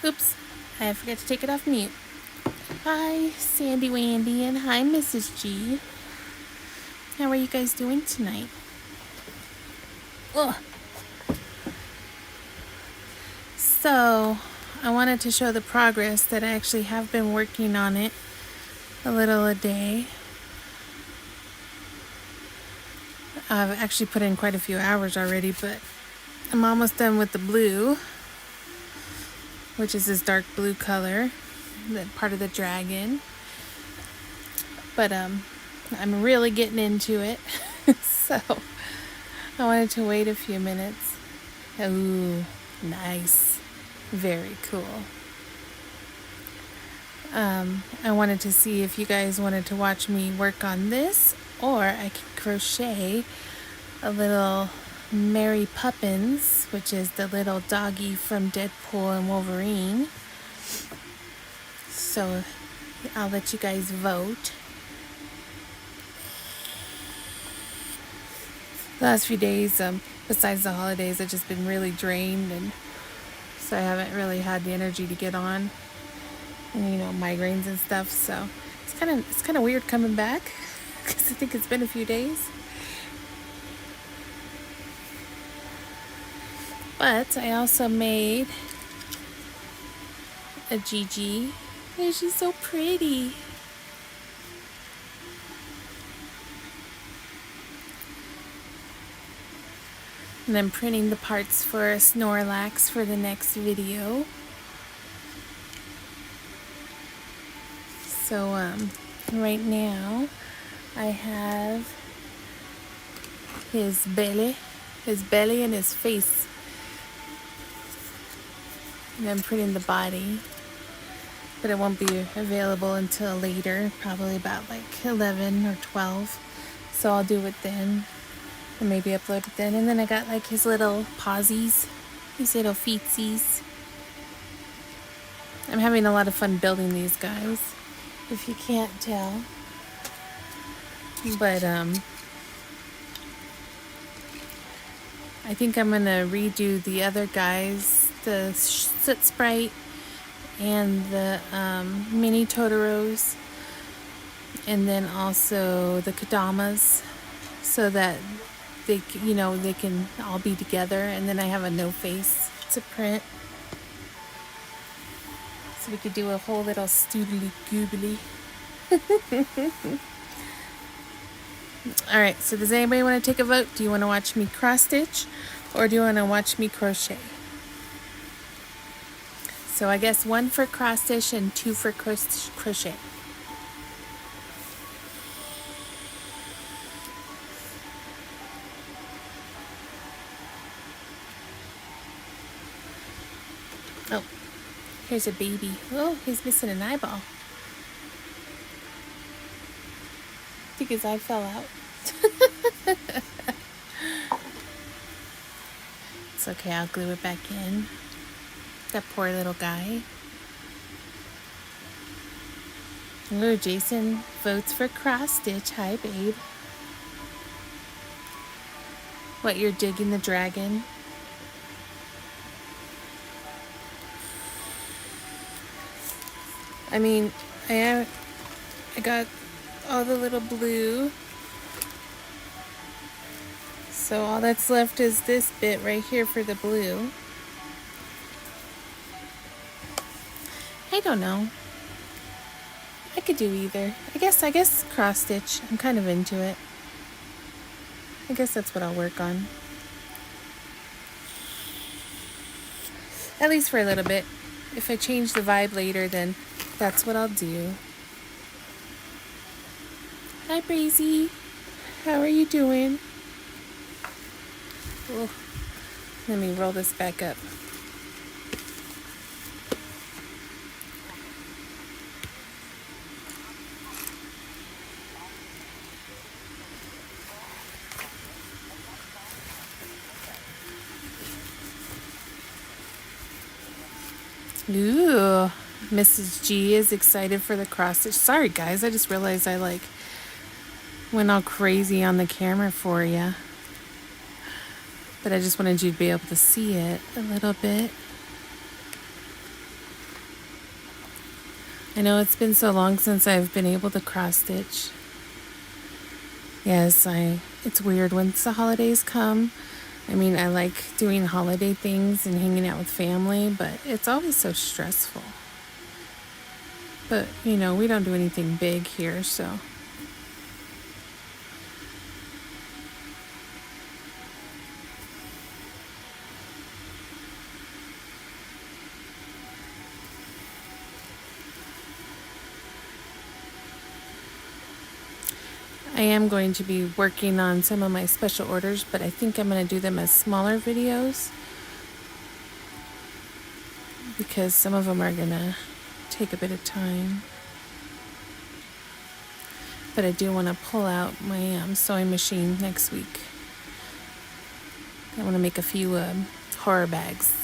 Oops, I forgot to take it off mute. Hi, Sandy Wandy, and hi, Mrs. G. How are you guys doing tonight? Ugh. So, I wanted to show the progress that I actually have been working on it a little a day. I've actually put in quite a few hours already, but I'm almost done with the blue, which is this dark blue color, that part of the dragon. But I'm really getting into it, so I wanted to wait a few minutes. Ooh, nice, very cool. I wanted to see if you guys wanted to watch me work on this, or I could crochet a little Mary Poppins, which is the little doggy from Deadpool and Wolverine. So I'll let you guys vote. The last few days, besides the holidays, I've just been really drained, and so I haven't really had the energy to get on. And, you know, migraines and stuff. So it's kind of weird coming back because I think it's been a few days. But I also made a Gigi. Oh, she's so pretty. And I'm printing the parts for Snorlax for the next video. So right now I have his belly and his face. And I'm printing the body, but it won't be available until later, probably about like 11 or 12. So I'll do it then, and maybe upload it then. And then I got like his little pawsies, his little feetsies. I'm having a lot of fun building these guys, if you can't tell. But I think I'm gonna redo the other guys, the Soot Sprite and the mini Totoros, and then also the Kadamas, so that they can all be together. And then I have a no face to print, so we could do a whole little stoodly goobly. Alright, so does anybody want to take a vote? Do you want to watch me cross stitch, or do you want to watch me crochet? So I guess 1 for cross stitch and 2 for crochet. Oh, here's a baby. Oh, he's missing an eyeball. I think his eye fell out. It's okay, I'll glue it back in. That poor little guy. Ooh, Jason votes for cross stitch. Hi, babe. What, you're digging the dragon? I mean, I got all the little blue, so all that's left is this bit right here for the blue. I don't know, I could do either. I guess cross stitch. I'm kind of into it. I guess that's what I'll work on, at least for a little bit. If I change the vibe later, then that's what I'll do. Hi, Breezy. How are you doing? Oh, let me roll this back up. Ooh, Mrs. G is excited for the cross stitch. Sorry, guys, I just realized I went all crazy on the camera for you. But I just wanted you to be able to see it a little bit. I know it's been so long since I've been able to cross stitch. Yes, it's weird once the holidays come. I mean, I like doing holiday things and hanging out with family, but it's always so stressful. But, you know, we don't do anything big here, so. I am going to be working on some of my special orders, but I think I'm going to do them as smaller videos because some of them are going to take a bit of time. But I do want to pull out my sewing machine next week. I want to make a few horror bags.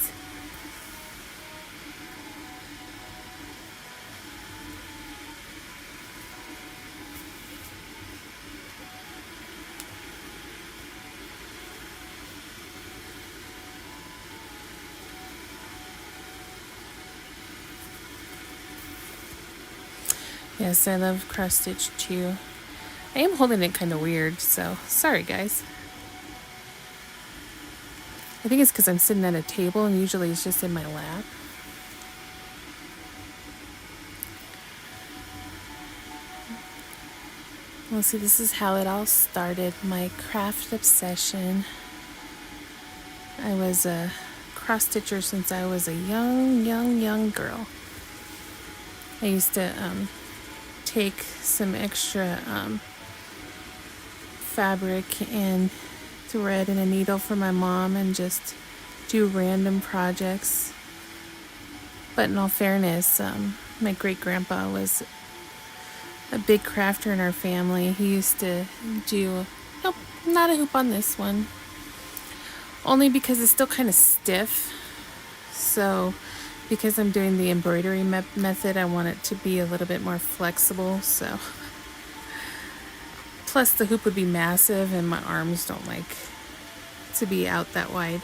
Yes, I love cross stitch too. I am holding it kind of weird, so sorry guys. I think it's because I'm sitting at a table and usually it's just in my lap. Well, see, this is how it all started, my craft obsession. I was a cross stitcher since I was a young girl. I used to take some extra fabric and thread and a needle for my mom and just do random projects. But in all fairness, my great grandpa was a big crafter in our family. He used to do, nope, not a hoop on this one, only because it's still kind of stiff. So because I'm doing the embroidery method, I want it to be a little bit more flexible. So plus the hoop would be massive and my arms don't like to be out that wide.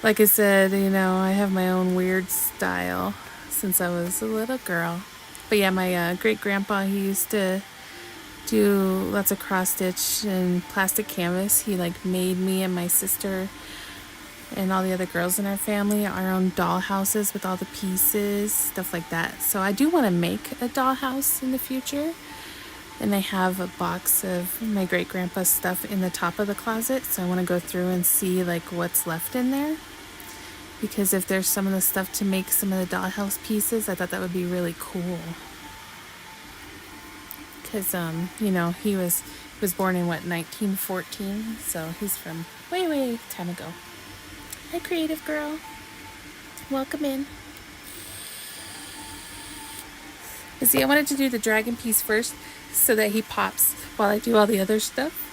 Like I said, you know, I have my own weird style since I was a little girl. But yeah, my great grandpa, he used to do lots of cross stitch and plastic canvas. He like made me and my sister and all the other girls in our family our own doll houses with all the pieces, stuff like that. So I do want to make a doll house in the future. And I have a box of my great grandpa's stuff in the top of the closet. So I want to go through and see like what's left in there. Because if there's some of the stuff to make some of the dollhouse pieces, I thought that would be really cool. Because, you know, he was born in, 1914? So he's from way time ago. Hi, creative girl. Welcome in. But see, I wanted to do the dragon piece first so that he pops while I do all the other stuff.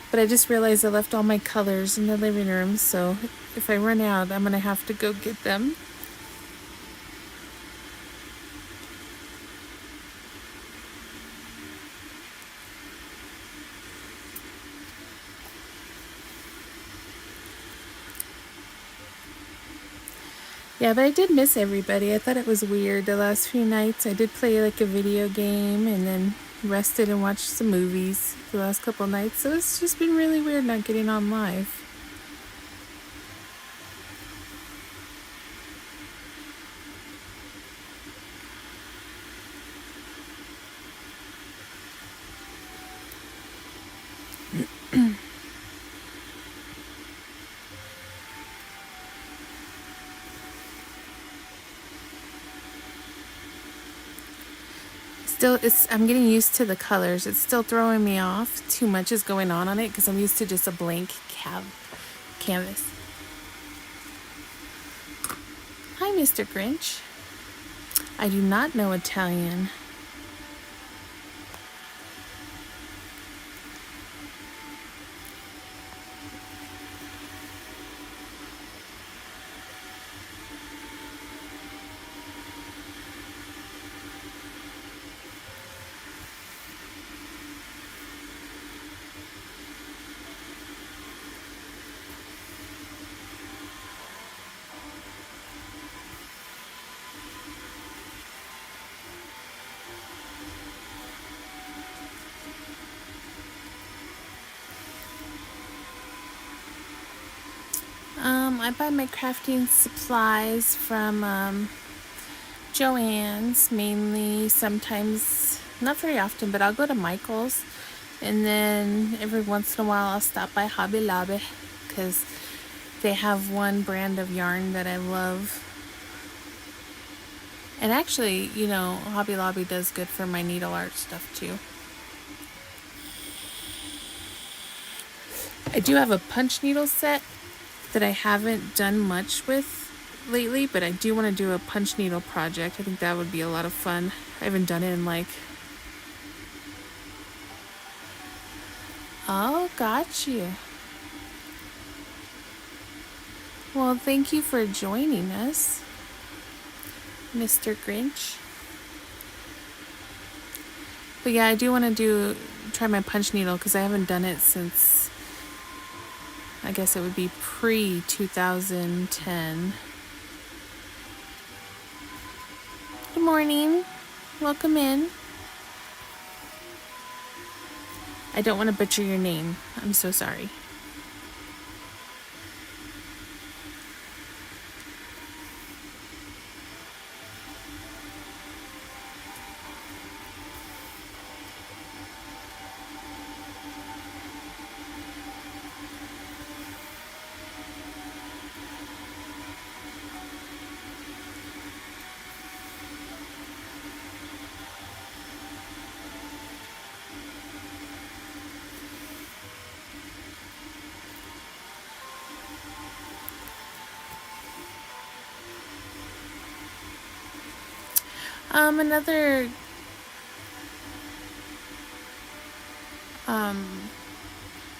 But I just realized I left all my colors in the living room, so if I run out, I'm going to have to go get them. Yeah, but I did miss everybody. I thought it was weird the last few nights. I did play like a video game and then rested and watched some movies the last couple nights. So it's just been really weird not getting on live. I'm getting used to the colors. It's still throwing me off. Too much is going on it because I'm used to just a blank canvas. Hi, Mr. Grinch. I do not know Italian. I buy my crafting supplies from Joann's mainly. Sometimes, not very often, but I'll go to Michael's, and then every once in a while I'll stop by Hobby Lobby because they have one brand of yarn that I love. And actually, you know, Hobby Lobby does good for my needle art stuff too. I do have a punch needle set that I haven't done much with lately, but I do want to do a punch needle project. I think that would be a lot of fun. I haven't done it in like... Oh, got you. Well, thank you for joining us, Mr. Grinch. But yeah, I do want to try my punch needle because I haven't done it since, I guess it would be pre-2010. Good morning. Welcome in. I don't want to butcher your name. I'm so sorry.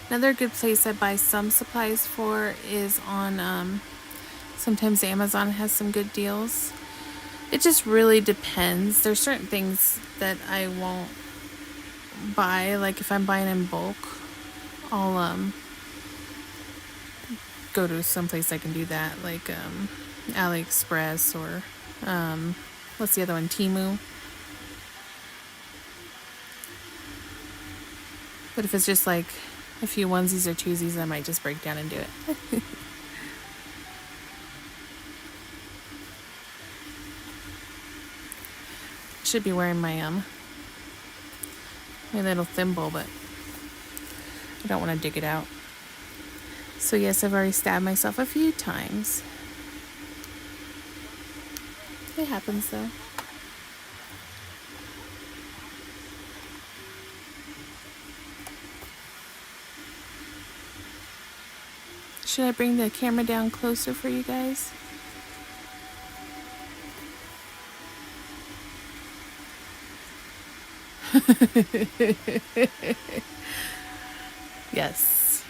Another good place I buy some supplies for is on, sometimes Amazon has some good deals. It just really depends. There's certain things that I won't buy, like if I'm buying in bulk, I'll go to some place I can do that, like AliExpress or what's the other one, Temu. But if it's just like a few onesies or twosies, I might just break down and do it. Should be wearing my little thimble, but I don't want to dig it out. So yes, I've already stabbed myself a few times. It happens though. Should I bring the camera down closer for you guys? Yes.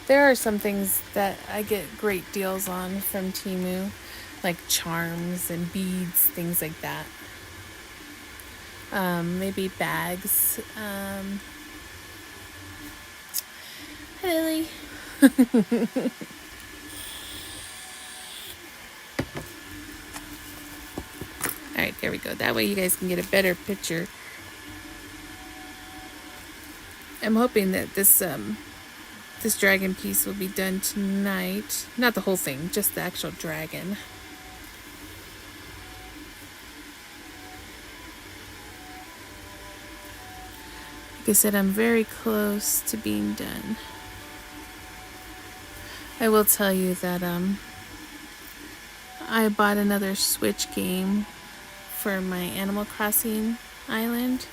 There are some things that I get great deals on from Temu, like charms and beads, things like that. Maybe bags. Hi, Lily. Alright, there we go. That way you guys can get a better picture. I'm hoping that this dragon piece will be done tonight. Not the whole thing, just the actual dragon. Like I said, I'm very close to being done. I will tell you that I bought another Switch game for my Animal Crossing island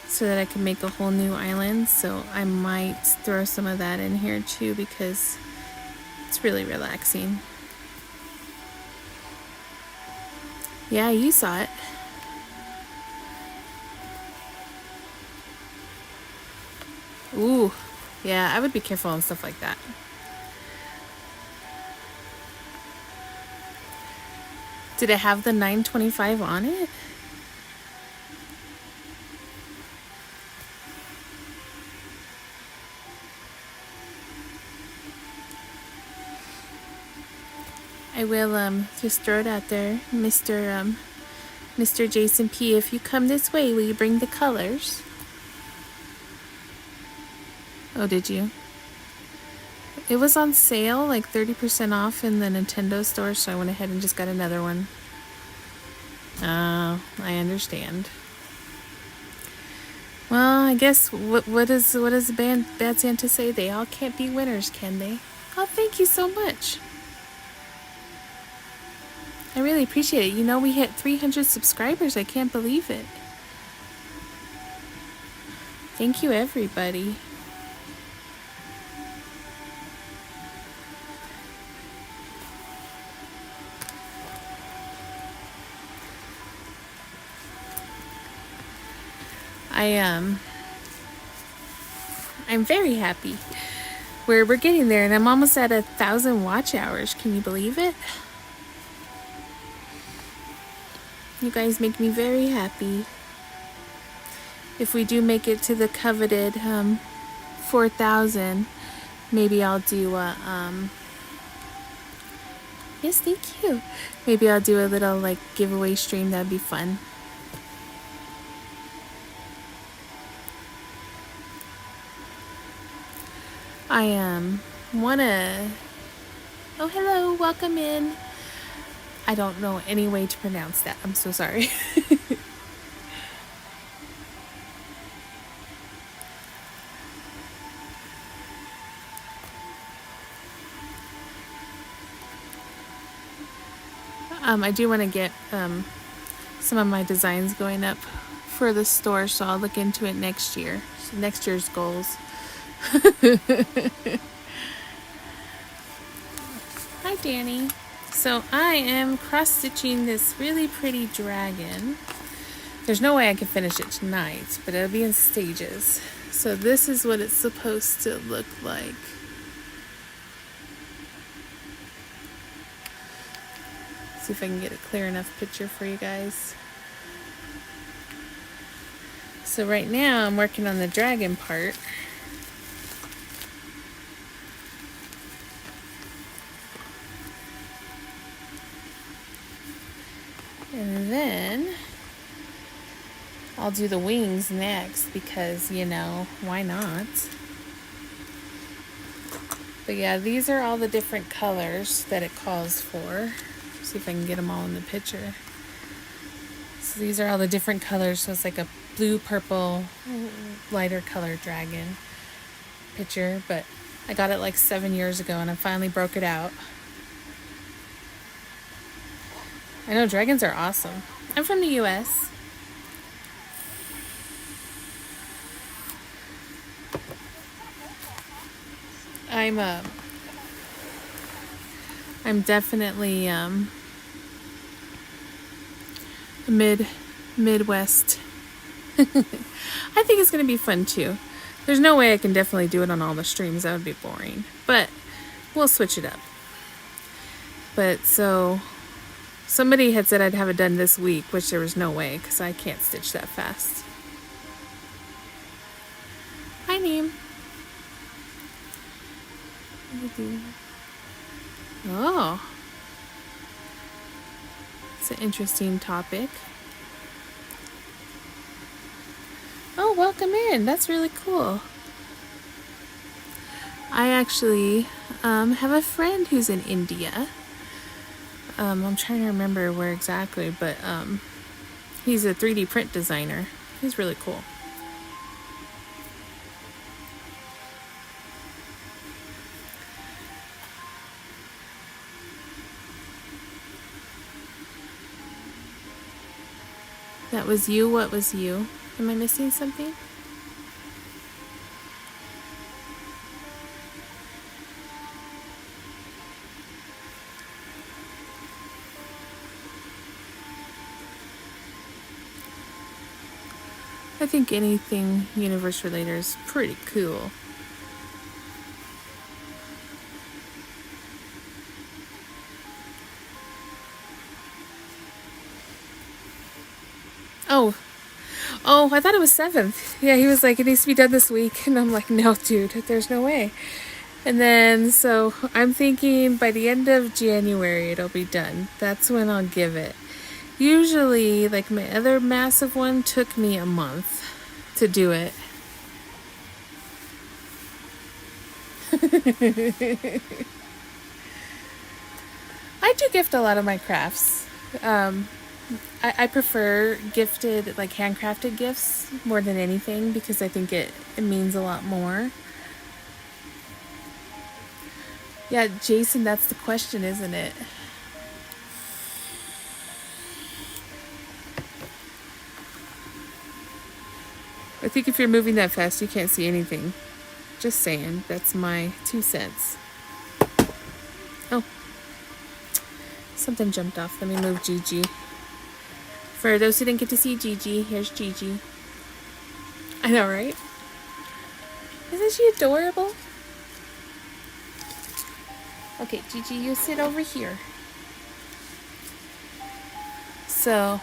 so that I can make a whole new island. So I might throw some of that in here too because it's really relaxing. Yeah, you saw it. Ooh, yeah, I would be careful on stuff like that. Did it have the 925 on it? I will just throw it out there, Mr. Jason P. If you come this way, will you bring the colors? Oh, did you? it was on sale, like 30% off in the Nintendo store, so I went ahead and just got another one. Oh, I understand. Well, I guess what does Bad Santa say? They all can't be winners, can they? Oh, thank you so much. I really appreciate it. You know, we hit 300 subscribers. I can't believe it. Thank you, everybody. I'm very happy. We're getting there, and I'm almost at 1,000 watch hours. Can you believe it? You guys make me very happy. If we do make it to the coveted 4,000, maybe I'll do a yes, thank you. Maybe I'll do a little like giveaway stream. That'd be fun. I wanna. Oh, hello, welcome in. I don't know any way to pronounce that. I'm so sorry. I do want to get some of my designs going up for the store, so I'll look into it next year. So next year's goals. Hi, Danny. So I am cross-stitching this really pretty dragon. There's no way I can finish it tonight, but it'll be in stages. So this is what it's supposed to look like. See if I can get a clear enough picture for you guys. So right now I'm working on the dragon part. And then I'll do the wings next because, you know, why not? But yeah, these are all the different colors that it calls for. See if I can get them all in the picture. So these are all the different colors. So it's like a blue, purple, lighter color dragon picture. But I got it like 7 years ago and I finally broke it out. I know dragons are awesome. I'm from the US. I'm definitely Midwest. I think it's gonna be fun too. There's no way I can definitely do it on all the streams. That would be boring. But we'll switch it up. But so somebody had said I'd have it done this week, which there was no way because I can't stitch that fast. Hi, Neem. Oh, it's an interesting topic. Oh, welcome in. That's really cool. I actually have a friend who's in India. I'm trying to remember where exactly, but he's a 3D print designer. He's really cool. That was you. What was you? Am I missing something? I think anything universe related is pretty cool. Oh, I thought it was 7th. Yeah, he was like, it needs to be done this week. And I'm like, no, dude, there's no way. And then, so I'm thinking by the end of January, it'll be done. That's when I'll give it. Usually, like my other massive one took me a month to do it. I do gift a lot of my crafts. I prefer gifted, like handcrafted gifts more than anything because I think it means a lot more. Yeah, Jason, that's the question, isn't it? I think if you're moving that fast, you can't see anything. Just saying, that's my 2 cents. Oh, something jumped off. Let me move Gigi. For those who didn't get to see Gigi, here's Gigi. I know, right? Isn't she adorable? Okay, Gigi, you sit over here. So,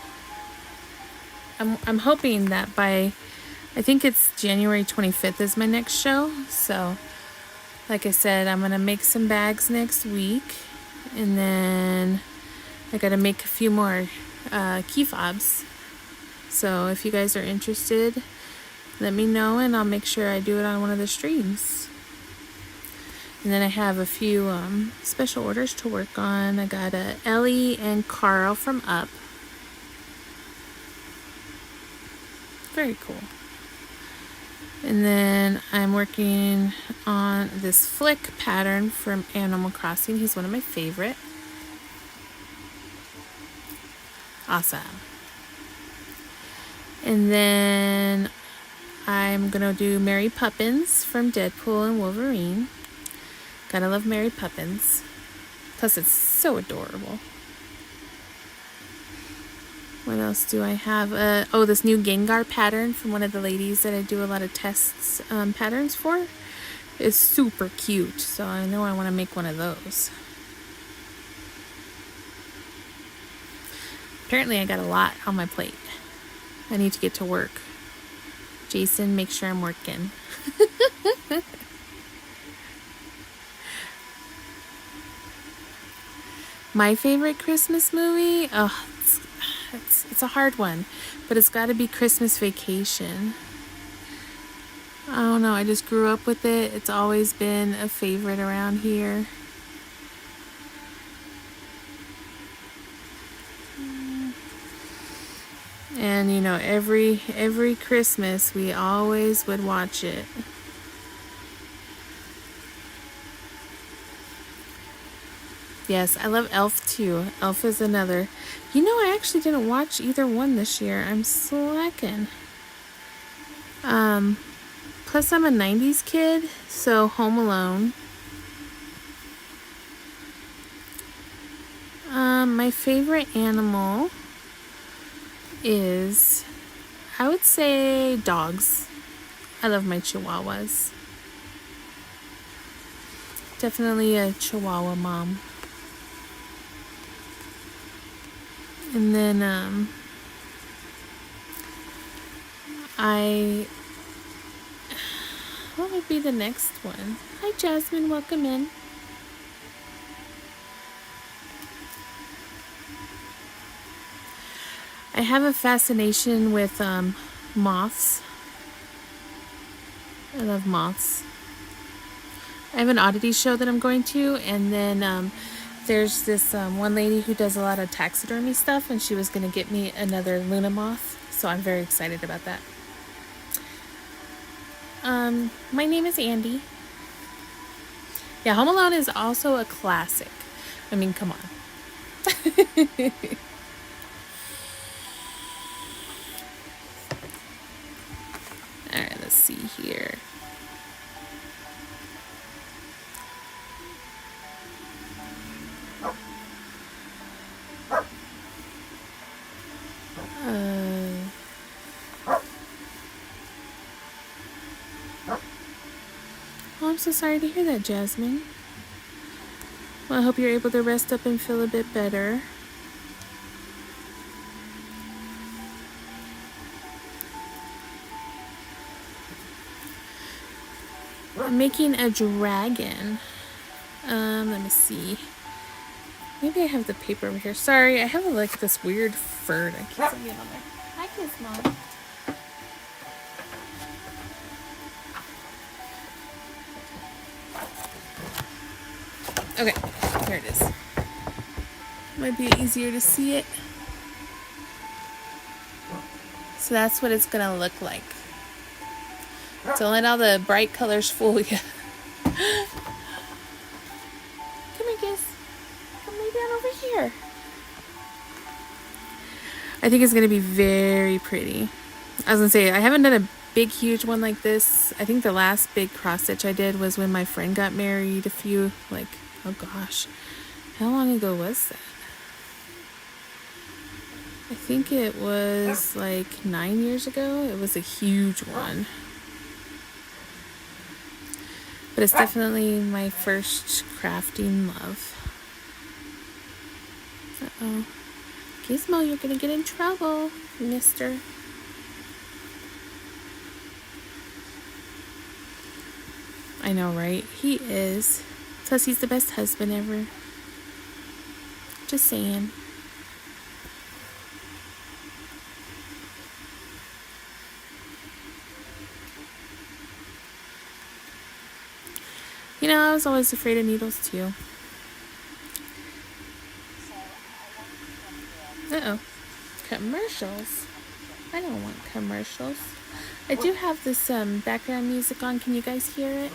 I'm hoping that by, I think it's January 25th is my next show. So, like I said, I'm going to make some bags next week. And then I got to make a few more key fobs. So, if you guys are interested, let me know and I'll make sure I do it on one of the streams. And then I have a few special orders to work on. I got Ellie and Carl from Up. Very cool. And then I'm working on this flick pattern from Animal Crossing. He's one of my favorite. Awesome. And then I'm going to do Mary Poppins from Deadpool and Wolverine. Gotta love Mary Poppins. Plus it's so adorable. What else do I have? Oh, this new Gengar pattern from one of the ladies that I do a lot of tests patterns for is super cute. So I know I want to make one of those. Apparently I got a lot on my plate. I need to get to work. Jason, make sure I'm working. My favorite Christmas movie? Oh, it's a hard one, but it's got to be Christmas Vacation. I don't know, I just grew up with it. It's always been a favorite around here. And you know, every Christmas we always would watch it. Yes, I love Elf too. Elf is another. You know, I actually didn't watch either one this year. I'm slacking. Plus I'm a 90s kid, so Home Alone. My favorite animal is, I would say, dogs. I love my Chihuahuas. Definitely a Chihuahua mom. And then what would be the next one? Hi Jasmine, welcome in. I have a fascination with moths. I love moths. I have an oddity show that I'm going to, and then there's this one lady who does a lot of taxidermy stuff, and she was going to get me another Luna moth, so I'm very excited about that. My name is Andy. Yeah, Home Alone is also a classic. I mean, come on. Alright, let's see here. Oh, I'm so sorry to hear that, Jasmine. Well, I hope you're able to rest up and feel a bit better. I'm making a dragon. Let me see. Maybe I have the paper over here. Sorry, I have like this weird fur that keeps on getting on there. Hi, Kiss Mom. Okay, here it is. Might be easier to see it. So that's what it's gonna look like. Don't let all the bright colors fool you. Come here, kiss. Come lay down over here. I think it's gonna be very pretty. I was gonna say, I haven't done a big, huge one like this. I think the last big cross stitch I did was when my friend got married oh gosh, how long ago was that? I think it was like 9 years ago. It was a huge one. But it's definitely my first crafting love. Uh-oh. Gizmo, you're gonna get in trouble, mister. I know, right? He is. Plus, he's the best husband ever. Just saying. You know, I was always afraid of needles, too. Uh-oh. Commercials? I don't want commercials. I do have this background music on. Can you guys hear it?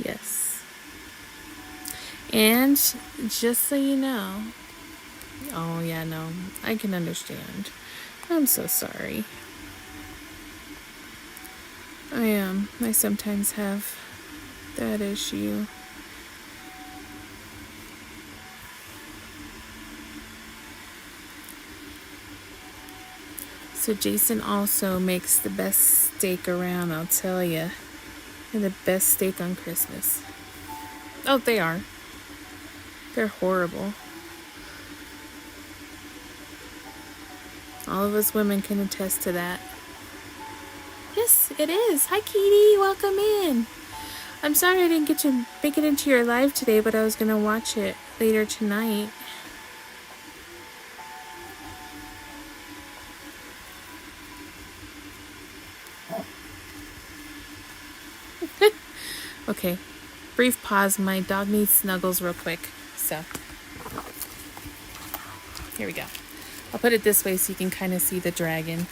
Yes. And just so you know, oh yeah, no, I can understand. I'm so sorry. I sometimes have that issue. So Jason also makes the best steak around, I'll tell you. And the best steak on Christmas. Oh, they are. They're horrible. All of us women can attest to that. Yes, it is. Hi, Kitty. Welcome in. I'm sorry I didn't get to make it into your live today, but I was going to watch it later tonight. Okay. Brief pause. My dog needs snuggles real quick. So, here we go. I'll put it this way so you can kind of see the dragon.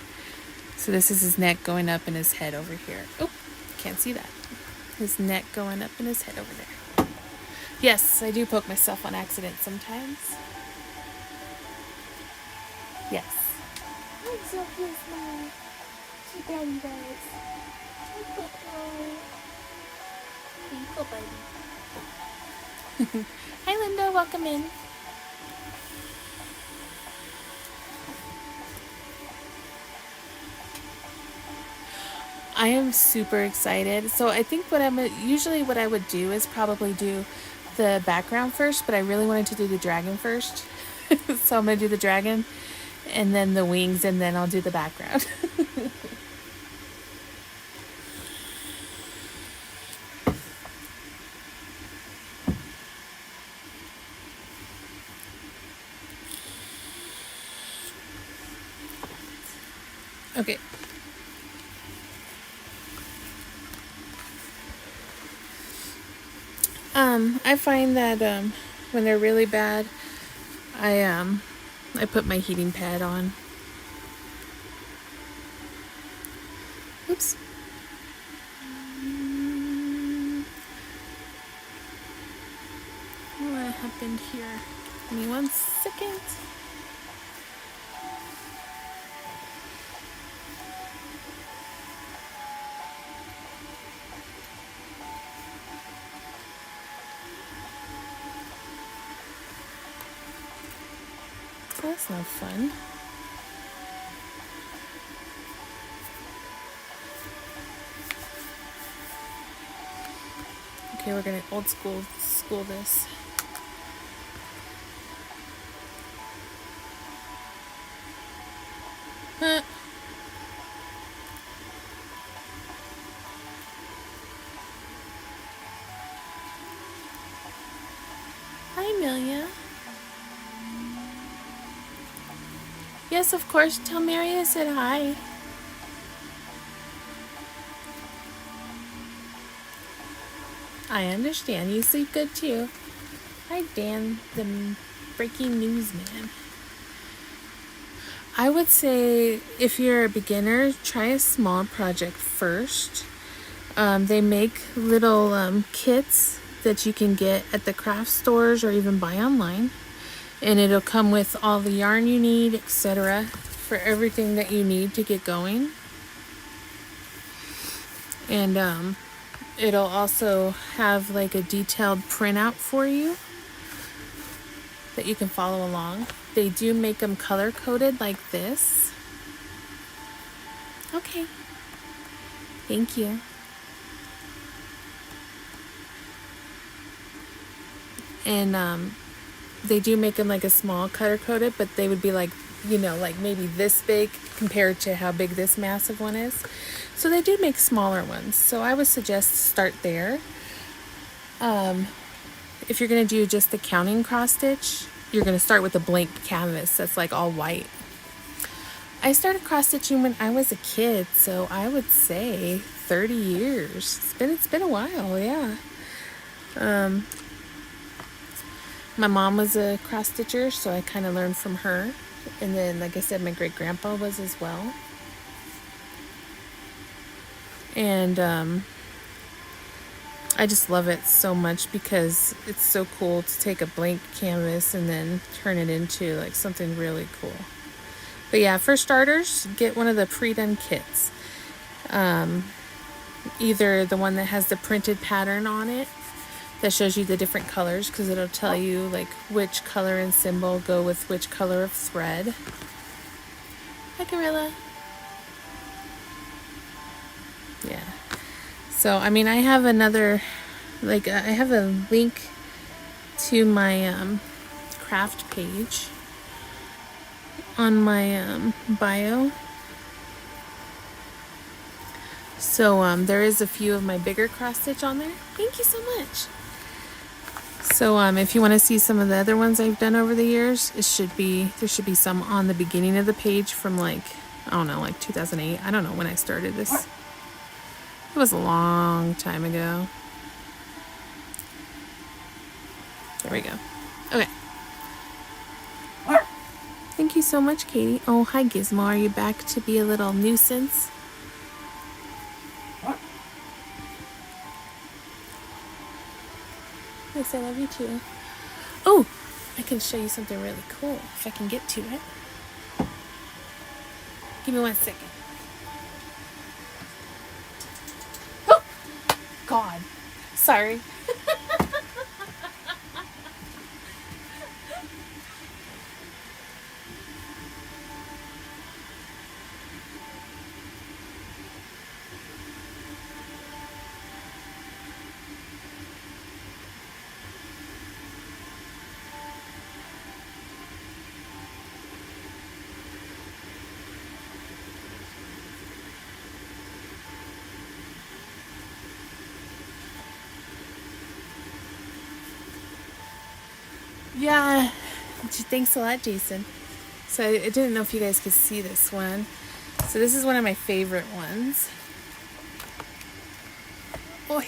So this is his neck going up and his head over here. Oh, can't see that. His neck going up and his head over there. Yes, I do poke myself on accident sometimes. Yes. I'm so close now. She daddy does. Go, baby. Hi, Linda. Welcome in. I am super excited. So I think what I would do is probably do the background first, but I really wanted to do the dragon first. So I'm going to do the dragon and then the wings, and then I'll do the background. Okay. I find that when they're really bad, I put my heating pad on. Oops. What happened here? Give me 1 second. That's no fun. Okay, we're gonna old school this. Huh. Yes, of course. Tell Mary I said hi. I understand. You sleep good too. Hi, Dan, the breaking news man. I would say if you're a beginner, try a small project first. They make little kits that you can get at the craft stores or even buy online. And it'll come with all the yarn you need, etc. for everything that you need to get going. And it'll also have like a detailed printout for you that you can follow along. They do make them color coded like this. Okay. Thank you. And they do make them like a small color coded, but they would be like, you know, like maybe this big compared to how big this massive one is. So they do make smaller ones. So I would suggest start there. If you're going to do just the counting cross stitch, you're going to start with a blank canvas that's like all white. I started cross stitching when I was a kid, so I would say 30 years. It's been a while, yeah. My mom was a cross stitcher, so I kind of learned from her. And then, like I said, my great grandpa was as well. And I just love it so much because it's so cool to take a blank canvas and then turn it into like something really cool. But yeah, for starters, get one of the pre-done kits. Either the one that has the printed pattern on it that shows you the different colors, because it'll tell you like which color and symbol go with which color of thread. Hi, Gorilla. Yeah. So, I mean, I have another, like, I have a link to my craft page on my bio. So, there is a few of my bigger cross stitch on there. Thank you so much. So, if you want to see some of the other ones I've done over the years, there should be some on the beginning of the page from like, I don't know, like 2008. I don't know when I started this. It was a long time ago. There we go. Okay. Thank you so much, Katie. Oh, hi, Gizmo. Are you back to be a little nuisance? Yes, I love you too. Oh, I can show you something really cool if I can get to it. Give me 1 second. Oh, God. Sorry. Yeah, thanks a lot, Jason. So I didn't know if you guys could see this one. So this is one of my favorite ones. Boy.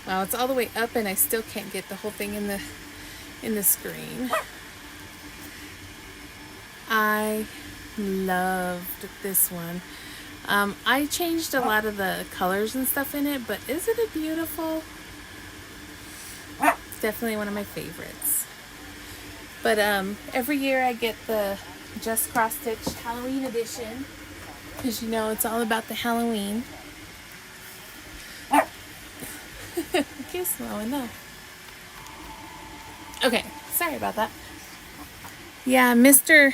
Wow, it's all the way up and I still can't get the whole thing in the screen. I loved this one. I changed a lot of the colors and stuff in it, but isn't it beautiful? It's definitely one of my favorites. But every year I get the Just Cross Stitch Halloween edition, because you know it's all about the Halloween. Okay, slow enough. Okay, sorry about that. Yeah, Mr.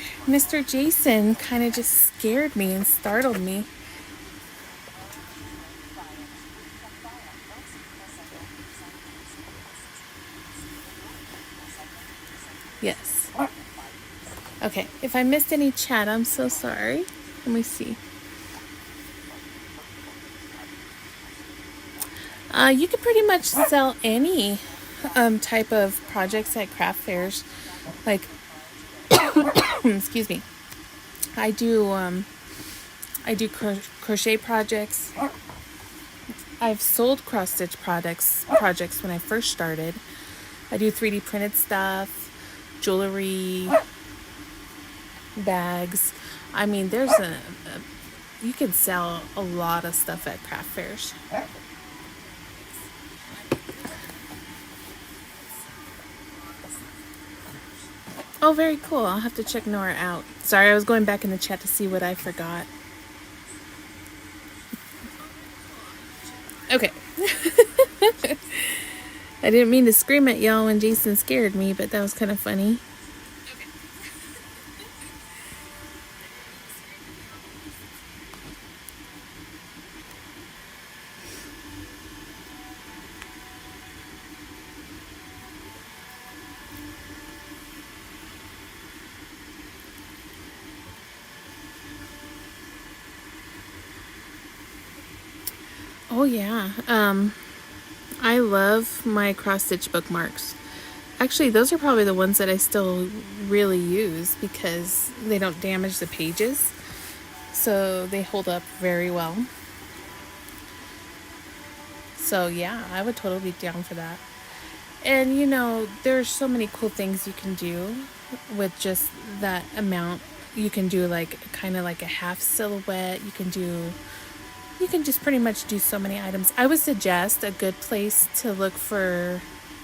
Jason kind of just scared me and startled me. Yes. Okay, if I missed any chat, I'm so sorry. Let me see. You could pretty much sell any type of projects at craft fairs. Like, excuse me. I do crochet projects. I've sold cross stitch projects when I first started. I do 3D printed stuff, jewelry, bags. I mean, you can sell a lot of stuff at craft fairs. Oh, very cool. I'll have to check Nora out. Sorry, I was going back in the chat to see what I forgot. Okay. I didn't mean to scream at y'all when Jason scared me, but that was kind of funny. Oh yeah. I love my cross stitch bookmarks. Actually, those are probably the ones that I still really use because they don't damage the pages. So they hold up very well. So yeah, I would totally be down for that. And you know, there's so many cool things you can do with just that amount. You can do like kind of like a half silhouette. You can just pretty much do so many items. I would suggest a good place to look for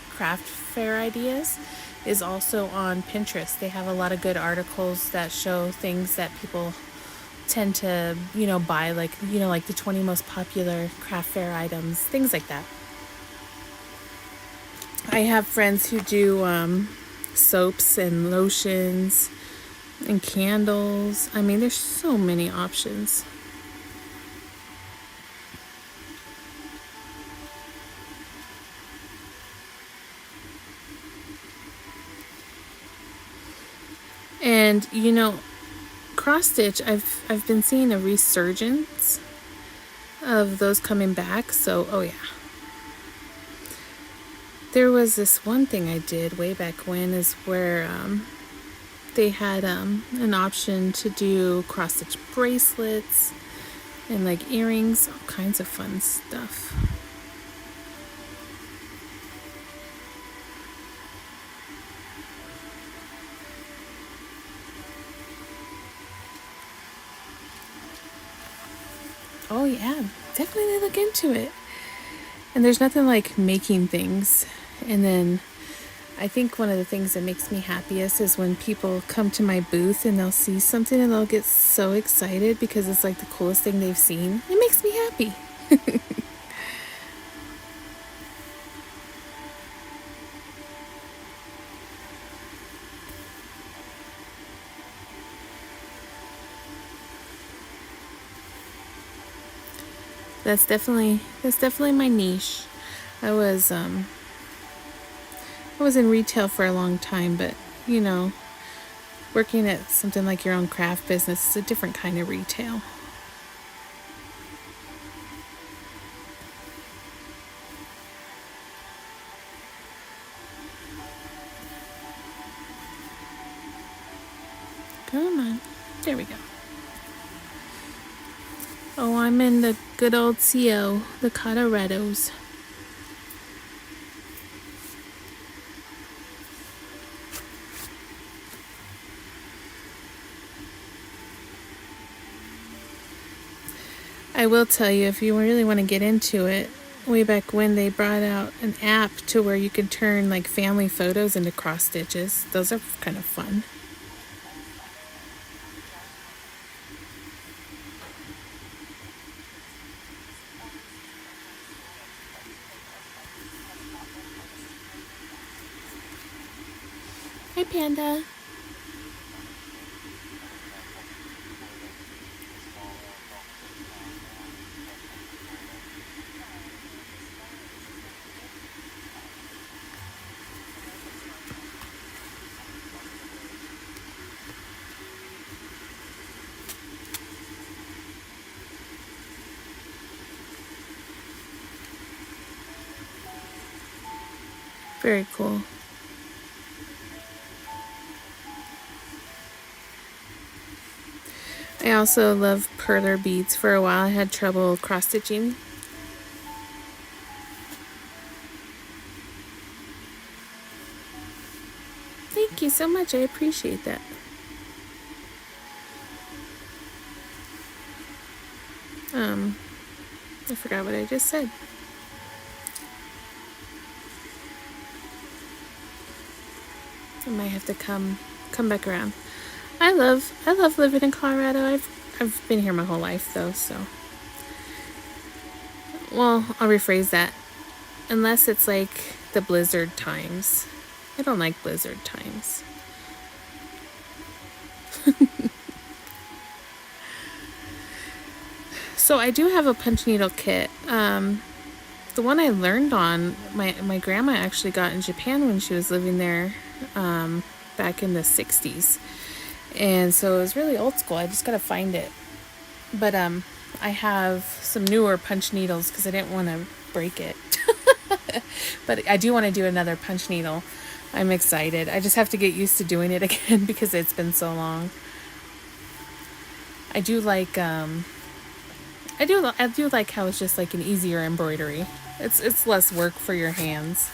craft fair ideas is also on Pinterest. They have a lot of good articles that show things that people tend to, buy, like the 20 most popular craft fair items, things like that. I have friends who do soaps and lotions and candles. I mean, there's so many options. And cross stitch, I've been seeing a resurgence of those coming back. So, oh yeah. There was this one thing I did way back when is where they had an option to do cross stitch bracelets and like earrings, all kinds of fun stuff. Oh yeah, definitely look into it. And there's nothing like making things. And then I think one of the things that makes me happiest is when people come to my booth and they'll see something and they'll get so excited because it's like the coolest thing they've seen. It makes me happy. That's definitely my niche. I was in retail for a long time, but working at something like your own craft business is a different kind of retail. Come on. There we go. Oh, I'm in the good old CO, the Colorados. I will tell you, if you really want to get into it, way back when they brought out an app to where you could turn like family photos into cross stitches. Those are kind of fun. Hi, Panda. Very cool. I also love perler beads. For a while I had trouble cross stitching. Thank you so much. I appreciate that. I forgot what I just said. I might have to come back around. I love living in Colorado. I've been here my whole life though, so. Well, I'll rephrase that. Unless it's like the blizzard times. I don't like blizzard times. So I do have a punch needle kit. The one I learned on, my grandma actually got in Japan when she was living there back in the 60s. And so it was really old school. I just gotta find it. But I have some newer punch needles because I didn't want to break it. But I do want to do another punch needle. I'm excited. I just have to get used to doing it again because it's been so long. I do like I do like how it's just like an easier embroidery. It's less work for your hands.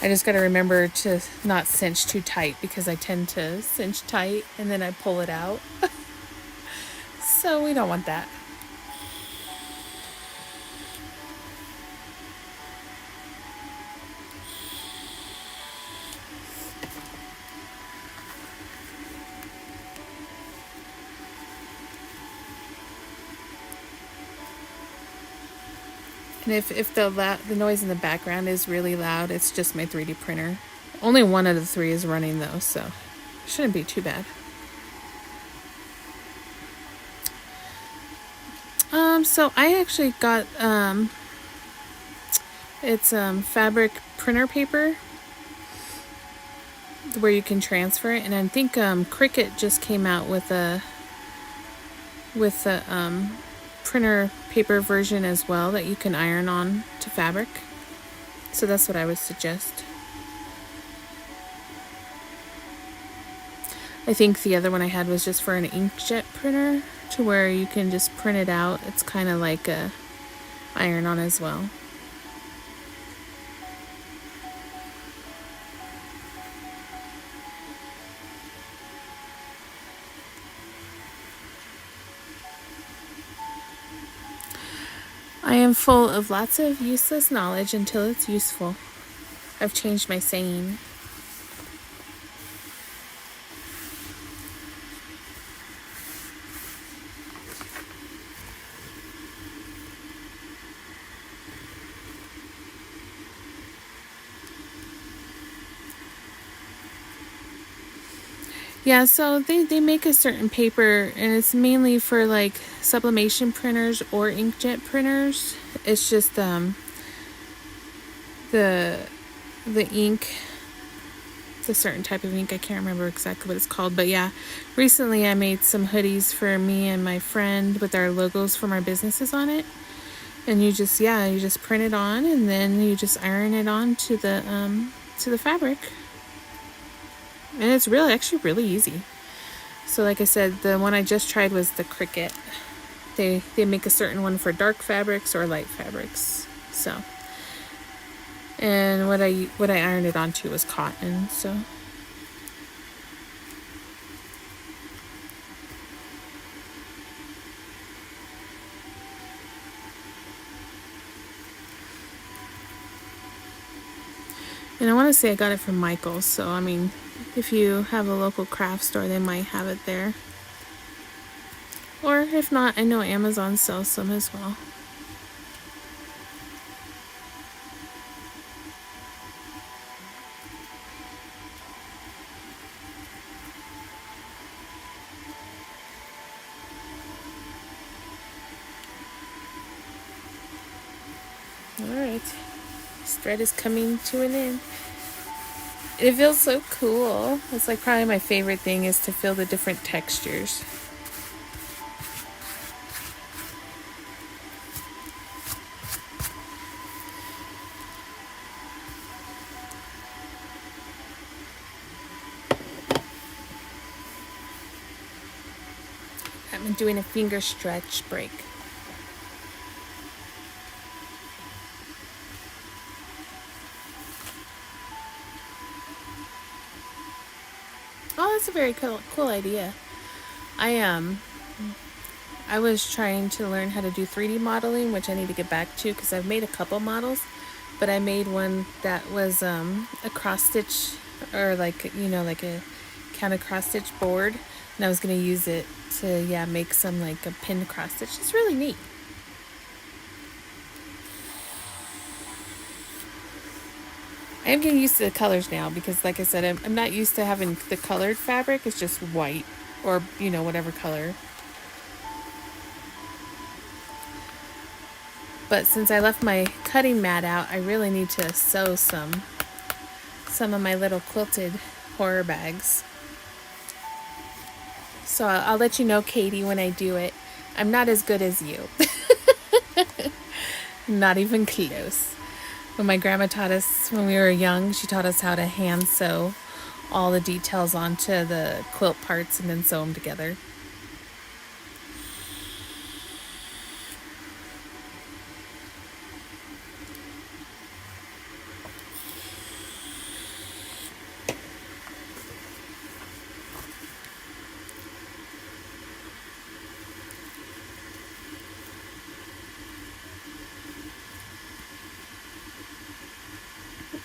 I just got to remember to not cinch too tight because I tend to cinch tight and then I pull it out. So we don't want that. And if the noise in the background is really loud, it's just my 3D printer. Only one of the three is running though, so it shouldn't be too bad. So I actually got it's fabric printer paper where you can transfer it, and I think Cricut just came out with a printer paper version as well that you can iron on to fabric. So that's what I would suggest. I think the other one I had was just for an inkjet printer to where you can just print it out. It's kind of like a iron on as well. I am full of lots of useless knowledge until it's useful. I've changed my saying. Yeah, so they make a certain paper, and it's mainly for like sublimation printers or inkjet printers. It's just the ink, it's a certain type of ink. I can't remember exactly what it's called, but yeah, recently I made some hoodies for me and my friend with our logos from our businesses on it. And you just print it on, and then you just iron it on to the fabric. And it's actually really easy. So like I said, the one I just tried was the Cricut. They make a certain one for dark fabrics or light fabrics. So, and what I ironed it onto was cotton. So. And I want to say I got it from Michael's, so I mean, if you have a local craft store, they might have it there. Or if not, I know Amazon sells some as well. Alright, this thread is coming to an end. It feels so cool. It's like probably my favorite thing is to feel the different textures. I'm doing a finger stretch break. Oh, that's a very cool idea. I was trying to learn how to do 3D modeling, which I need to get back to because I've made a couple models, but I made one that was a cross stitch, or like a counter cross stitch board, and I was going to use it to make some like a pinned cross stitch. It's really neat. I am getting used to the colors now because, like I said, I'm not used to having the colored fabric. It's just white or whatever color. But since I left my cutting mat out, I really need to sew some of my little quilted horror bags. So I'll let you know, Katie, when I do it. I'm not as good as you. Not even close. When my grandma taught us when we were young, she taught us how to hand sew all the details onto the quilt parts and then sew them together.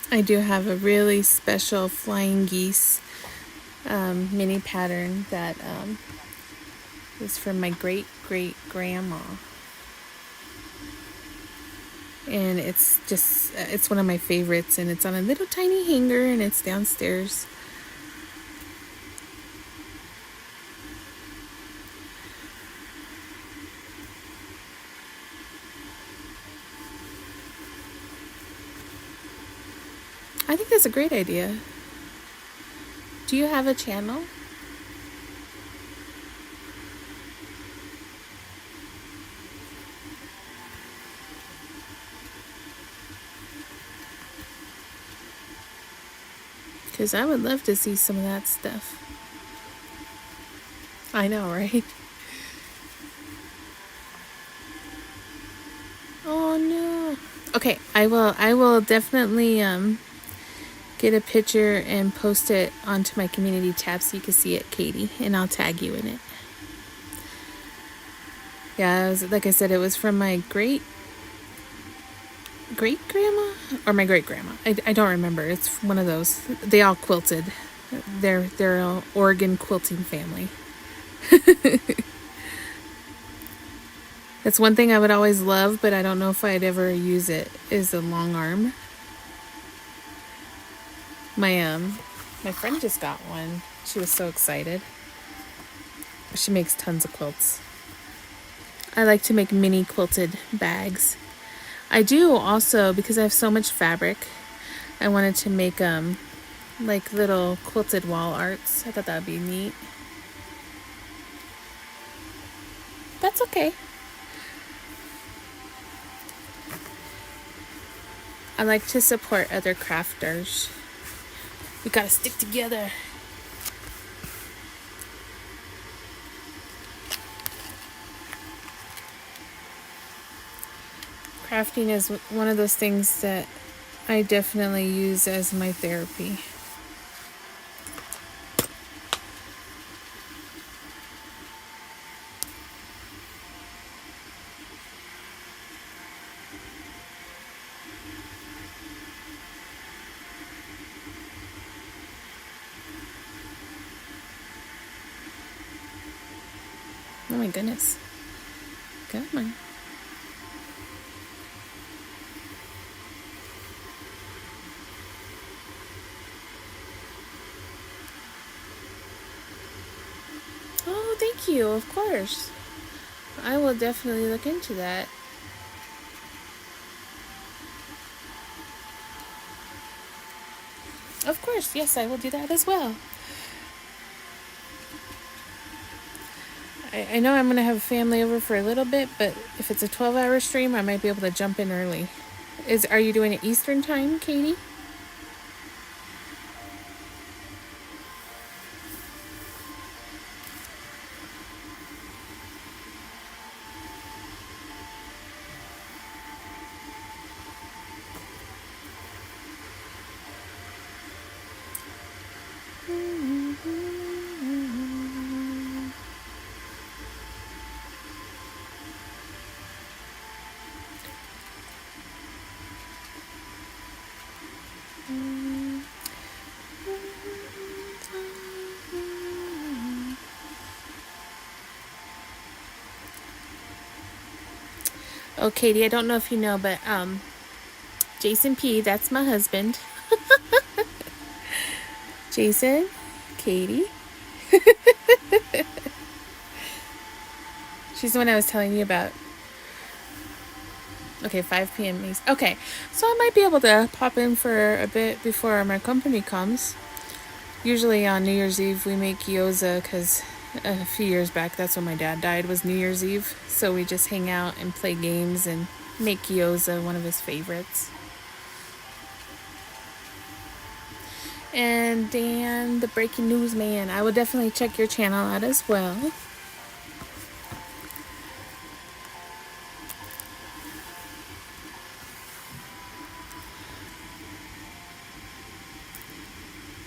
I do have a really special flying geese mini pattern that is from my great-great-grandma. And it's one of my favorites, and it's on a little tiny hanger, and it's downstairs. I think that's a great idea. Do you have a channel? Because I would love to see some of that stuff. I know, right? Oh no. Okay, I will definitely get a picture and post it onto my community tab so you can see it, Katie, and I'll tag you in it. Yeah, like I said, it was from my great-grandma or my great-grandma. I don't remember. It's one of those. They all quilted. They're an Oregon quilting family. That's one thing I would always love, but I don't know if I'd ever use it, is the long arm. My friend just got one. She was so excited. She makes tons of quilts. I like to make mini quilted bags. I do also, because I have so much fabric, I wanted to make like little quilted wall arts. I thought that would be neat. That's okay. I like to support other crafters. We gotta stick together. Crafting is one of those things that I definitely use as my therapy. Oh my goodness. Come on. Oh, thank you. Of course. I will definitely look into that. Of course, yes, I will do that as well. I know I'm going to have family over for a little bit, but if it's a 12-hour stream, I might be able to jump in early. Are you doing it Eastern time, Katie? Oh, Katie, I don't know if you know, but Jason P, that's my husband. Jason, Katie. She's the one I was telling you about. Okay, 5 p.m. Okay, so I might be able to pop in for a bit before my company comes. Usually on New Year's Eve we make gyoza because a few years back that's when my dad died, was New Year's Eve. So we just hang out and play games and make gyoza, one of his favorites. And Dan, the breaking news man, I will definitely check your channel out as well.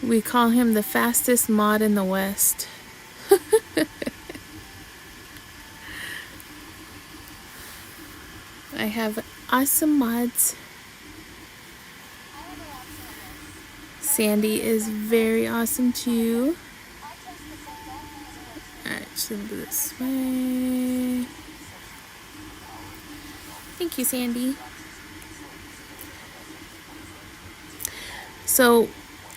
We call him the fastest mod in the West. I have awesome mods. Sandy is very awesome too. Alright, should do this way. Thank you, Sandy. So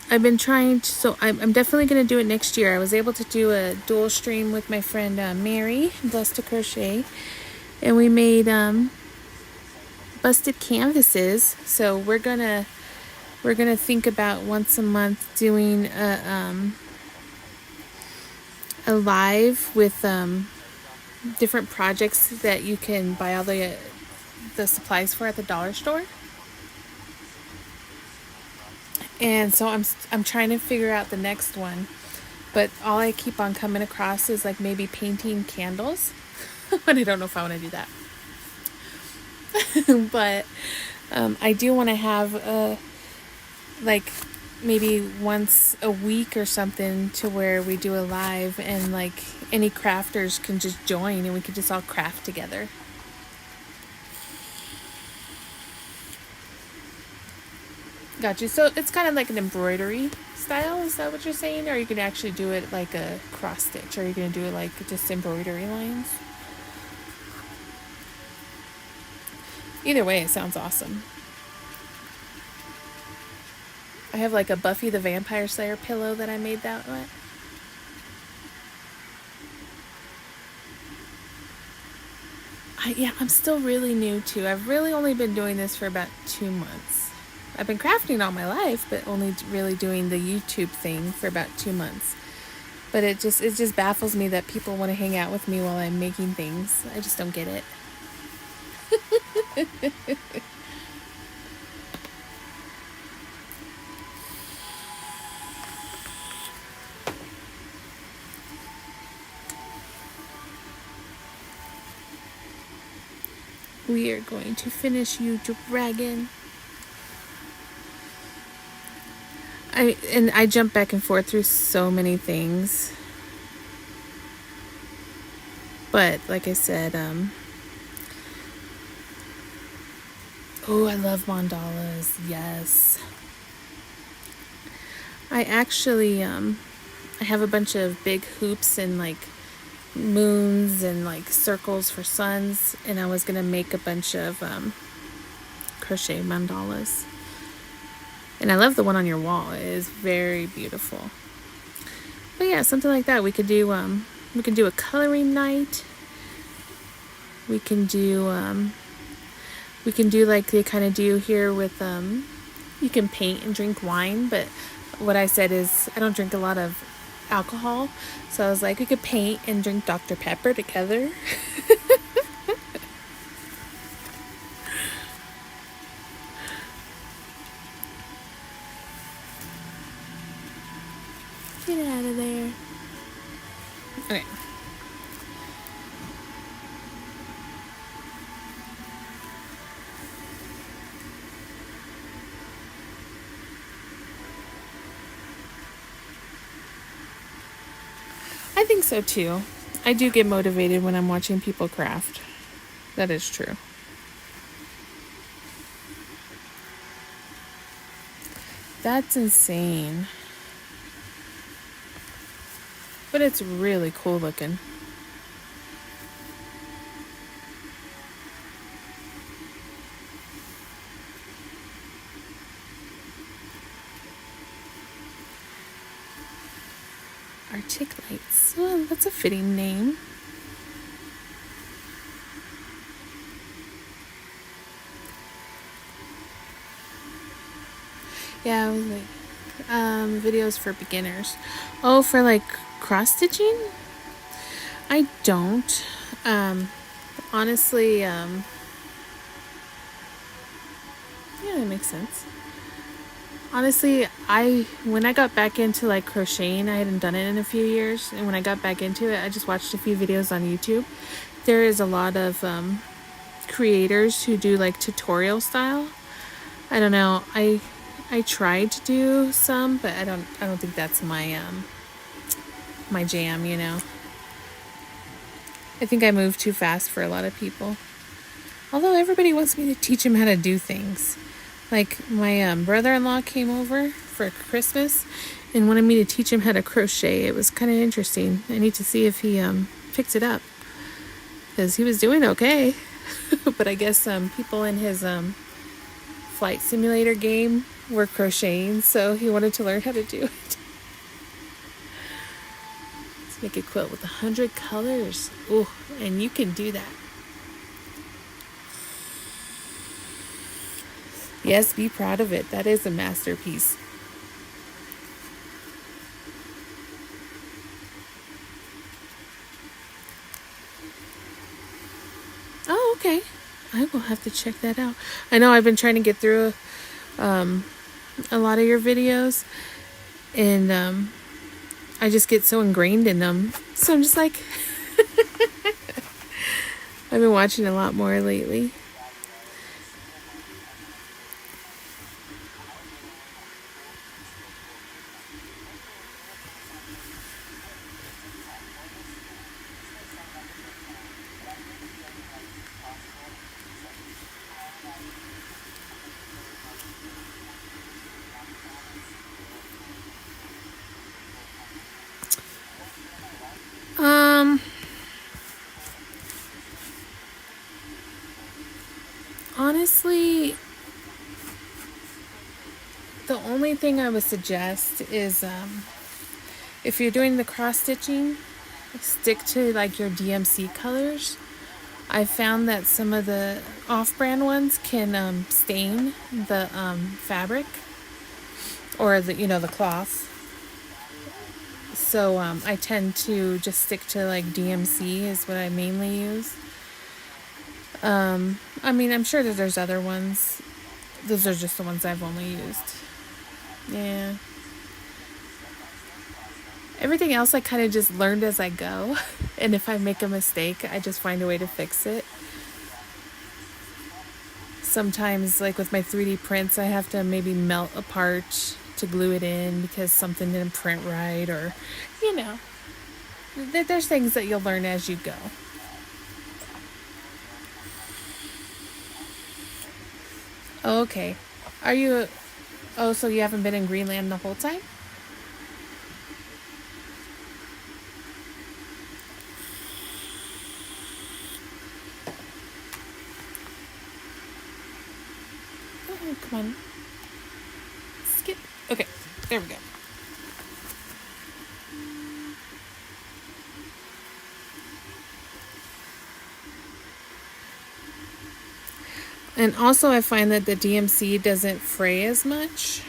I've been trying to, so I'm definitely going to do it next year. I was able to do a dual stream with my friend Mary, Blessed to Crochet, and we made busted canvases. So we're gonna think about once a month doing a live with different projects that you can buy all the supplies for at the dollar store. And so I'm trying to figure out the next one, but all I keep on coming across is like maybe painting candles, but I don't know if I want to do that. But I do want to have like maybe once a week or something to where we do a live and like any crafters can just join and we could just all craft together. Got you. So it's kind of like an embroidery style, is that what you're saying? Or you can actually do it like a cross stitch, or are you going to do it like just embroidery lines? Either way, it sounds awesome. I have like a Buffy the Vampire Slayer pillow that I made that way. I'm still really new too. I've really only been doing this for about 2 months. I've been crafting all my life, but only really doing the YouTube thing for about 2 months. But it just baffles me that people want to hang out with me while I'm making things. I just don't get it. We are going to finish you, dragon. I jump back and forth through so many things. But like I said, oh, I love mandalas. Yes. I actually I have a bunch of big hoops and like moons and like circles for suns, and I was gonna make a bunch of crochet mandalas. And I love the one on your wall. It is very beautiful. But yeah, something like that. We could do a coloring night. We can do like they kind of do here with you can paint and drink wine, but what I said is I don't drink a lot of alcohol, so I was like we could paint and drink Dr. Pepper together. Get out of there. Okay. I think so too. I do get motivated when I'm watching people craft. That is true. That's insane. But it's really cool looking. Arctic Lights. Well, that's a fitting name. Yeah, it was like videos for beginners. Oh, for like cross stitching? I don't. Honestly, yeah, that makes sense. Honestly, when I got back into like crocheting, I hadn't done it in a few years, and when I got back into it, I just watched a few videos on YouTube. There is a lot of creators who do like tutorial style. I don't know. I tried to do some, but I don't think that's my my jam, you know. I think I move too fast for a lot of people. Although everybody wants me to teach them how to do things. Like my brother-in-law came over for Christmas and wanted me to teach him how to crochet. It was kind of interesting. I need to see if he picked it up, because he was doing okay. But I guess people in his flight simulator game were crocheting, so he wanted to learn how to do it. Let's make a quilt with 100 colors. Ooh, and you can do that. Yes, be proud of it. That is a masterpiece. Oh, okay. I will have to check that out. I know I've been trying to get through a lot of your videos, and I just get so ingrained in them. So I'm just like, I've been watching a lot more lately. Honestly, the only thing I would suggest is if you're doing the cross stitching, stick to like your DMC colors. I found that some of the off-brand ones can stain the fabric or the cloth. So I tend to just stick to like DMC is what I mainly use. I mean, I'm sure that there's other ones. Those are just the ones I've only used. Yeah. Everything else I kind of just learned as I go. And if I make a mistake, I just find a way to fix it. Sometimes, like with my 3D prints, I have to maybe melt a part to glue it in because something didn't print right, or, there's things that you'll learn as you go. Okay. So you haven't been in Greenland the whole time? Oh, come on. Skip. Okay, there we go. And also I find that the DMC doesn't fray as much.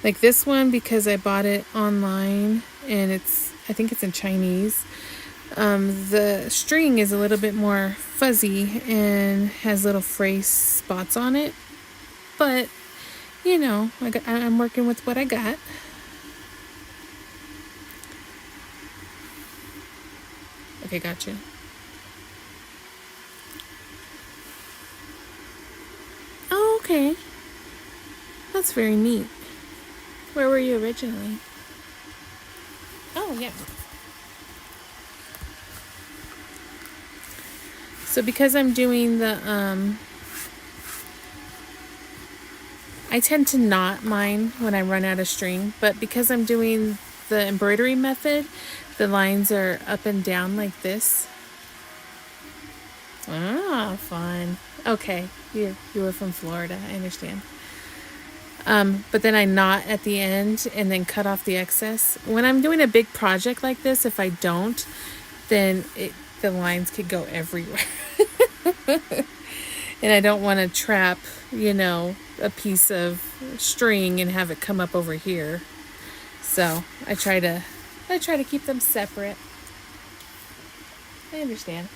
Like this one, because I bought it online and I think it's in Chinese. The string is a little bit more fuzzy and has little fray spots on it. But, I'm working with what I got. Okay, gotcha. Oh, okay. That's very neat. Where were you originally? Oh, yeah. So because I'm doing the, I tend to not mine when I run out of string, but because I'm doing the embroidery method, the lines are up and down like this. Ah, fun. Okay, you were from Florida, I understand. But then I knot at the end and then cut off the excess. When I'm doing a big project like this, if I don't, then the lines could go everywhere. And I don't want to trap, a piece of string and have it come up over here. So I try to keep them separate. I understand.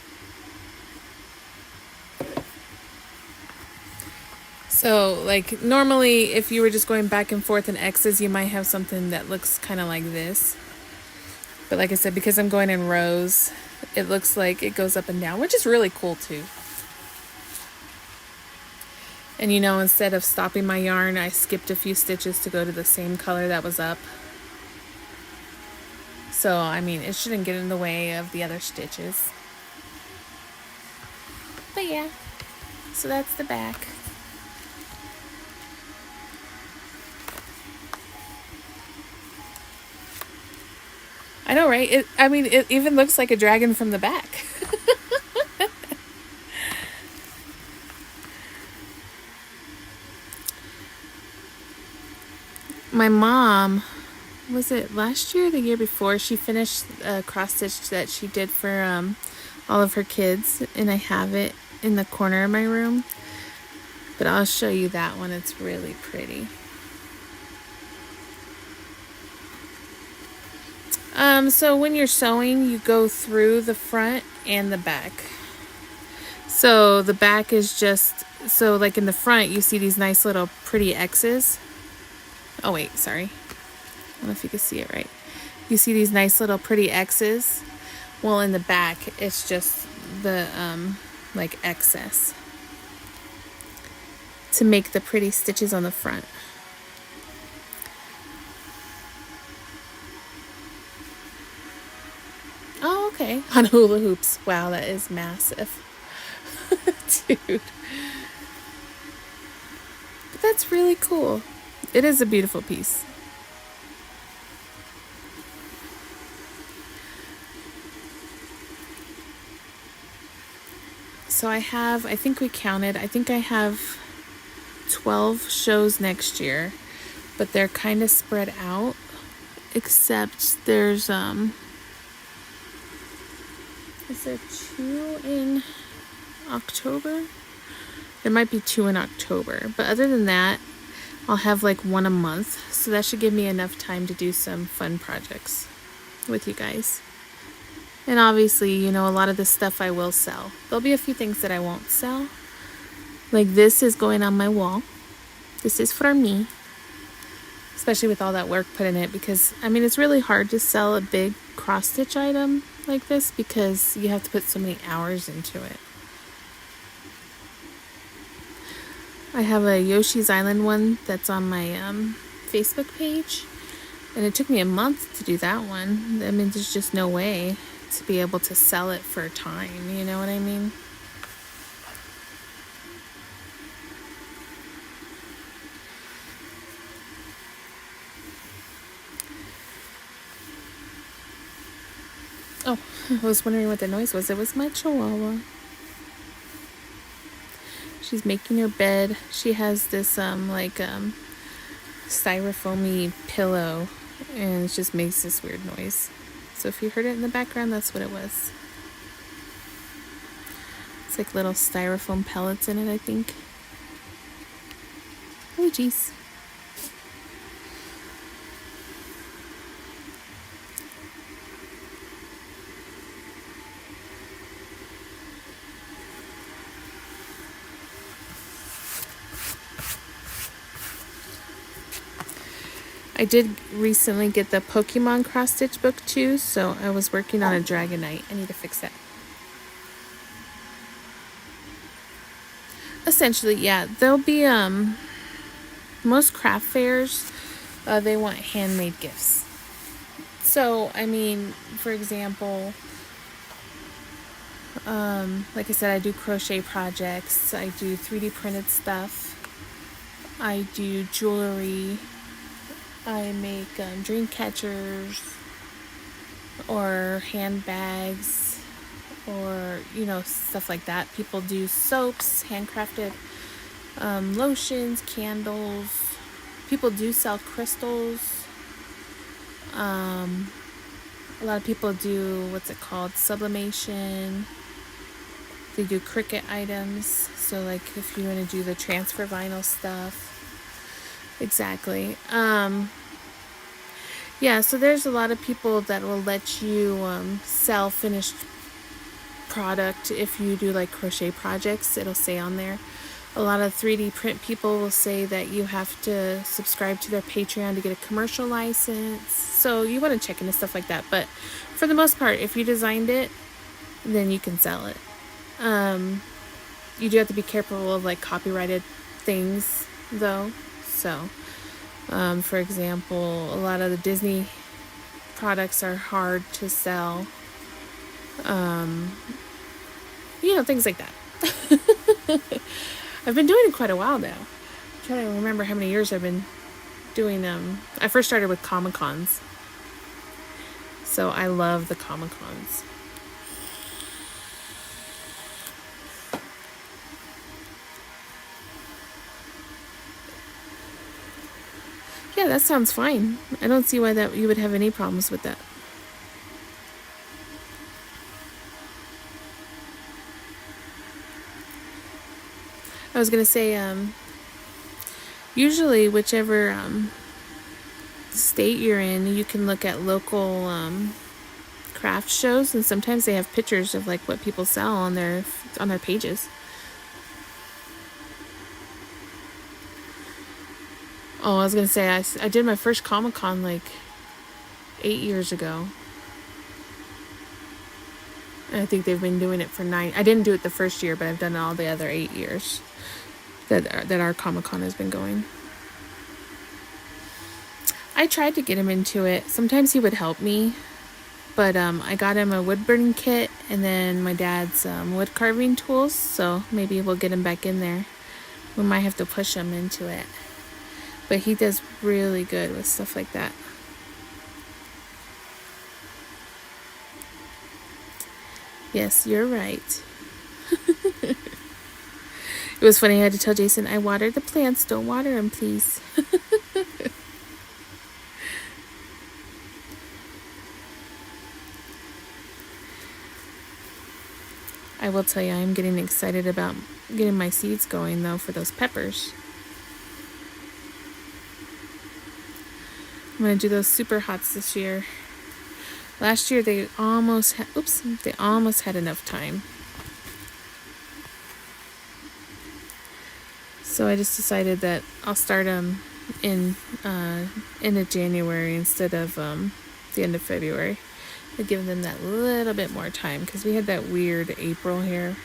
So, like, normally if you were just going back and forth in X's, you might have something that looks kind of like this. But like I said, because I'm going in rows, it looks like it goes up and down, which is really cool too. And instead of stopping my yarn, I skipped a few stitches to go to the same color that was up. So, I mean, it shouldn't get in the way of the other stitches. But yeah, so that's the back. I know, right? It even looks like a dragon from the back. My mom, was it last year or the year before, she finished a cross stitch that she did for all of her kids, and I have it in the corner of my room. But I'll show you that one. It's really pretty. So when you're sewing, you go through the front and the back. So the back is just, so like in the front, you see these nice little pretty X's. Oh wait, sorry. I don't know if you can see it right. You see these nice little pretty X's. Well, in the back, it's just the like excess to make the pretty stitches on the front. Oh, okay. On hula hoops. Wow, that is massive. Dude. But that's really cool. It is a beautiful piece. So I think we counted, I think I have 12 shows next year, but they're kind of spread out, except there's, is there 2 in October? There might be 2 in October, but other than that, I'll have like 1 a month, so that should give me enough time to do some fun projects with you guys. And obviously, a lot of this stuff I will sell. There'll be a few things that I won't sell. Like this is going on my wall. This is for me. Especially with all that work put in it, because, it's really hard to sell a big cross-stitch item like this because you have to put so many hours into it. I have a Yoshi's Island one that's on my Facebook page, and it took me a month to do that one. There's just no way to be able to sell it for a time, you know what I mean? Oh, I was wondering what the noise was. It was my chihuahua. She's making her bed. She has this styrofoamy pillow, and it just makes this weird noise. So if you heard it in the background, that's what it was. It's like little styrofoam pellets in it, I think. Oh, jeez. I did recently get the Pokemon cross-stitch book too, so I was working on a Dragonite. I need to fix that. Essentially, yeah. There'll be, most craft fairs, they want handmade gifts. So, for example, like I said, I do crochet projects. I do 3D printed stuff. I do jewelry. I make dream catchers or handbags or, stuff like that. People do soaps, handcrafted lotions, candles, People do sell crystals. A lot of people do, what's it called, sublimation. They do Cricut items. So like if you want to do the transfer vinyl stuff. Exactly. Yeah, so there's a lot of people that will let you sell finished product. If you do like crochet projects, it'll say on there. A lot of 3D print people will say that you have to subscribe to their Patreon to get a commercial license. So you want to check into stuff like that. But for the most part, if you designed it, then you can sell it. You do have to be careful of like copyrighted things though. So for example, a lot of the Disney products are hard to sell. Things like that. I've been doing it quite a while now. I'm trying to remember how many years I've been doing I first started with Comic-Cons. So I love the Comic-Cons. Yeah, that sounds fine. I don't see why that you would have any problems with that. I was gonna say, usually whichever state you're in, you can look at local craft shows, and sometimes they have pictures of like what people sell on their pages. Oh, I was gonna say I did my first Comic-Con like 8 years ago. And I think they've been doing it for 9. I didn't do it the first year, but I've done it all the other 8 years that our Comic-Con has been going. I tried to get him into it. Sometimes he would help me, but I got him a wood burning kit and then my dad's wood carving tools, so maybe we'll get him back in there. We might have to push him into it, but he does really good with stuff like that. Yes, you're right. It was funny, I had to tell Jason, I watered the plants, don't water them, please. I will tell you, I'm getting excited about getting my seeds going, though, for those peppers. I'm going to do those super hots this year. Last year, they almost had enough time. So I just decided that I'll start them in end of January instead of the end of February. I'll give them that little bit more time because we had that weird April here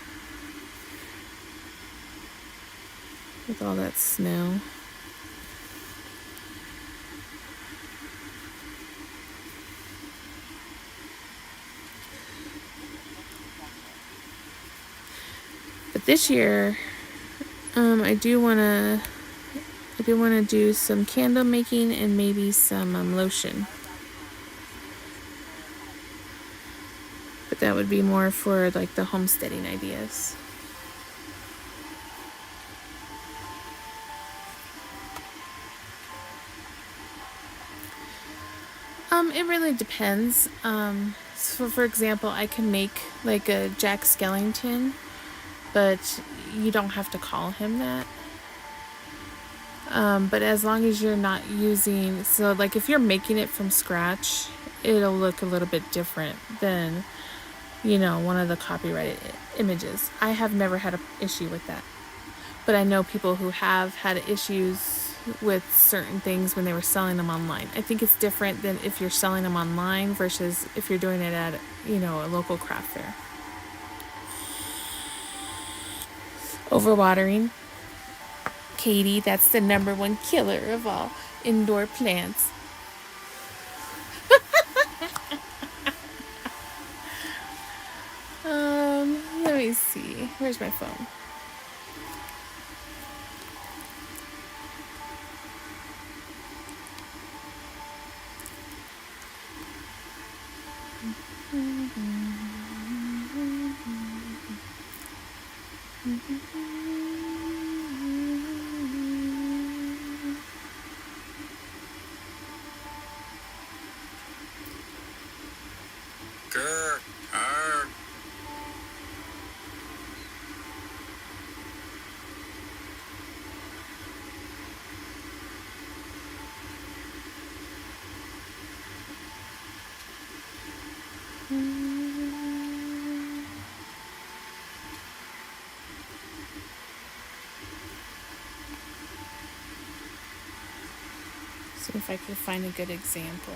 with all that snow. But this year, I do want to do some candle making and maybe some lotion. But that would be more for like the homesteading ideas. It really depends. So for example, I can make like a Jack Skellington, but you don't have to call him that. But as long as you're not using, so like if you're making it from scratch, it'll look a little bit different than, one of the copyrighted images. I have never had an issue with that. But I know people who have had issues with certain things when they were selling them online. I think it's different than if you're selling them online versus if you're doing it at, a local craft fair. Overwatering. Katie, that's the #1 killer of all indoor plants. Let me see. Where's my phone? See if I can find a good example.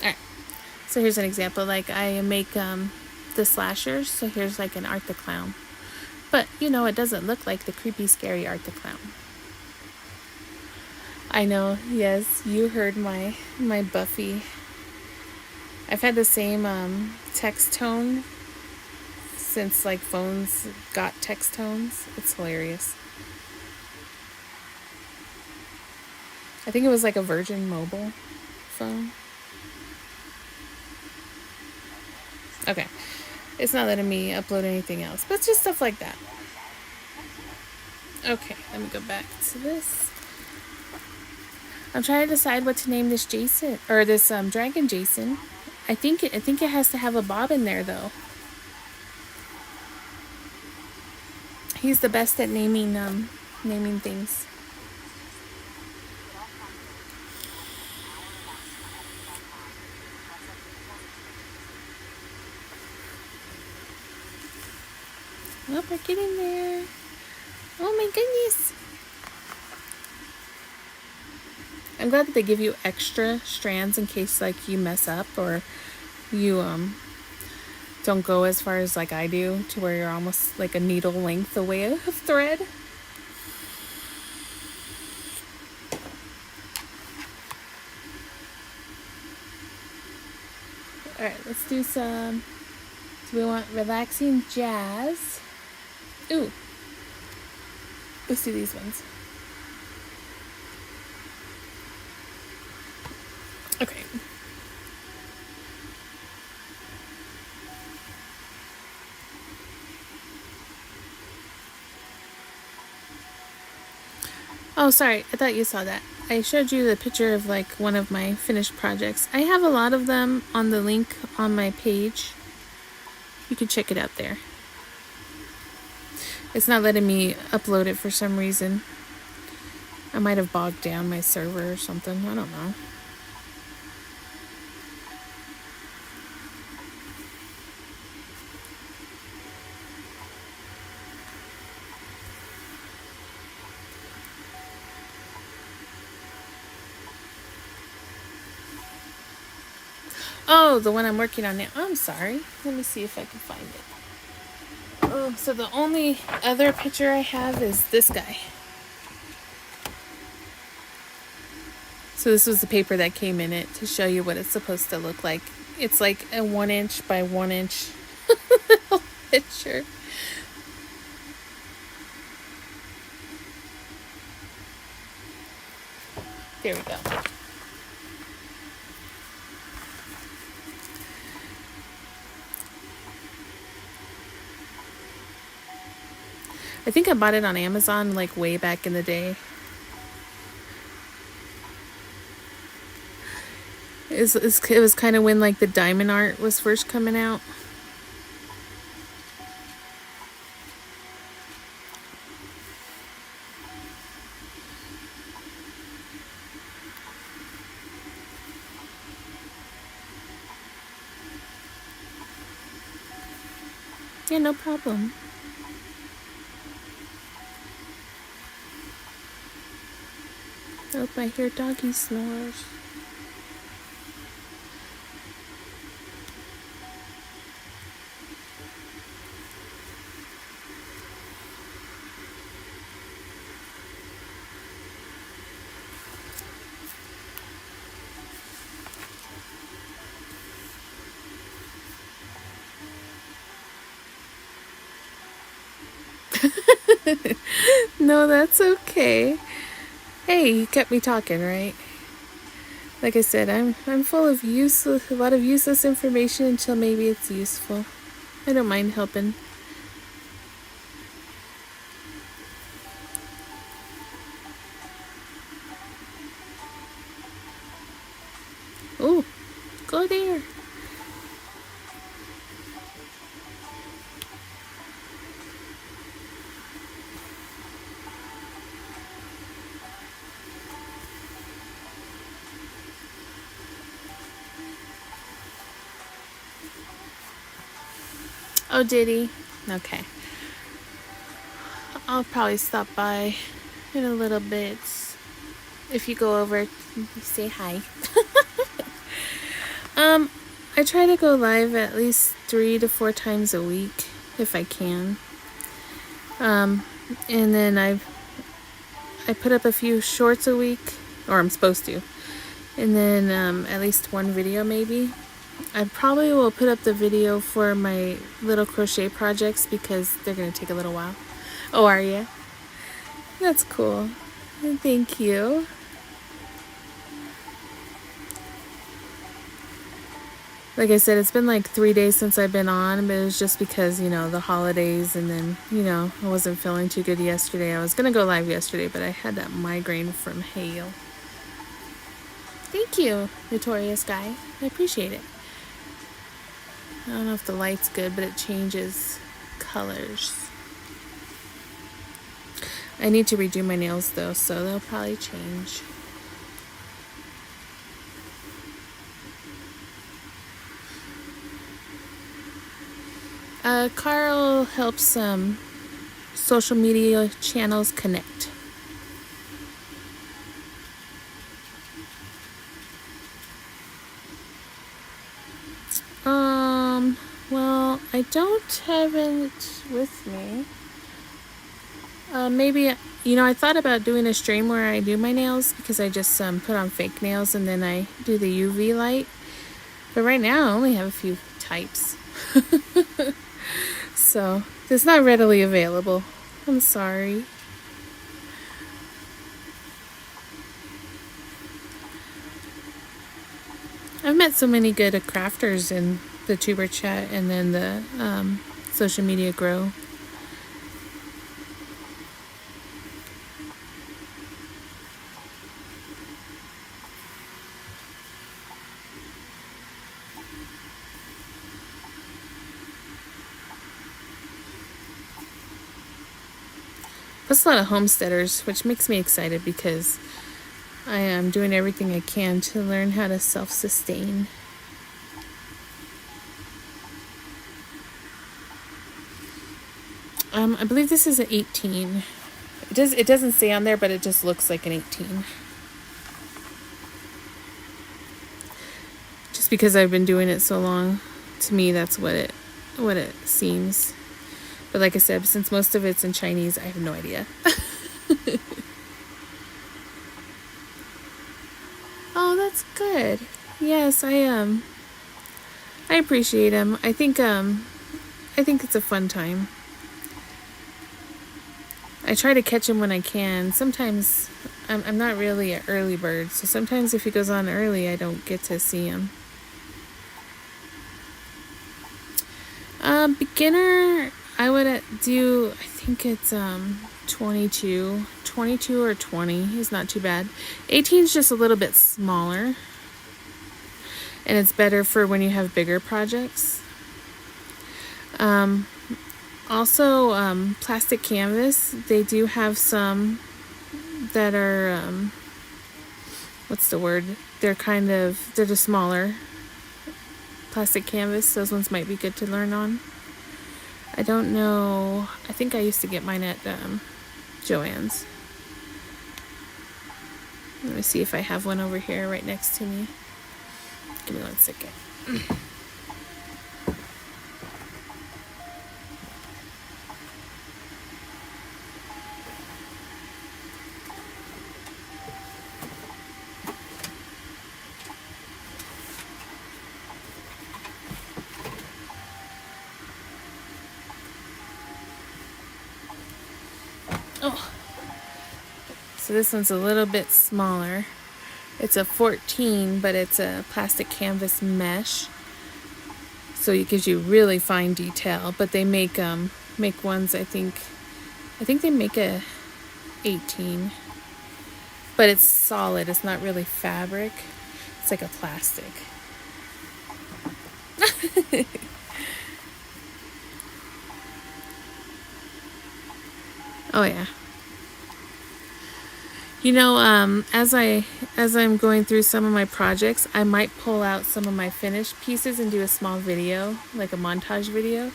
Alright, so here's an example. Like I make the slashers, so here's like an Art the Clown. But, you know, it doesn't look like the creepy, scary Art the Clown. I know, yes, you heard my Buffy. I've had the same text tone since like phones got text tones. It's hilarious. I think it was like a Virgin Mobile phone. Okay. It's not letting me upload anything else, but it's just stuff like that. Okay, let me go back to this. I'm trying to decide what to name this Jason, or this dragon Jason. I think it has to have a bob in there though. He's the best at naming things. Oh, we're getting there. Oh my goodness. I'm glad that they give you extra strands in case like you mess up or you don't go as far as like I do, to where you're almost like a needle length away of thread. Alright, let's do some. Do we want relaxing jazz? Ooh. Let's do these ones. Okay. Oh, sorry. I thought you saw that. I showed you the picture of like one of my finished projects. I have a lot of them on the link on my page. You can check it out there. It's not letting me upload it for some reason. I might have bogged down my server or something. I don't know. Oh, the one I'm working on now. I'm sorry. Let me see if I can find it. Oh, so the only other picture I have is this guy. So this was the paper that came in it to show you what it's supposed to look like. It's like a 1 inch by 1 inch picture. There we go. I think I bought it on Amazon like way back in the day. It was kind of when like the diamond art was first coming out. Yeah, no problem. Oh, I hear doggy snores. No, that's okay. Hey, you kept me talking, right? Like I said, I'm full of a lot of useless information until maybe it's useful. I don't mind helping. Oh, go there. Oh, did he? Okay. I'll probably stop by in a little bit. If you go over, say hi. I try to go live at least 3 to 4 times a week if I can. And then I put up a few shorts a week, or I'm supposed to. And then at least one video maybe. I probably will put up the video for my little crochet projects because they're going to take a little while. Oh, are you? That's cool. Thank you. Like I said, it's been like 3 days since I've been on, but it was just because, you know, the holidays, and then, you know, I wasn't feeling too good yesterday. I was going to go live yesterday, but I had that migraine from hail. Thank you, Notorious Guy. I appreciate it. I don't know if the light's good, but it changes colors. I need to redo my nails though, so they'll probably change. Carl helps social media channels connect. Well, I don't have it with me. Maybe, you know, I thought about doing a stream where I do my nails because I just put on fake nails and then I do the UV light. But right now I only have a few types. So it's not readily available. I'm sorry. I've met so many good crafters in the tuber chat and then the social media grow. Plus a lot of homesteaders, which makes me excited because I am doing everything I can to learn how to self-sustain. I believe this is an 18. It doesn't say on there, but it just looks like an 18. Just because I've been doing it so long, to me that's what it seems. But like I said, since most of it's in Chinese, I have no idea. Oh, that's good. Yes, I appreciate him. I think it's a fun time. I try to catch him when I can. Sometimes I'm not really an early bird, so sometimes if he goes on early, I don't get to see him. Beginner, I would do, I think it's 22 or 20 is not too bad. 18 is just a little bit smaller, and it's better for when you have bigger projects. Also, plastic canvas, they do have some that are, what's the word? They're the smaller plastic canvas. Those ones might be good to learn on. I don't know. I think I used to get mine at Joann's. Let me see if I have one over here right next to me. Give me 1 second. Oh, so this one's a little bit smaller. It's a 14, but it's a plastic canvas mesh, so it gives you really fine detail. But they make ones, I think they make a 18, but it's solid. It's not really fabric. It's like a plastic. Oh yeah. You know, as I'm going through some of my projects, I might pull out some of my finished pieces and do a small video, like a montage video.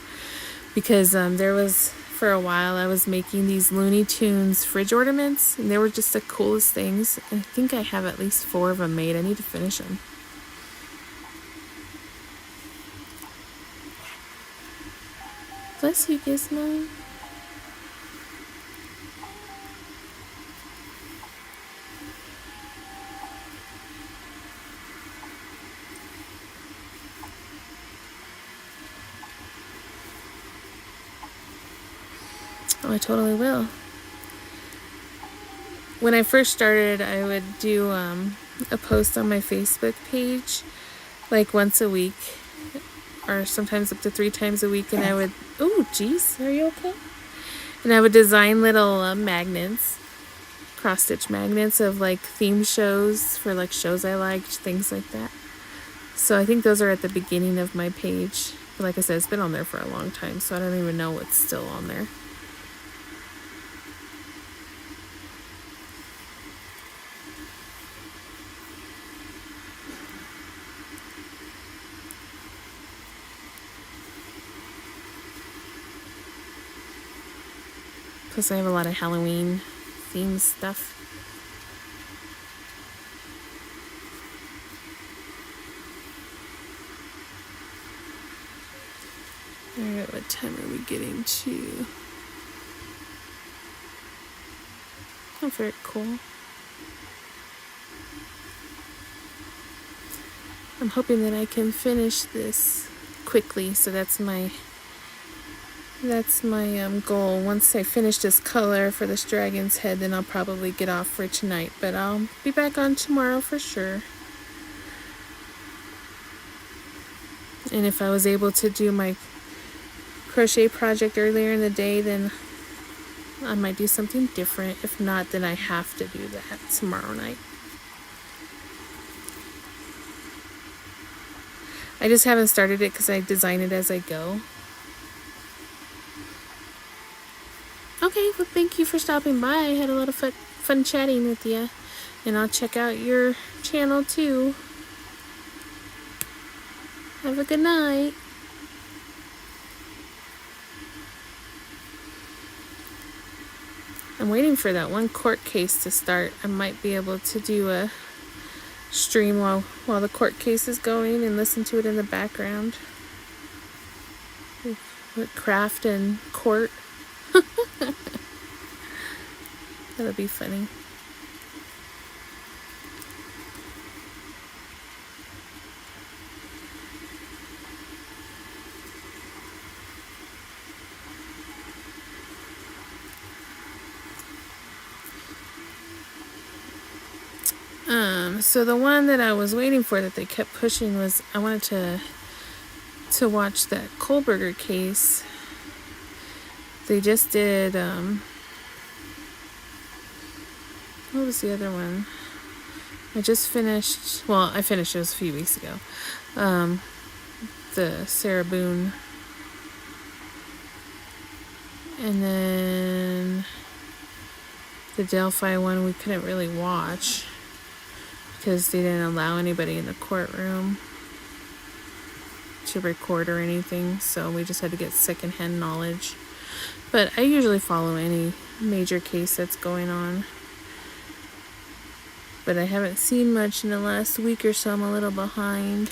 because there was, for a while, I was making these Looney Tunes fridge ornaments, and they were just the coolest things. And I think I have at least 4 of them made. I need to finish them. Bless you, Gizmo. Oh, I totally will. When I first started, I would do a post on my Facebook page like once a week, or sometimes up to 3 times a week, and I would, oh geez, are you okay? And I would design little magnets, cross-stitch magnets of like theme shows for like shows I liked, things like that. So I think those are at the beginning of my page. But like I said, it's been on there for a long time, so I don't even know what's still on there. Plus I have a lot of Halloween themed stuff. Alright, what time are we getting to? Oh, very cool. I'm hoping that I can finish this quickly, so that's my goal. Once I finish this color for this dragon's head, then I'll probably get off for tonight, but I'll be back on tomorrow for sure. And if I was able to do my crochet project earlier in the day, then I might do something different. If not, then I have to do that tomorrow night. I just haven't started it because I design it as I go. Okay, well, thank you for stopping by. I had a lot of fun chatting with you. And I'll check out your channel too. Have a good night. I'm waiting for that one court case to start. I might be able to do a stream while the court case is going and listen to it in the background. With craft and court. That'll be funny. So the one that I was waiting for that they kept pushing was, I wanted to watch that Kohlberger case. They just did, what was the other one? I just finished, well, I finished it was a few weeks ago. The Sarah Boone. And then the Delphi one we couldn't really watch because they didn't allow anybody in the courtroom to record or anything, so we just had to get secondhand knowledge. But I usually follow any major case that's going on. But I haven't seen much in the last week or so. I'm a little behind.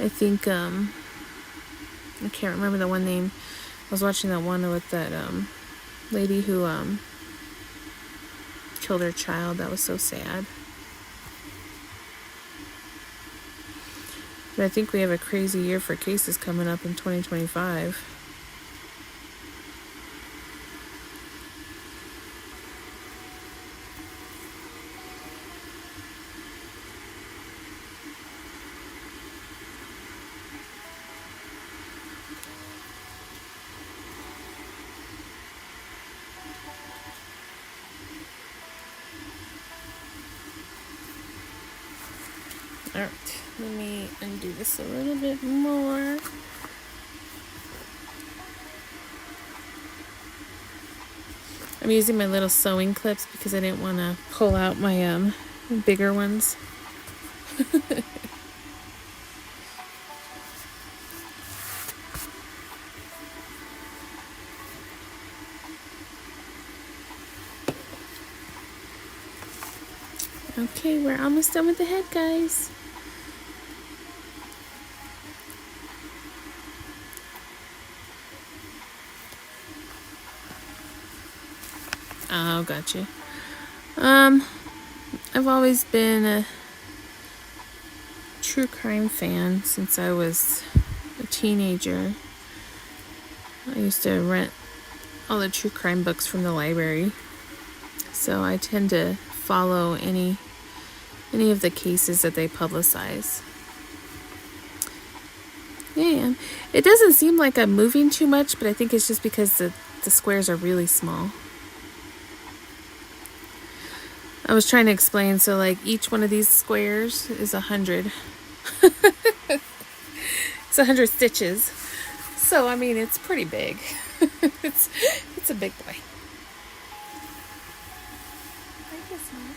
I think, I can't remember the one name. I was watching that one with that lady who killed her child. That was so sad. But I think we have a crazy year for cases coming up in 2025. Alright, let me undo this a little bit more. I'm using my little sewing clips because I didn't want to pull out my bigger ones. Okay, we're almost done with the head, guys. Oh, gotcha. I've always been a true crime fan since I was a teenager. I used to rent all the true crime books from the library, so I tend to follow any of the cases that they publicize. Yeah, it doesn't seem like I'm moving too much, but I think it's just because the squares are really small. I was trying to explain, so like each one of these squares is 100. It's 100 stitches. So I mean, it's pretty big. it's a big boy. I guess not.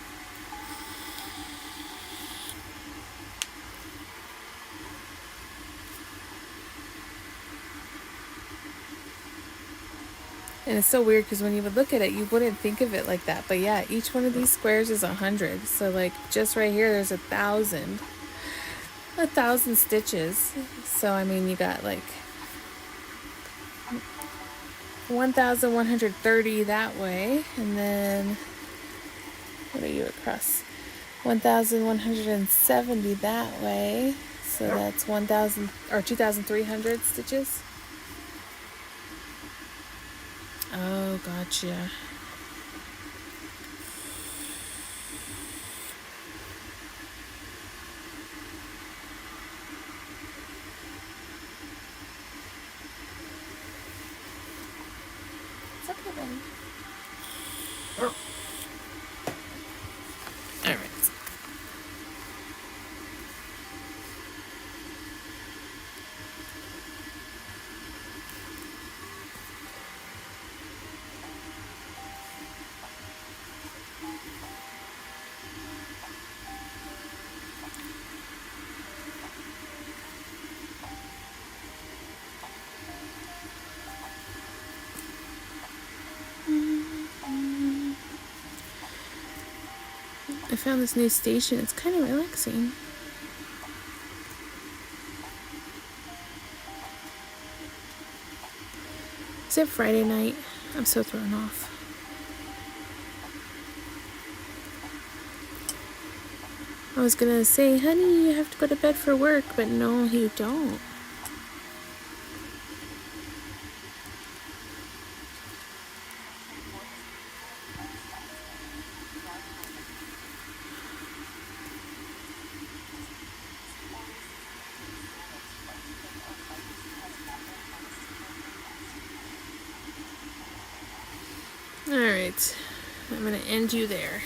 And it's so weird because when you would look at it, you wouldn't think of it like that. But yeah, each one of these squares is 100. So like just right here, there's 1,000 stitches. So I mean, you got like 1,130 that way, and then what are you across? 1,170 that way. So that's 1,000 or 2,300 stitches. Oh, gotcha. It's okay, buddy. All right. I found this new station. It's kind of relaxing. Is it Friday night? I'm so thrown off. I was gonna say, honey, you have to go to bed for work, but no, you don't. Alright, I'm going to end you there.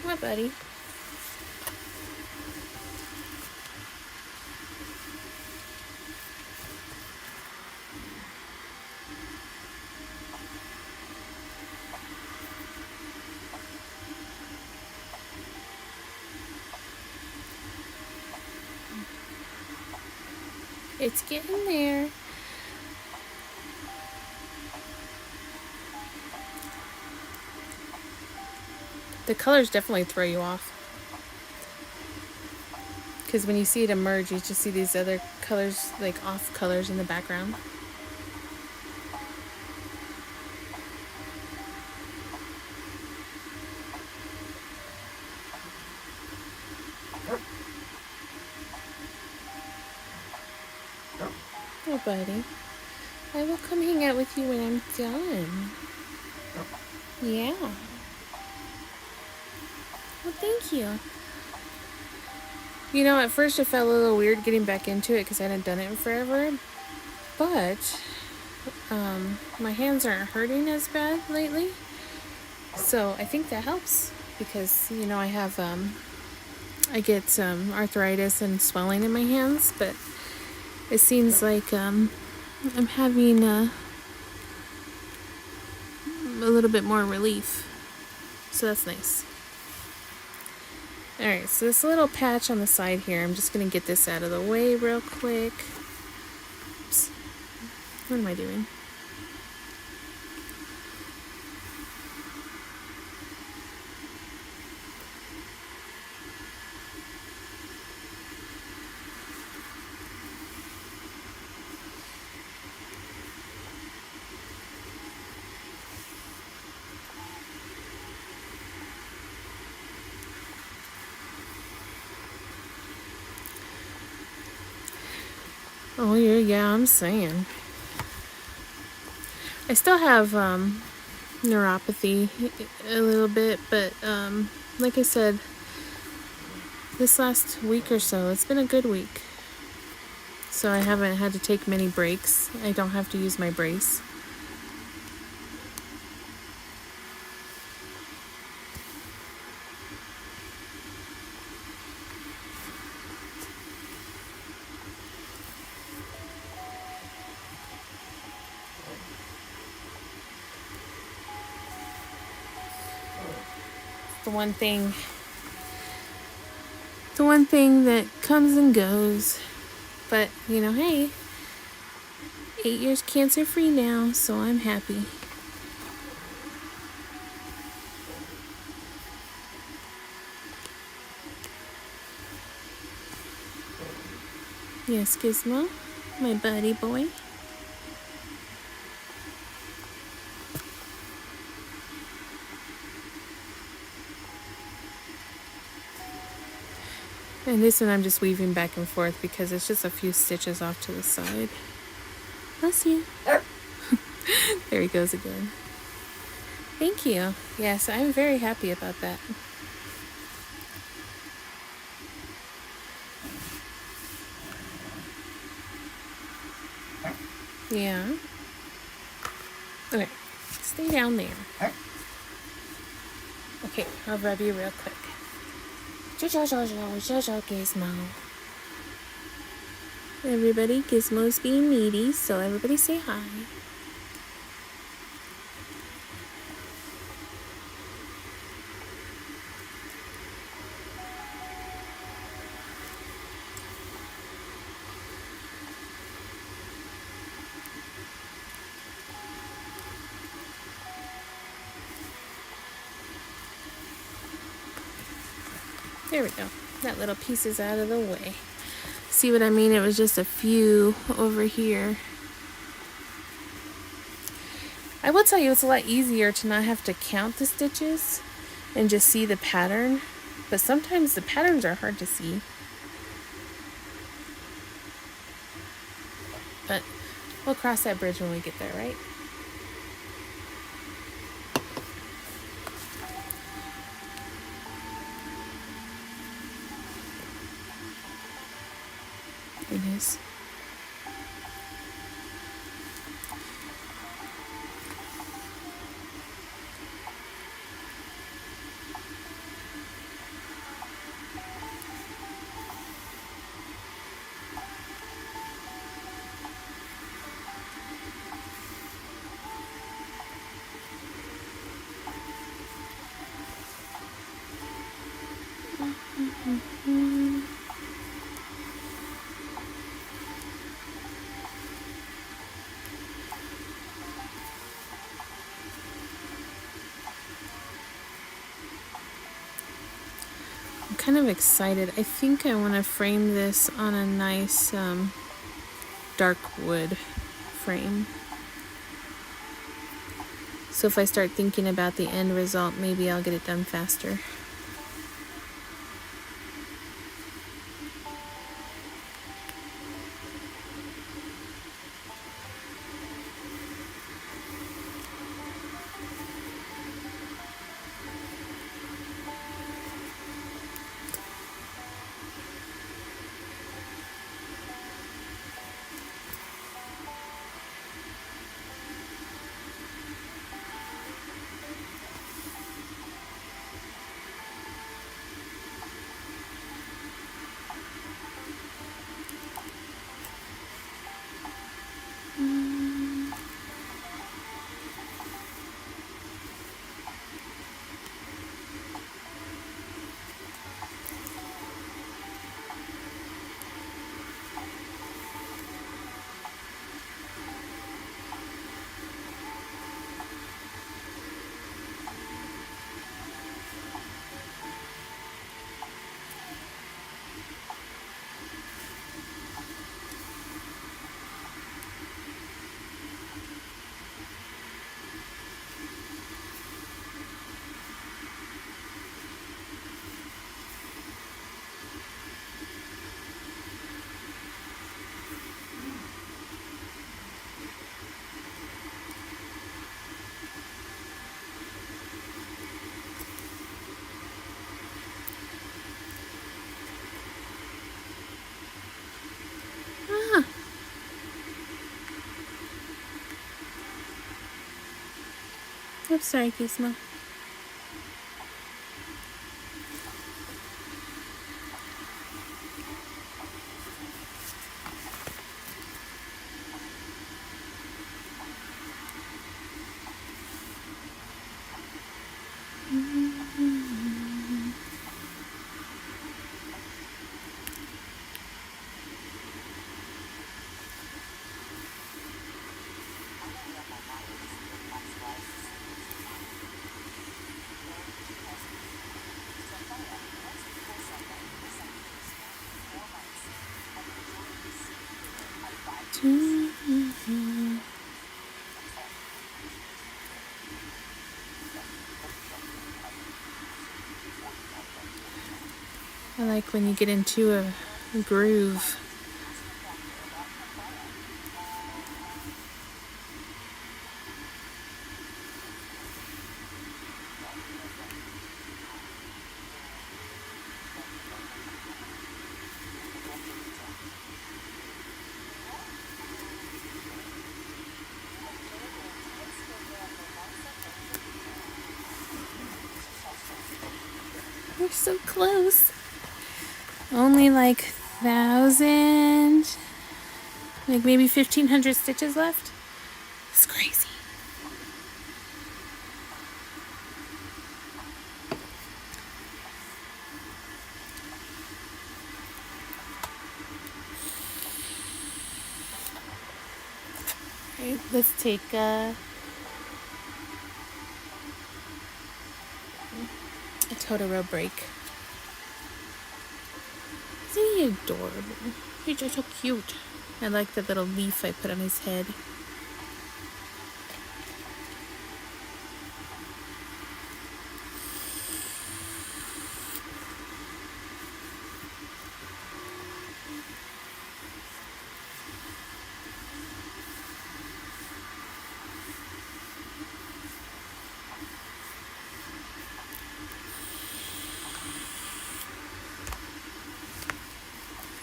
What, buddy? It's getting there. The colors definitely throw you off. Because when you see it emerge, you just see these other colors, like off colors in the background. Oh, buddy. I will come hang out with you when I'm done. Yeah. Well, thank you. You know, at first it felt a little weird getting back into it because I hadn't done it in forever. But my hands aren't hurting as bad lately. So I think that helps because, you know, I have, I get arthritis and swelling in my hands, but it seems like I'm having a little bit more relief. So that's nice. Alright, so this little patch on the side here, I'm just going to get this out of the way real quick. Oops. What am I doing? Oh, yeah, I'm saying. I still have neuropathy a little bit, but like I said, this last week or so, it's been a good week. So I haven't had to take many breaks. I don't have to use my brace. The one thing that comes and goes. But, you know, hey, 8 years cancer free now, so I'm happy. Yes, Gizmo, my buddy boy. And this one I'm just weaving back and forth because it's just a few stitches off to the side. Bless you. There he goes again. Thank you. Yes, I'm very happy about that. Yeah. Okay, stay down there. Okay, I'll rub you real quick. Gizmo. Everybody, Gizmo's being needy, so everybody say hi. There we go. That little piece is out of the way. See what I mean? It was just a few over here. I will tell you, it's a lot easier to not have to count the stitches and just see the pattern. But sometimes the patterns are hard to see. But we'll cross that bridge when we get there, right? It is. Kind of excited. I think I want to frame this on a nice dark wood frame. So if I start thinking about the end result, maybe I'll get it done faster. Oops, sorry, Gizmo. I like when you get into a groove. We're so close. Only like 1,000, like maybe 1,500 stitches left. It's crazy. All right, let's take a Totoro break. Isn't he adorable? He's just so cute. I like the little leaf I put on his head.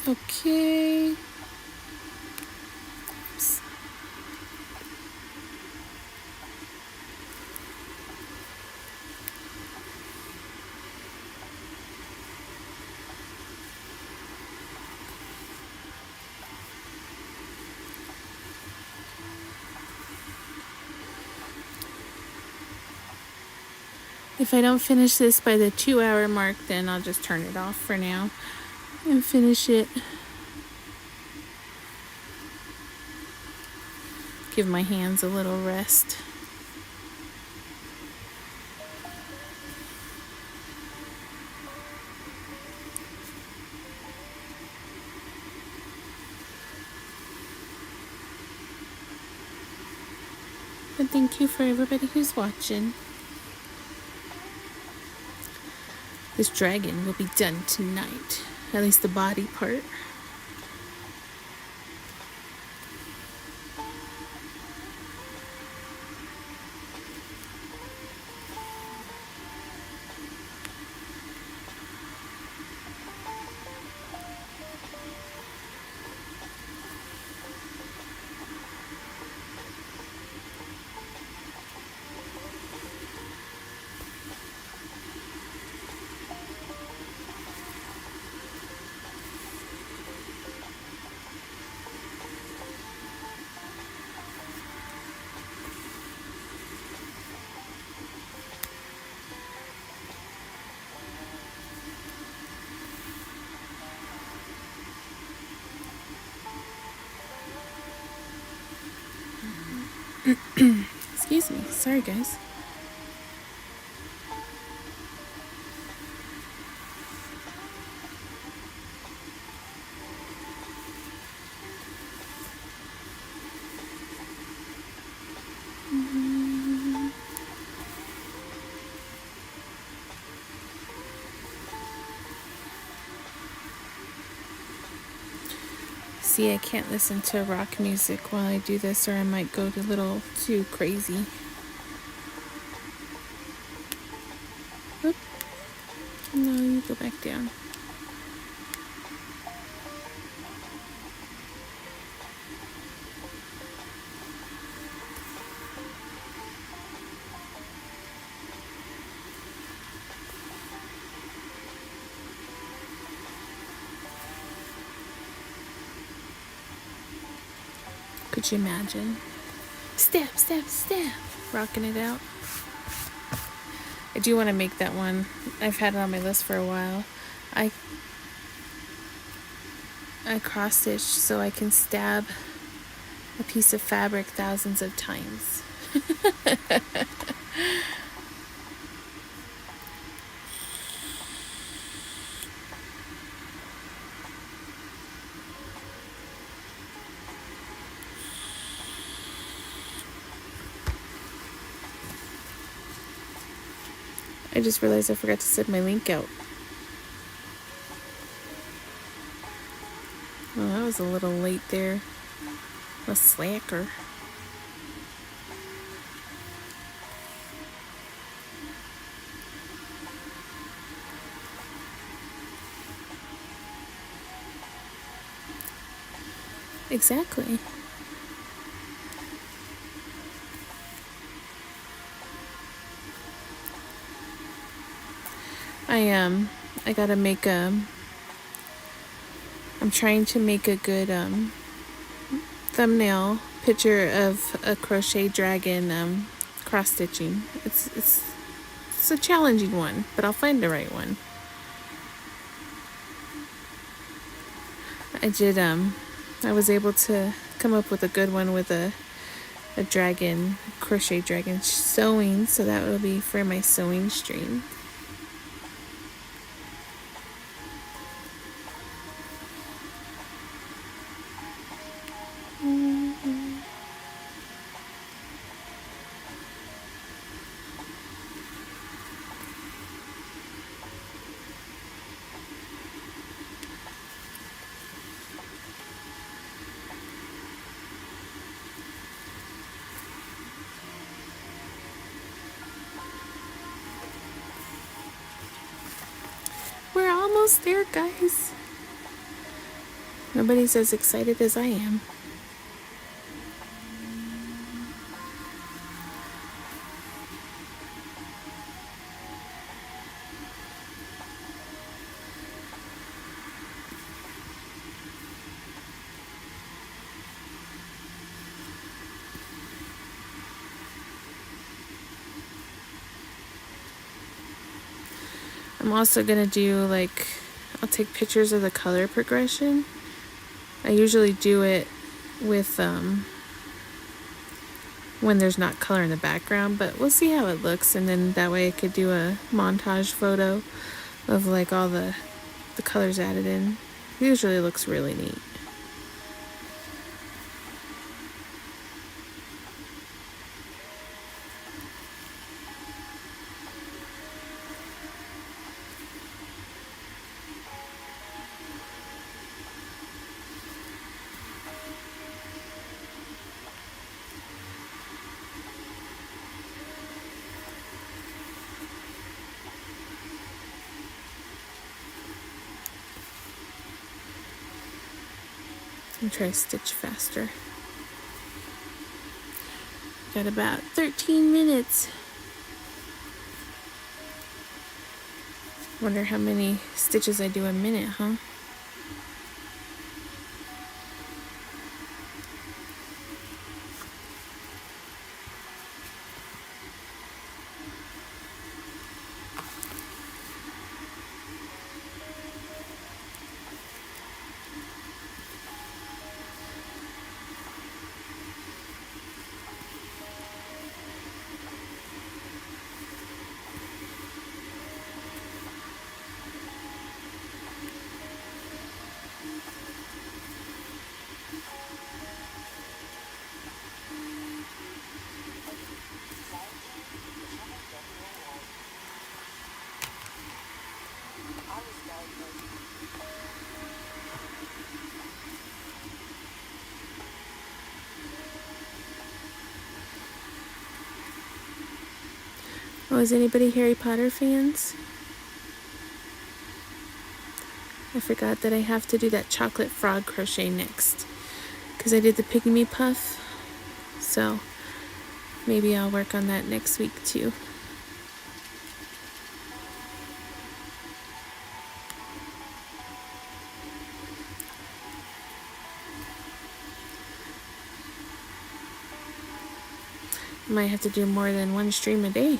Okay. Oops. If I don't finish this by the 2-hour mark, then I'll just turn it off for now and finish it. Give my hands a little rest. But thank you for everybody who's watching. This dragon will be done tonight, at least the body part. Excuse me. Sorry, guys. See, I can't listen to rock music while I do this, or I might go a little too crazy. Oop. No, you go back down. Could you imagine? Stab, stab, stab. Rocking it out. I do want to make that one. I've had it on my list for a while. I cross stitch so I can stab a piece of fabric thousands of times. I just realized I forgot to send my link out. Oh, that was a little late there. A slacker. Exactly. I gotta make I'm trying to make a good thumbnail picture of a crochet dragon cross stitching. It's a challenging one, but I'll find the right one. I was able to come up with a good one with a dragon, crochet dragon sewing, so that will be for my sewing stream. We're almost there, guys. Nobody's as excited as I am. I'm also gonna do I'll take pictures of the color progression. I usually do it with when there's not color in the background, but we'll see how it looks, and then that way I could do a montage photo of all the colors added in. It usually looks really neat. And try to stitch faster. Got about 13 minutes. Wonder how many stitches I do a minute, huh? Oh, is anybody Harry Potter fans? I forgot that I have to do that chocolate frog crochet next, because I did the pygmy puff, so maybe I'll work on that next week too. Might have to do more than one stream a day.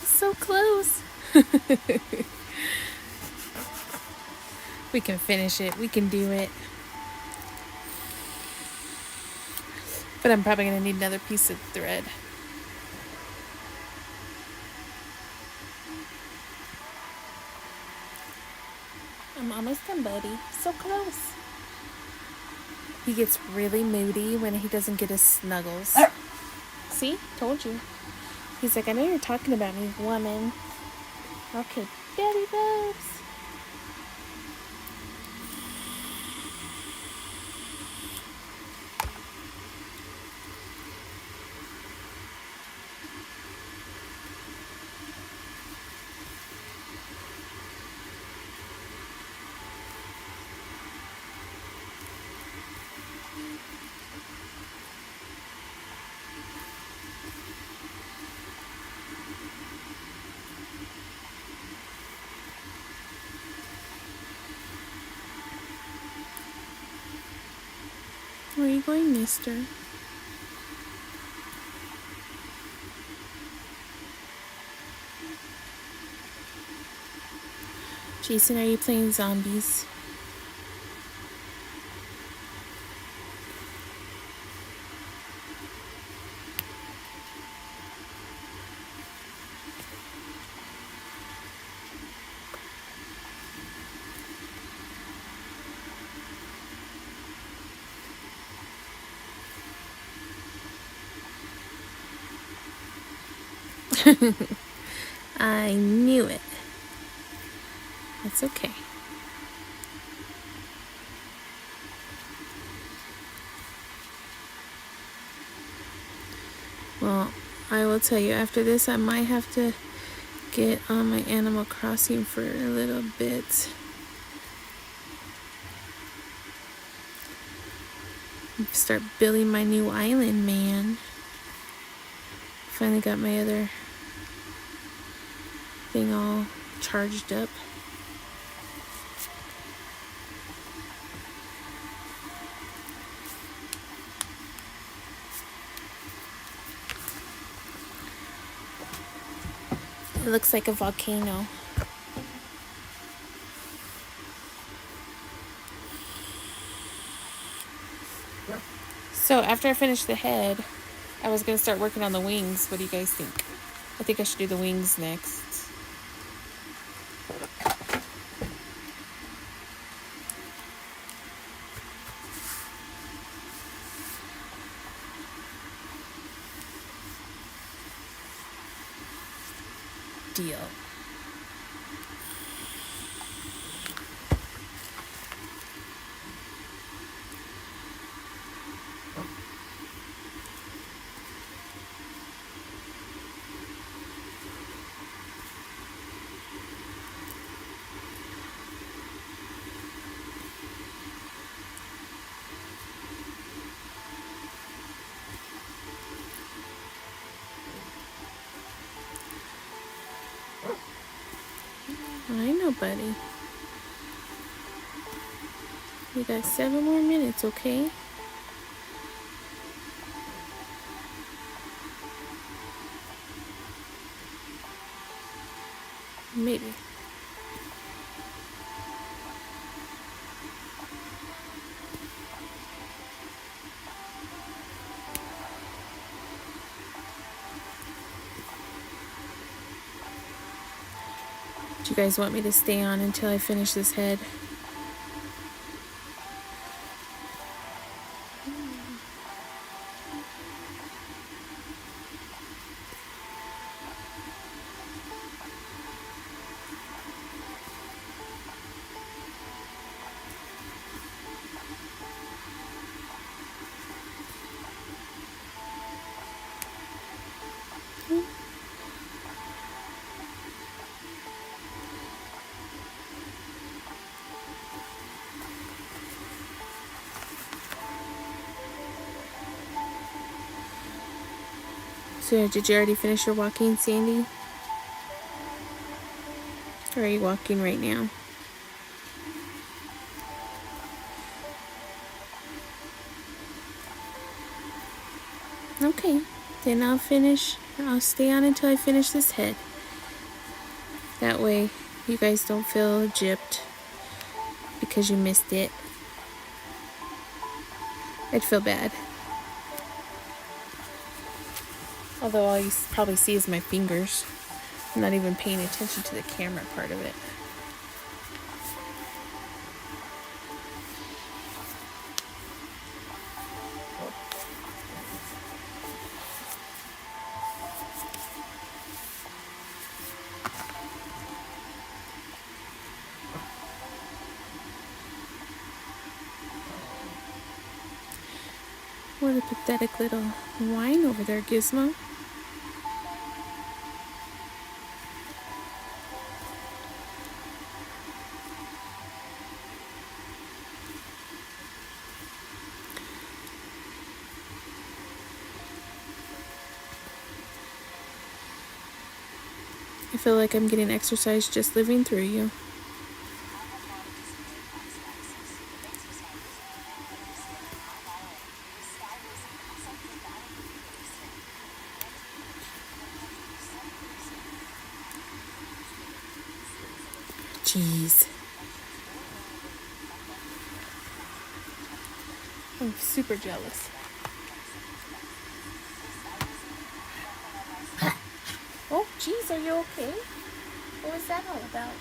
So close. We can finish it. We can do it. But I'm probably going to need another piece of thread. I'm almost done, buddy. So close. He gets really moody when he doesn't get his snuggles. See? Told you. He's like, I know you're talking about me, woman. Okay, daddy loves. Where are you going, mister? Jason, are you playing zombies? I knew it. It's okay. Well, I will tell you, after this I might have to get on my Animal Crossing for a little bit. Start building my new island, man. Finally got my other thing all charged up. It looks like a volcano. So after I finish the head, I was going to start working on the wings. What do you guys think? I think I should do the wings next. Deal. I know, buddy. We got 7 more minutes, okay? Maybe. Do you guys want me to stay on until I finish this head? So did you already finish your walking, Sandy? Or are you walking right now? Okay, then I'll stay on until I finish this head. That way you guys don't feel gypped because you missed it. I'd feel bad. Although all you probably see is my fingers. I'm not even paying attention to the camera part of it. What a pathetic little whine over there, Gizmo. I feel like I'm getting exercise just living through you. Jeez. I'm super jealous. Oh, jeez, are you okay? What was that all about?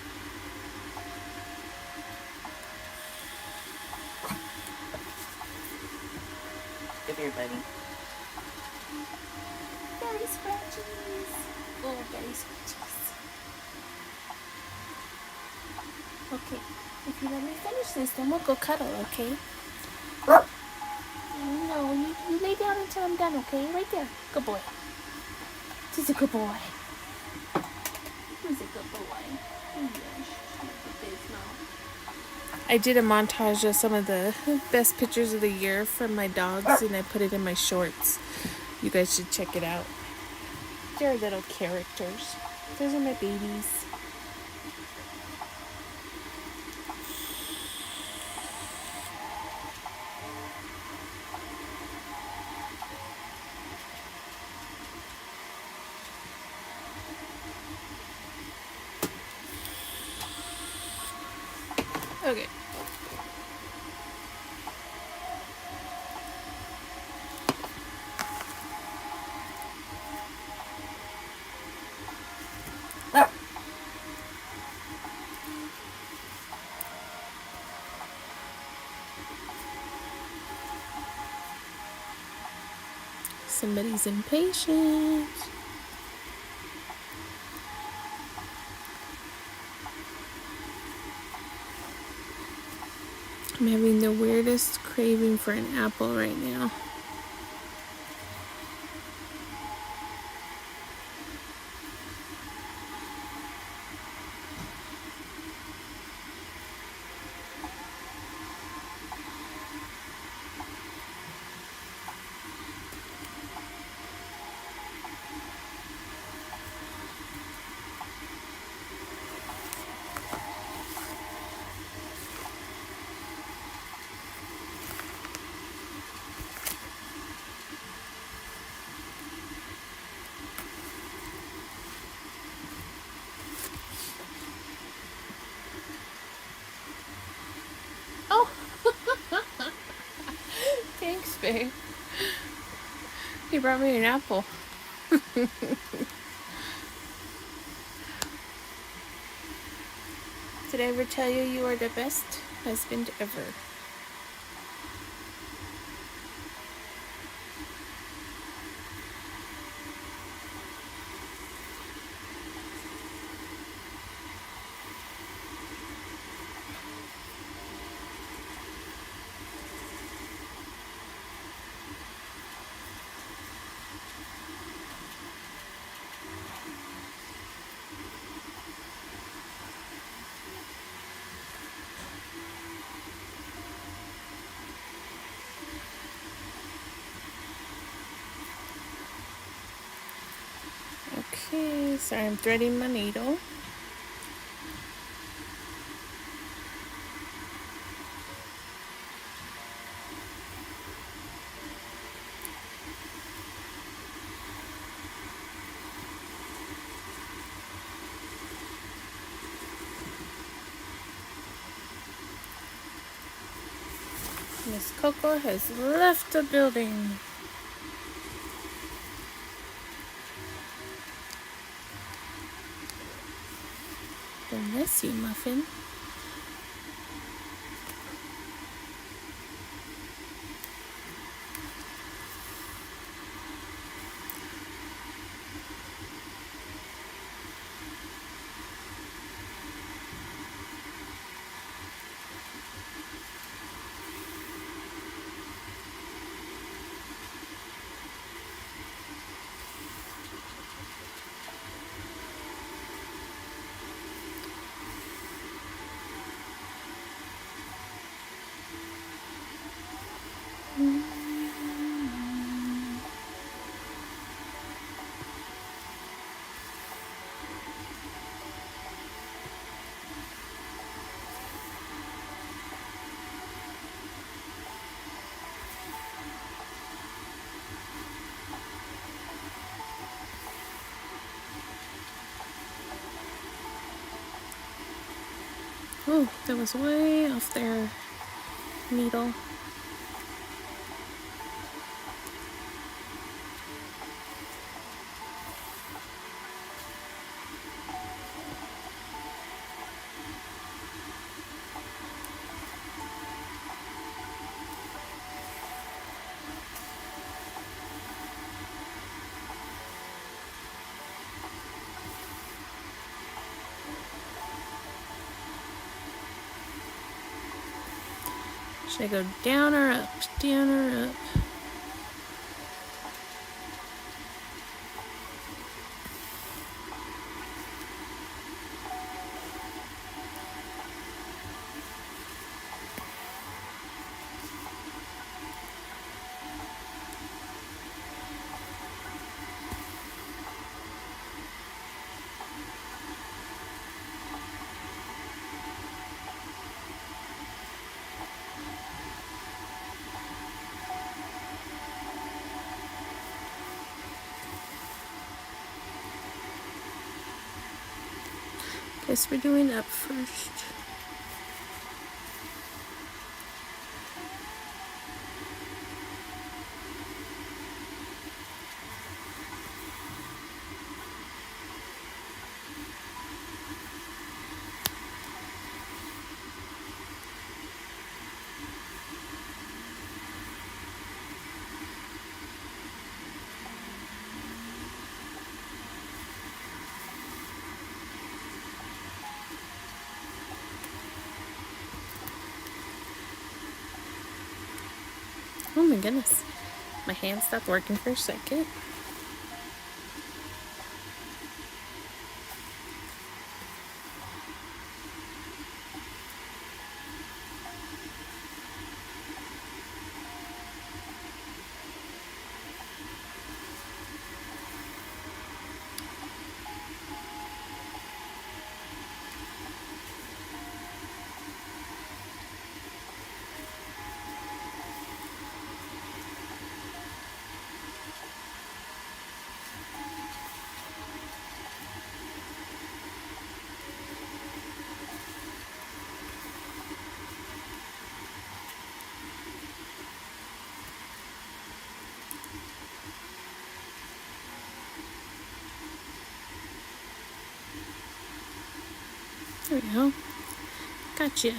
Come here, buddy. Belly scratchies. Oh, belly scratchies. Okay, if you let me finish this, then we'll go cuddle, okay? No, you lay down until I'm done, okay? Right there. Good boy. He's a good boy. He's a good boy. I did a montage of some of the best pictures of the year from my dogs, and I put it in my shorts. You guys should check it out. They're little characters. Those are my babies. Okay. Somebody's impatient. I'm having the weirdest craving for an apple right now. yesterday. He brought me an apple. Did I ever tell you you are the best husband ever? Okay, so I'm threading my needle. Miss Coco has left the building. The messy muffin. Oh, that was way off their needle. Should I go down or up? Down or up? Guess we're doing up first. Oh my goodness. My hand stopped working for a second. There we go. Gotcha.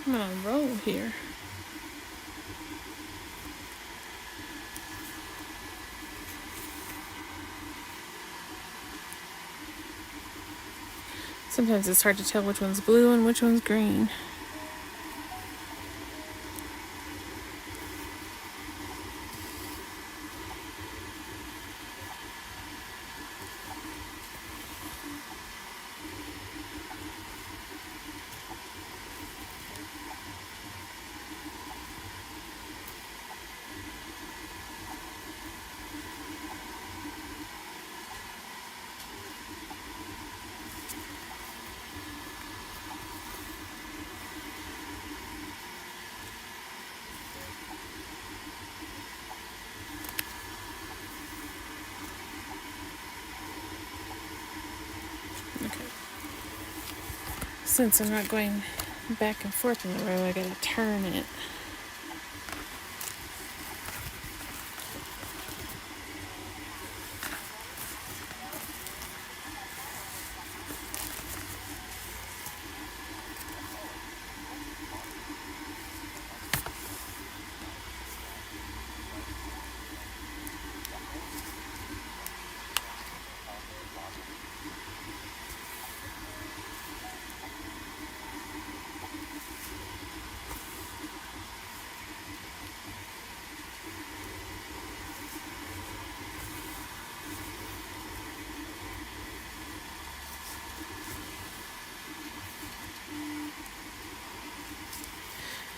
I'm on a roll here. Sometimes it's hard to tell which one's blue and which one's green. Since I'm not going back and forth in the row, I gotta turn it.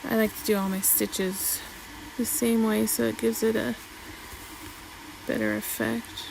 I like to do all my stitches the same way so it gives it a better effect.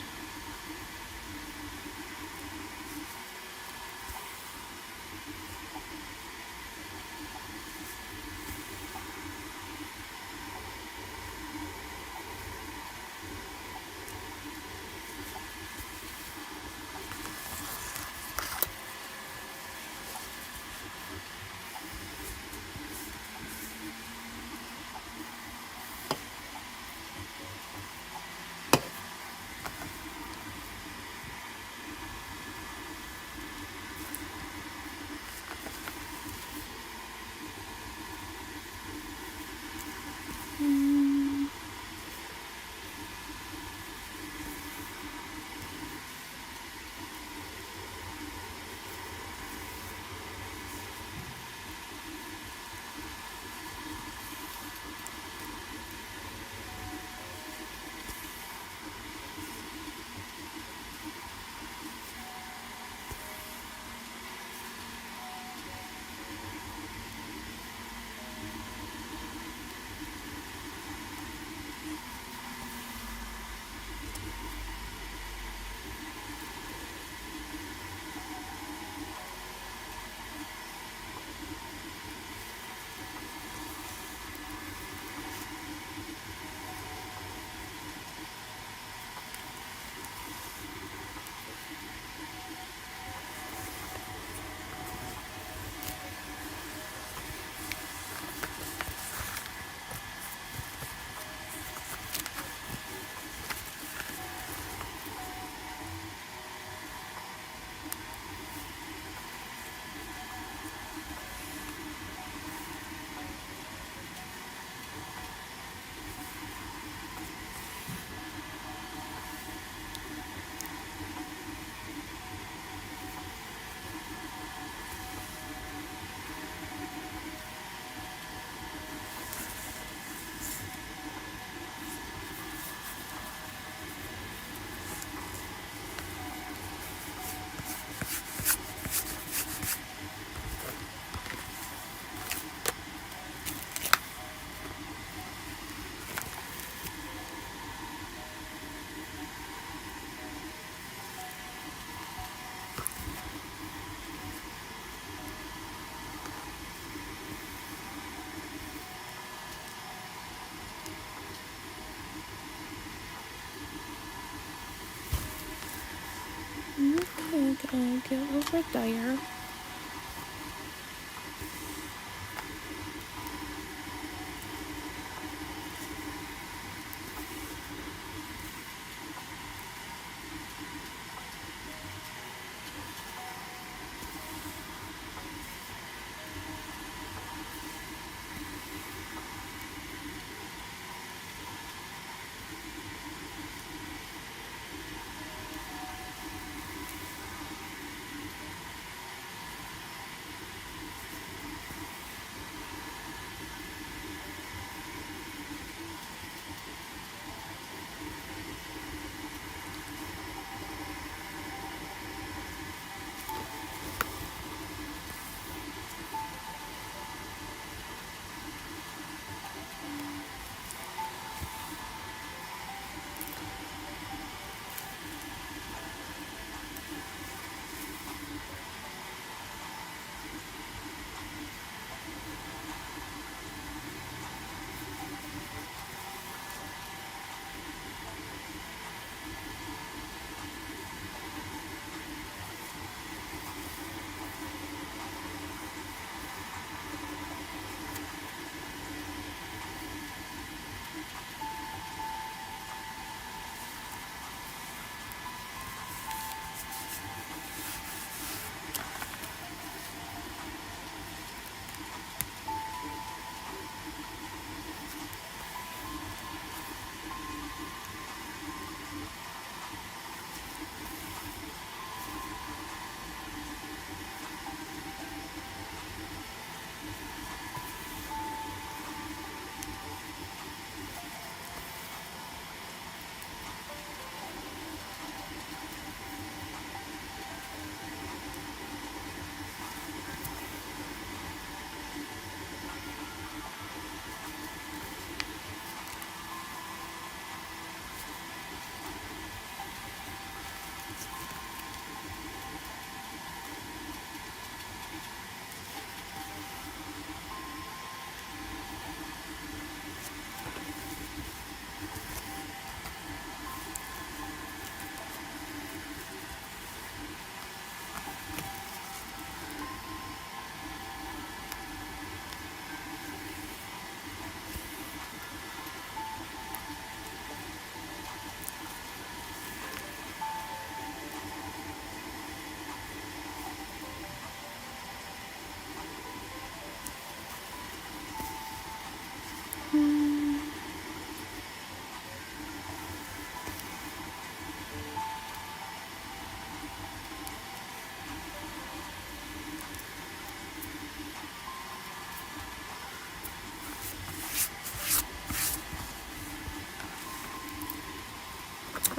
get over there.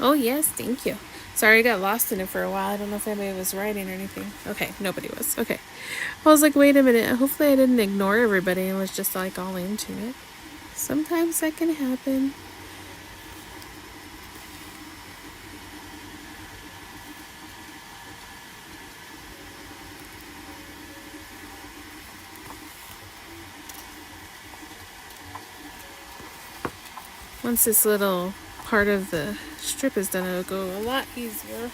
Oh, yes, thank you. Sorry, I got lost in it for a while. I don't know if anybody was writing or anything. Okay, nobody was. Okay. I was like, wait a minute. Hopefully I didn't ignore everybody and was just like all into it. Sometimes that can happen. Once this little part of the strip is done, it'll go a lot easier.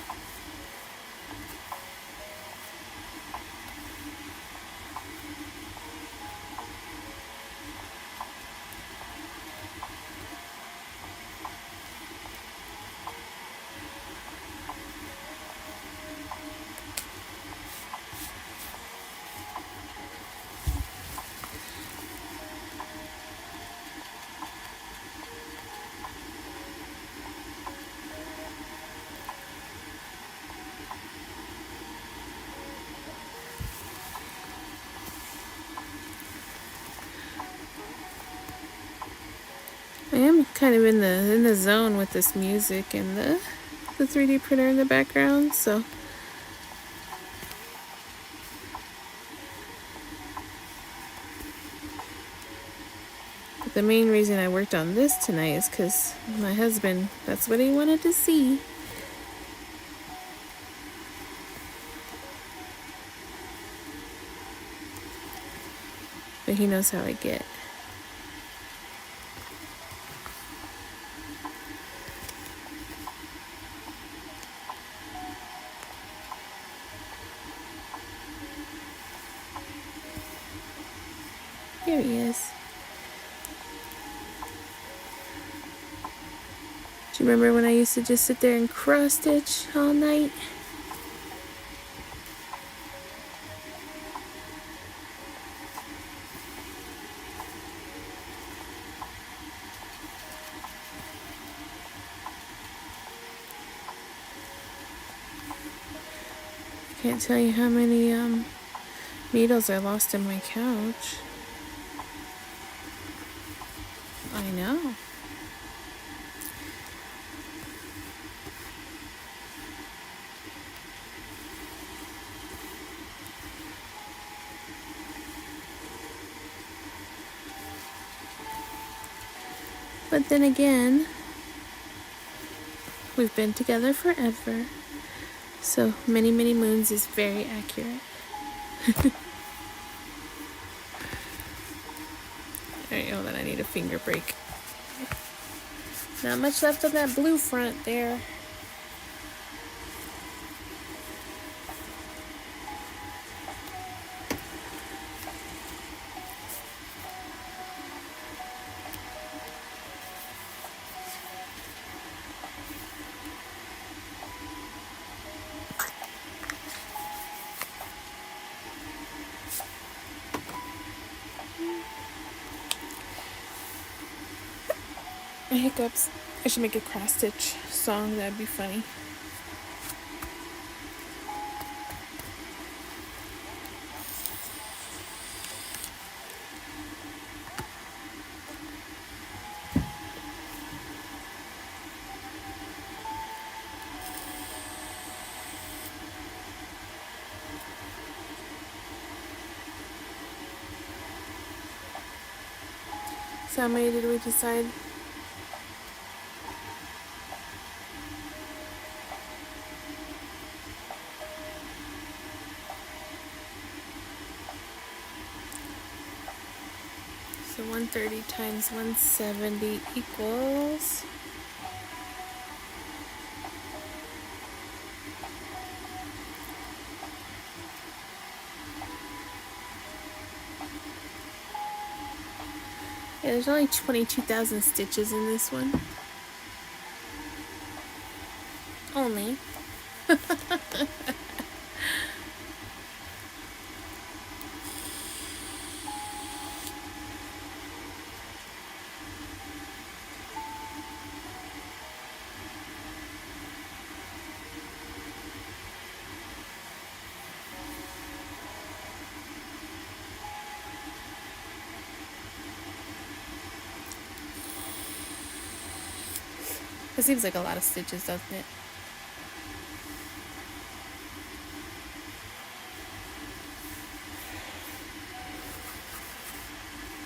I am kind of in the zone with this music and the 3D printer in the background, so but the main reason I worked on this tonight is because my husband, that's what he wanted to see. But he knows how I get. Here he is. Do you remember when I used to just sit there and cross stitch all night? Can't tell you how many needles I lost in my couch. I know. But then again, we've been together forever. So many, many moons is very accurate. Alright, hold on, I need a finger break. Not much left on that blue front there. Hiccups. I should make a cross stitch song, that'd be funny. So how many did we decide? So 130 times 170 equals 'there's only 22,000 stitches in this one. Only. It seems like a lot of stitches, doesn't it?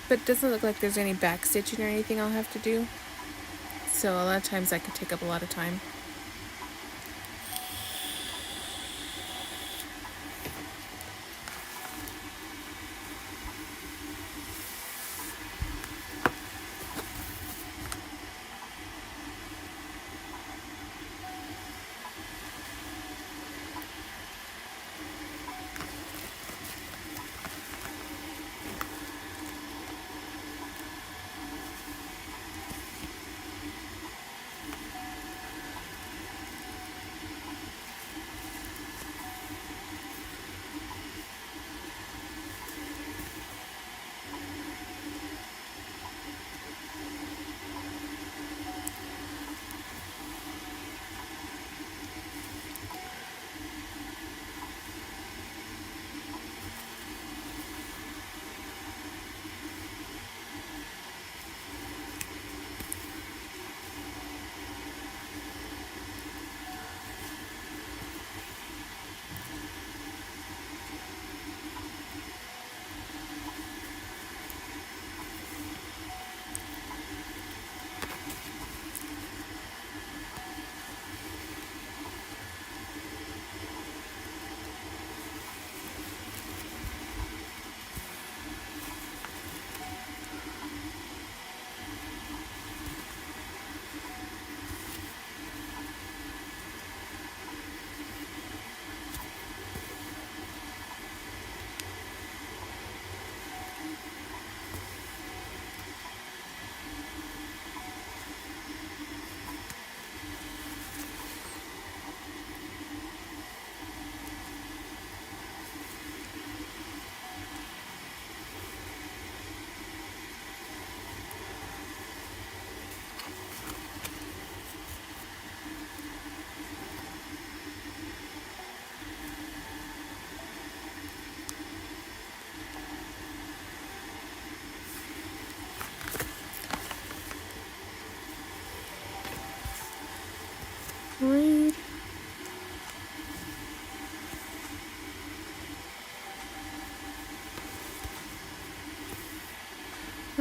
But it doesn't look like there's any back stitching or anything I'll have to do. So a lot of times that could take up a lot of time.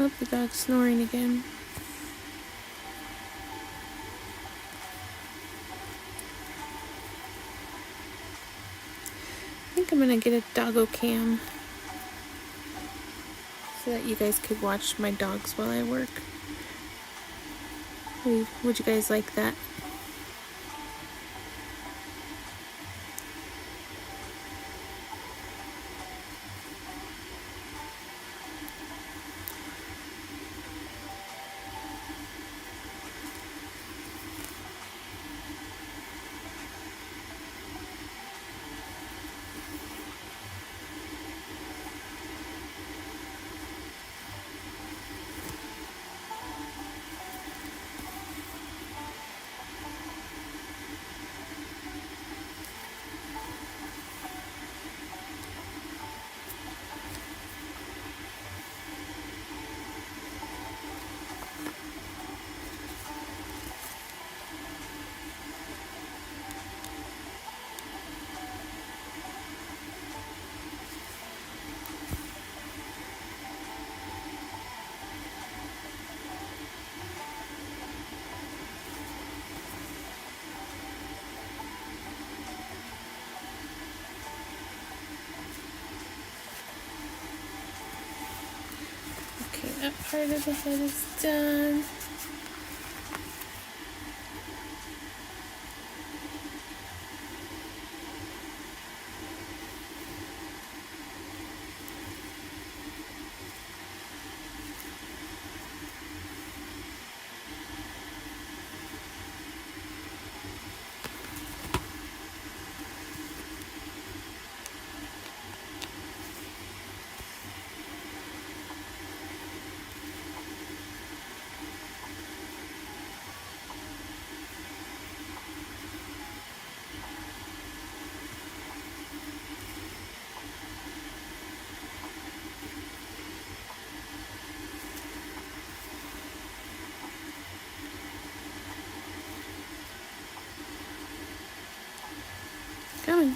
Oh, the dog's snoring again. I think I'm gonna get a doggo cam so that you guys could watch my dogs while I work. Would you guys like that? Okay, that part of the head is done. Coming.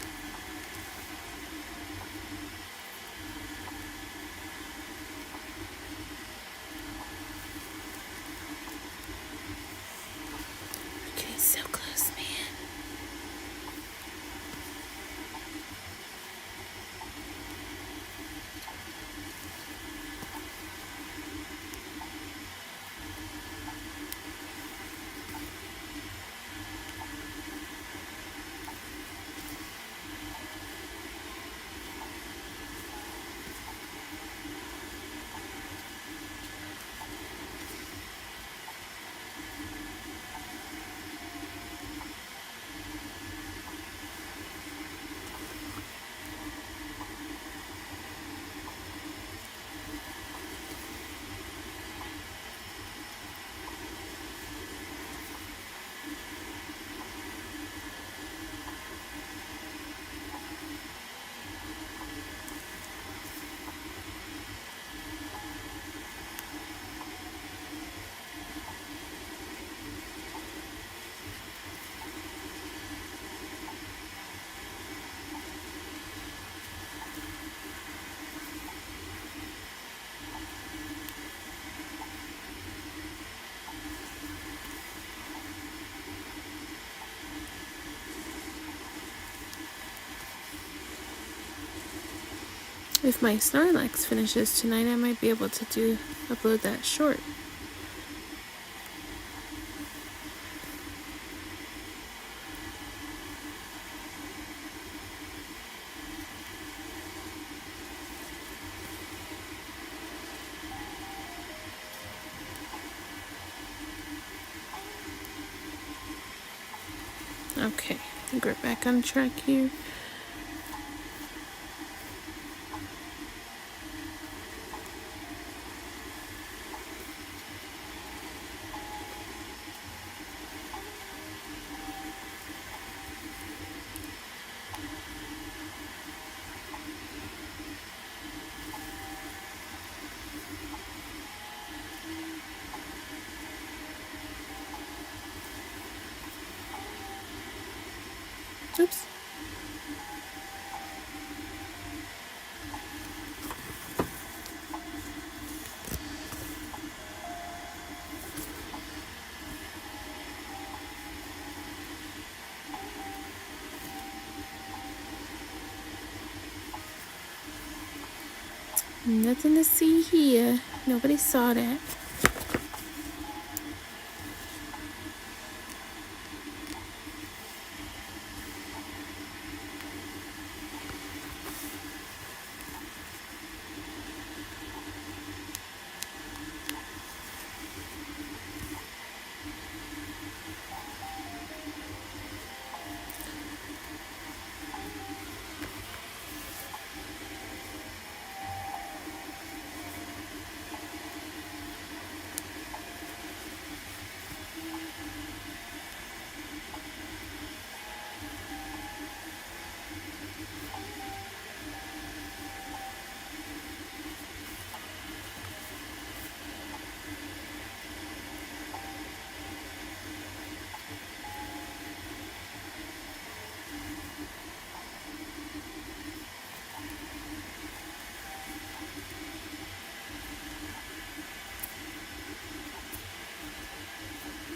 We're getting so close, man. If my Snorlax finishes tonight, I might be able to upload that short. Okay, I think we're back on track here. Oops. Nothing to see here. Nobody saw that.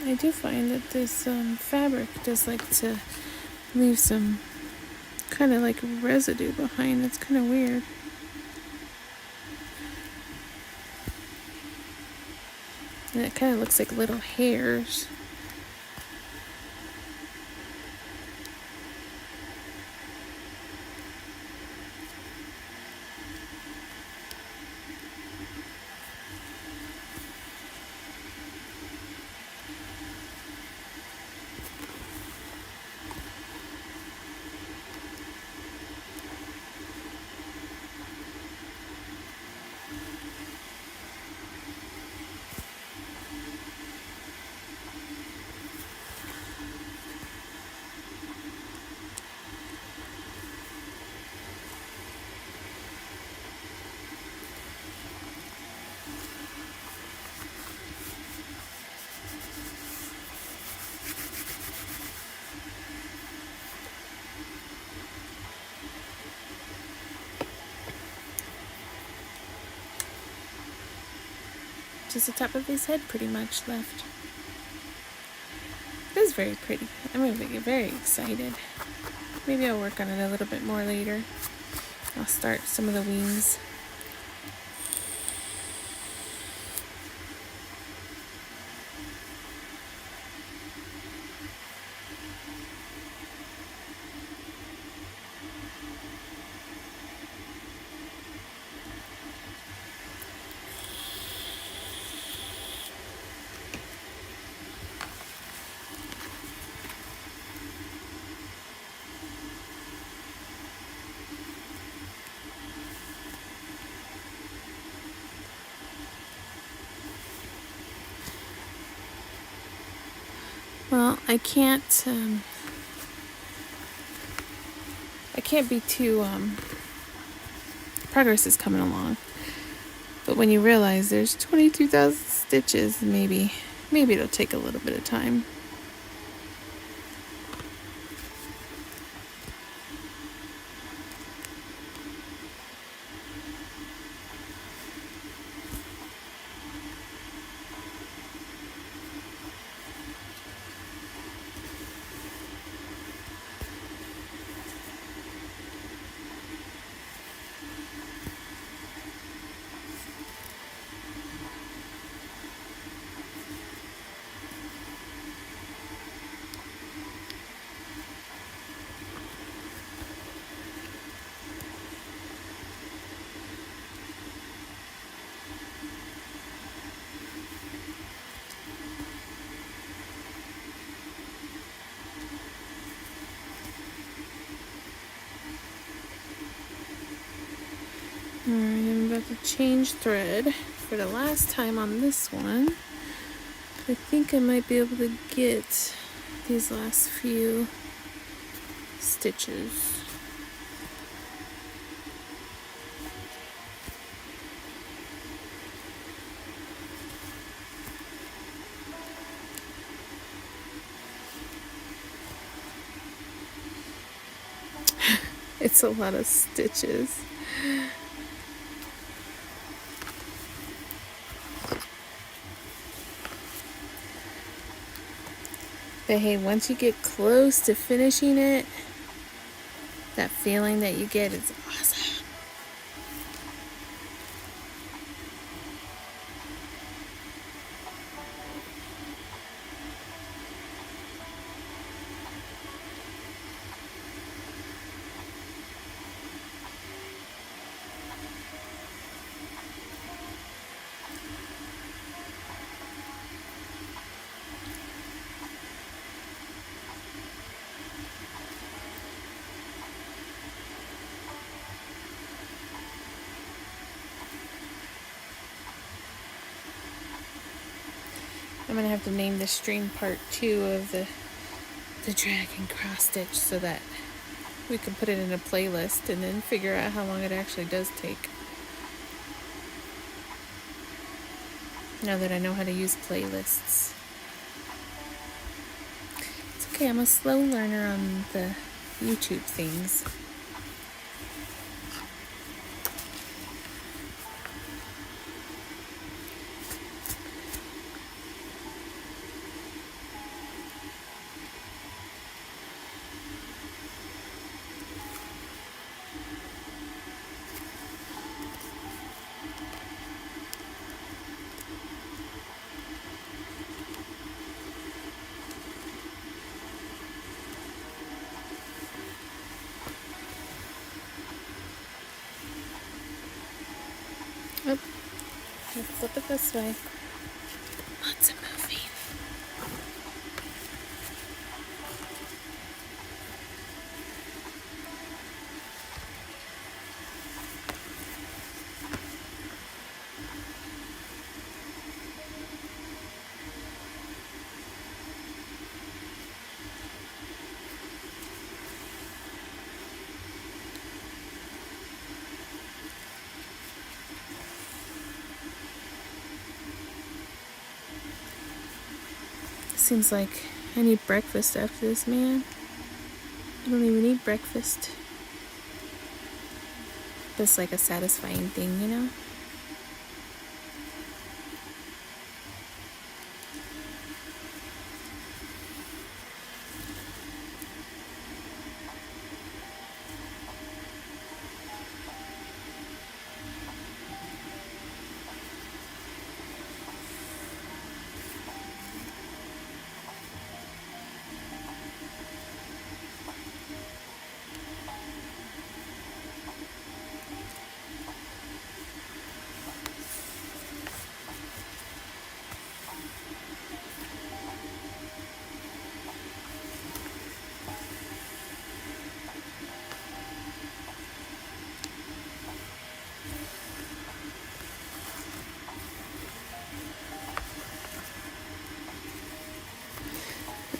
I do find that this fabric does like to leave some kind of like residue behind. It's kind of weird. And it kind of looks like little hairs. Just the top of his head pretty much left. It is very pretty. I'm going to get very excited. Maybe I'll work on it a little bit more later. I'll start some of the wings. Well, I can't be too, progress is coming along. But when you realize there's 22,000 stitches, maybe it'll take a little bit of time. Alright, I'm about to change thread for the last time on this one. I think I might be able to get these last few stitches. It's a lot of stitches. But hey, once you get close to finishing it, that feeling that you get is awesome. I'm gonna have to name the string part 2 of the dragon cross stitch so that we can put it in a playlist and then figure out how long it actually does take. Now that I know how to use playlists. It's okay, I'm a slow learner on the YouTube things. Oh, let's flip it this way. Lots of moving. Seems like I need breakfast after this, man. I don't even eat breakfast. But it's like a satisfying thing, you know?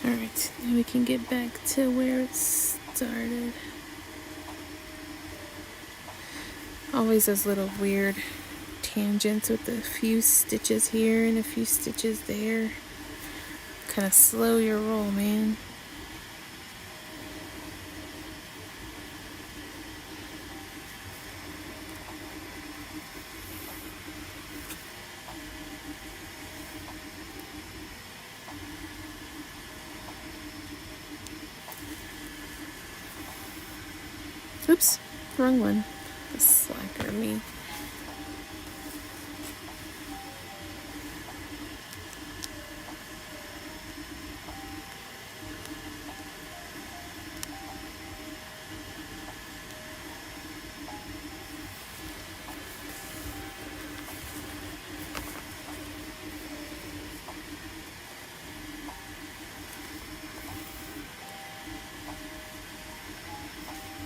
Alright, now we can get back to where it started. Always those little weird tangents with a few stitches here and a few stitches there. Kind of slow your roll, man. Oops, wrong one. The slacker me.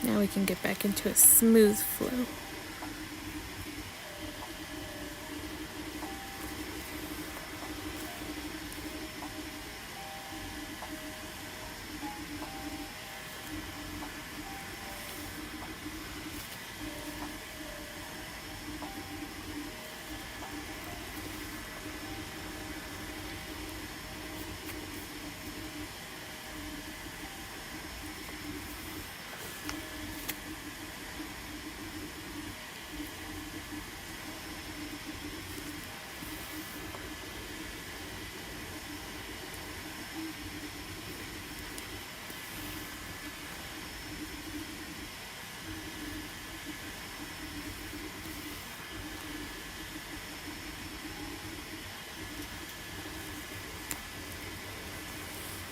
Now we can get back into a smooth flow.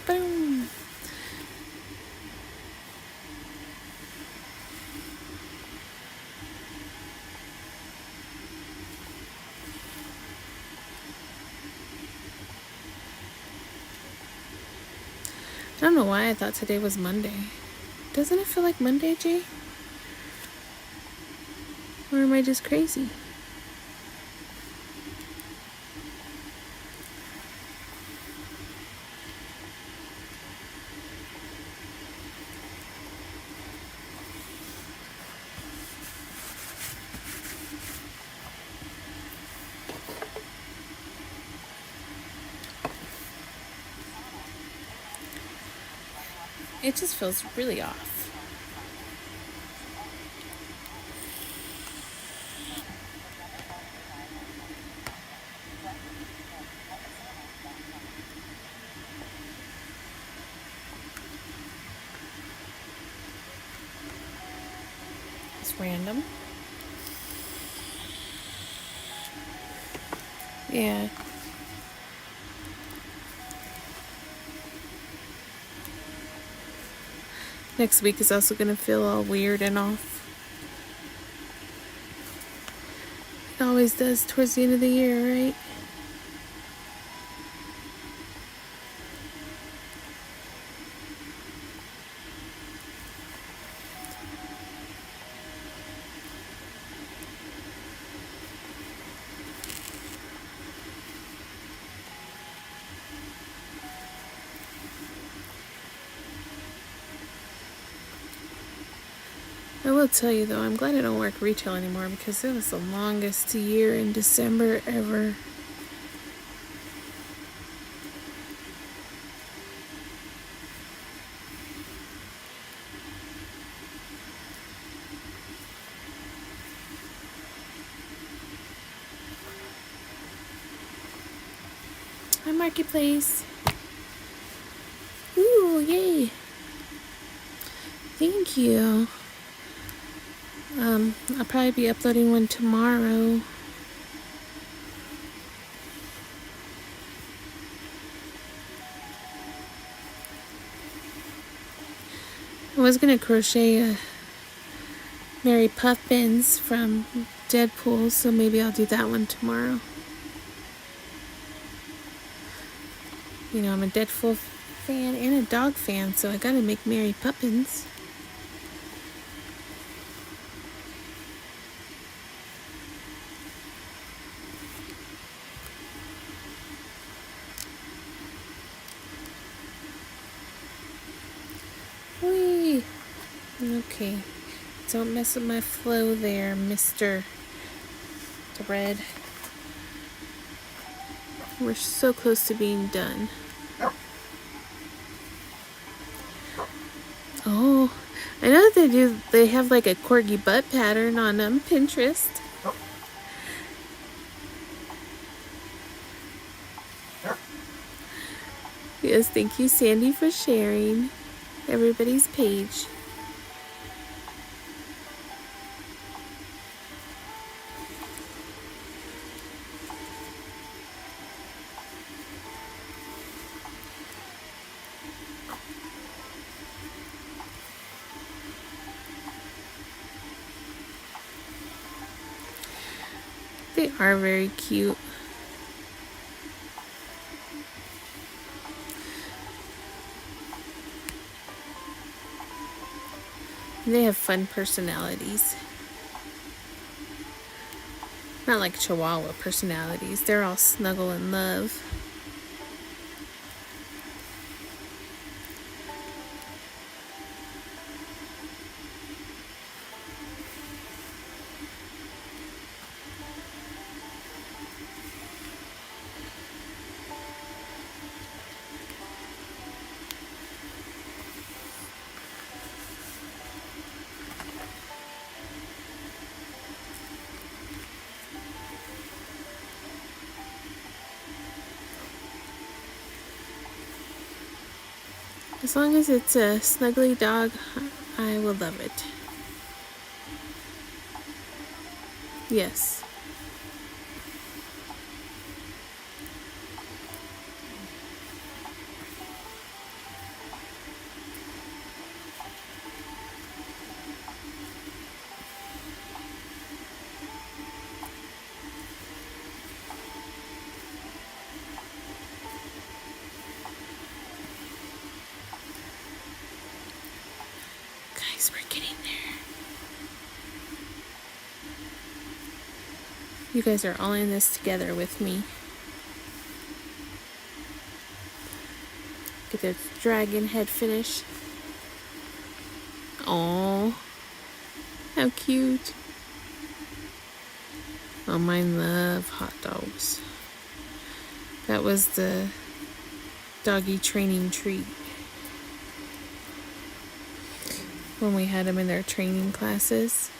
Boom. I don't know why I thought today was Monday. Doesn't it feel like Monday, Jay? Or am I just crazy? it just feels really off. It's random. Yeah. Next week is also going to feel all weird and off. It always does towards the end of the year, right? I will tell you though, I'm glad I don't work retail anymore because it was the longest year in December ever. Hi, Marketplace. Ooh, yay. Thank you. I'll probably be uploading one tomorrow. I was gonna crochet a Mary Poppins from Deadpool, so maybe I'll do that one tomorrow. You know, I'm a Deadpool fan and a dog fan, so I gotta make Mary Poppins. Whee! Okay, don't mess with my flow there, Mr. Thread. We're so close to being done. Oh, I know that they have like a corgi butt pattern on Pinterest. Yes, thank you, Sandy, for sharing everybody's page. They are very cute. They have fun personalities. Not like Chihuahua personalities. They're all snuggle and love. As long as it's a snuggly dog, I will love it. Yes. Guys, we're getting there. You guys are all in this together with me. Get the dragon head finish. Oh, how cute. Oh, mine love hot dogs. That was the doggy training treat. when we had them in their training classes.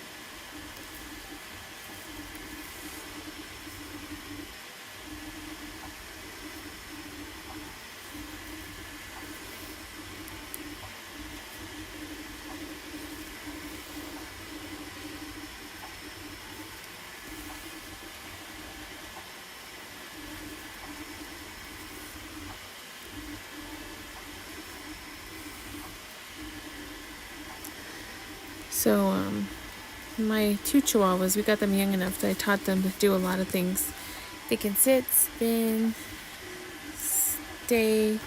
So, my 2 chihuahuas, we got them young enough that I taught them to do a lot of things. They can sit, spin, stay,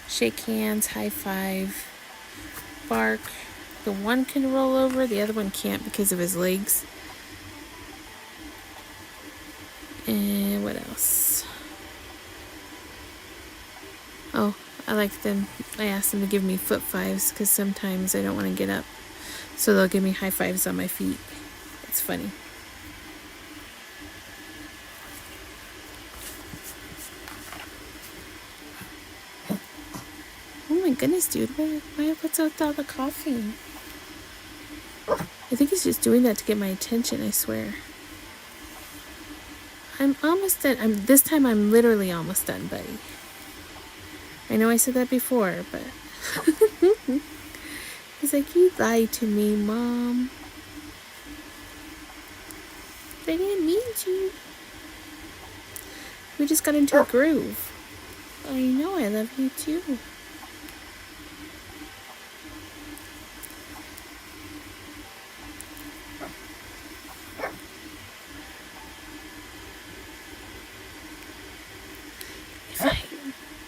shake hands, high five, bark. The one can roll over, the other one can't because of his legs. And what else? Oh, I asked them to give me foot fives because sometimes I don't want to get up. So they'll give me high fives on my feet. It's funny. Oh my goodness, dude. What's with all the coughing? I think he's just doing that to get my attention, I swear. I'm almost done. This time I'm literally almost done, buddy. I know I said that before, but... He's like, you lied to me, Mom. But I didn't mean to. We just got into a groove. I know, I love you too.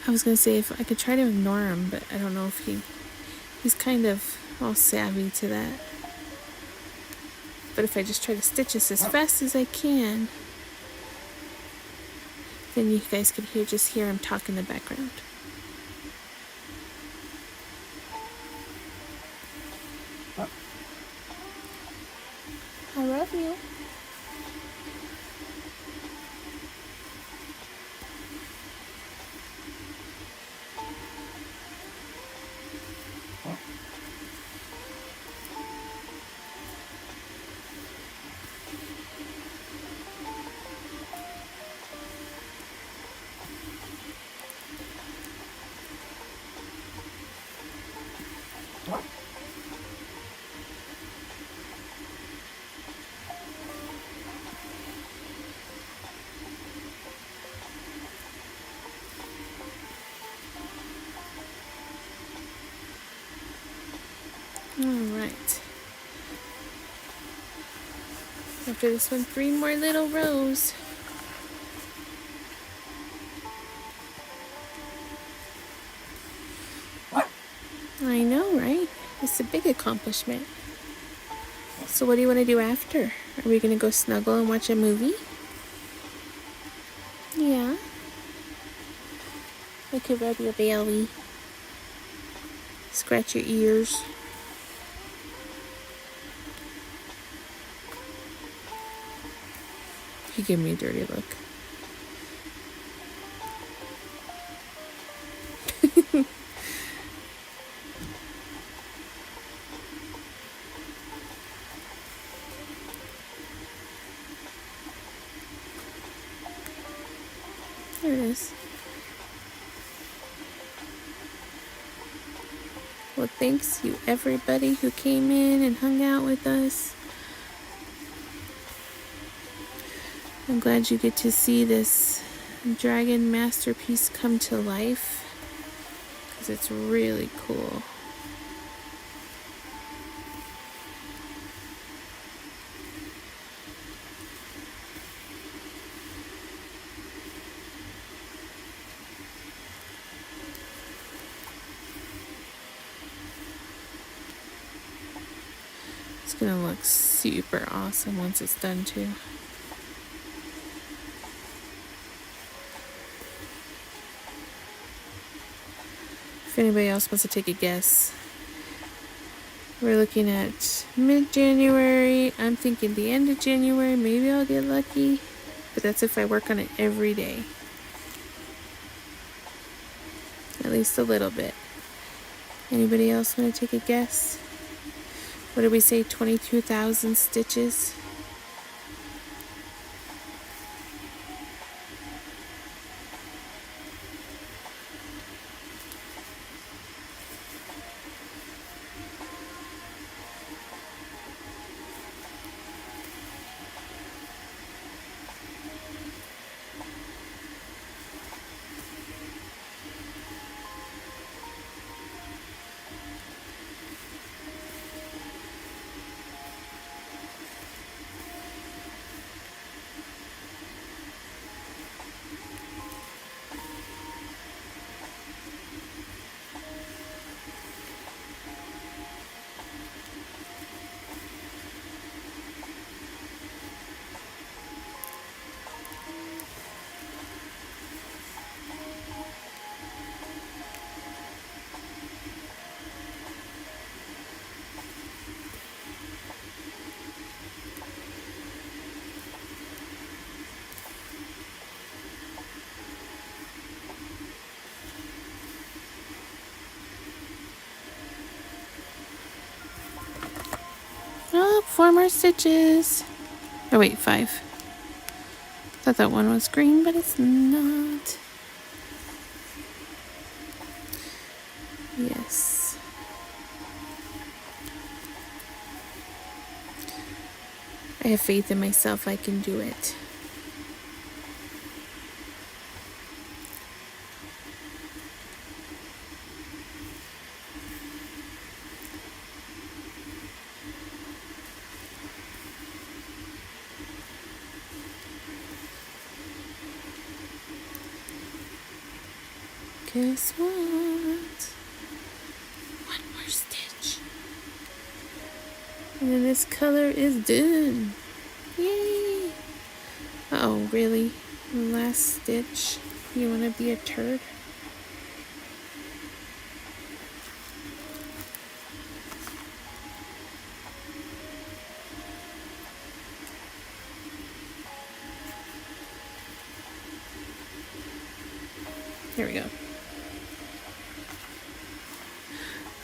I was going to say if I could try to ignore him, but I don't know if he's kind of all savvy to that. But if I just try to stitch this as fast as I can, then you guys could just hear him talk in the background. I love you. Alright. After this one, 3 more little rows. I know, right? It's a big accomplishment. So what do you want to do after? Are we going to go snuggle and watch a movie? Yeah. I could rub your belly. Scratch your ears. He gave me a dirty look. There it is. Well, thanks you everybody who came in and hung out with us. I'm glad you get to see this dragon masterpiece come to life, because it's really cool. It's gonna look super awesome once it's done too. If anybody else wants to take a guess, we're looking at mid-January. I'm thinking the end of January. Maybe I'll get lucky, but that's if I work on it every day. At least a little bit. Anybody else want to take a guess? what did we say, 22,000 stitches? Oh, 4 more stitches. Oh wait, 5. Thought that one was green, but it's not. Yes. I have faith in myself, I can do it. Guess what? 1 more stitch. And then this color is done. Yay! Uh-oh, really? Last stitch? You want to be a turd? Here we go.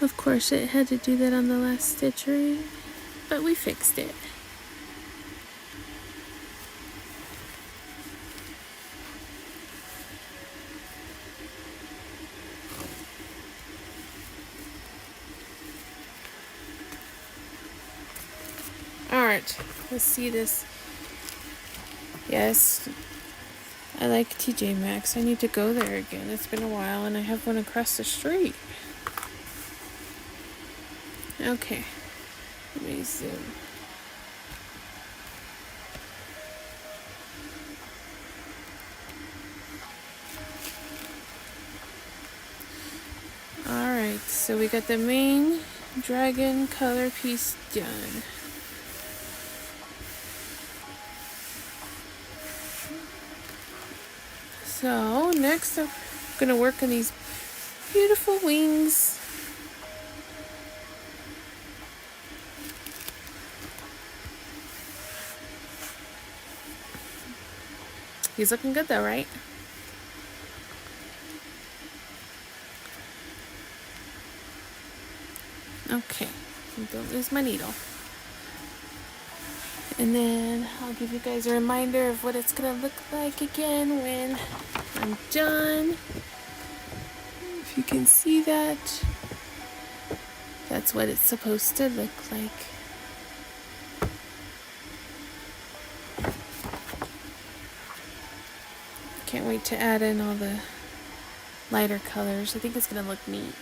Of course, it had to do that on the last stitch, right? But we fixed it. Alright, let's see this. Yes, I like TJ Maxx. I need to go there again. It's been a while and I have one across the street. Okay, let me zoom. Alright, so we got the main dragon color piece done. So next I'm gonna work on these beautiful wings. He's looking good though, right? Okay, don't lose my needle. And then I'll give you guys a reminder of what it's gonna look like again when I'm done. If you can see that, that's what it's supposed to look like. Can't wait to add in all the lighter colors. I think it's gonna look neat.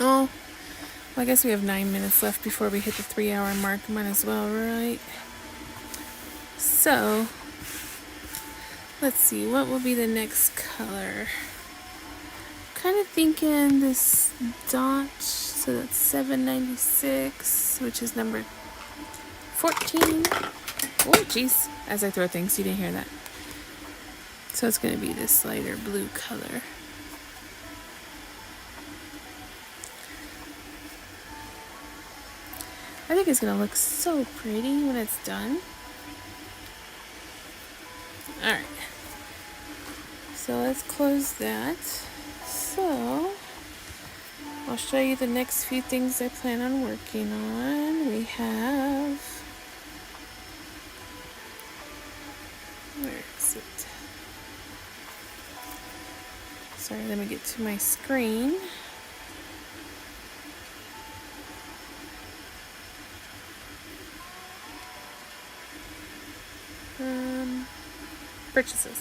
Oh, well, I guess we have 9 minutes left before we hit the 3-hour mark. Might as well, right? So, let's see, what will be the next color? Kind of thinking this dot, so that's 796, which is number 14. Oh, jeez, as I throw things, you didn't hear that. So it's going to be this lighter blue color. I think it's going to look so pretty when it's done. Alright. So let's close that. So, I'll show you the next few things I plan on working on. We have, where is it? Sorry, let me get to my screen. Purchases.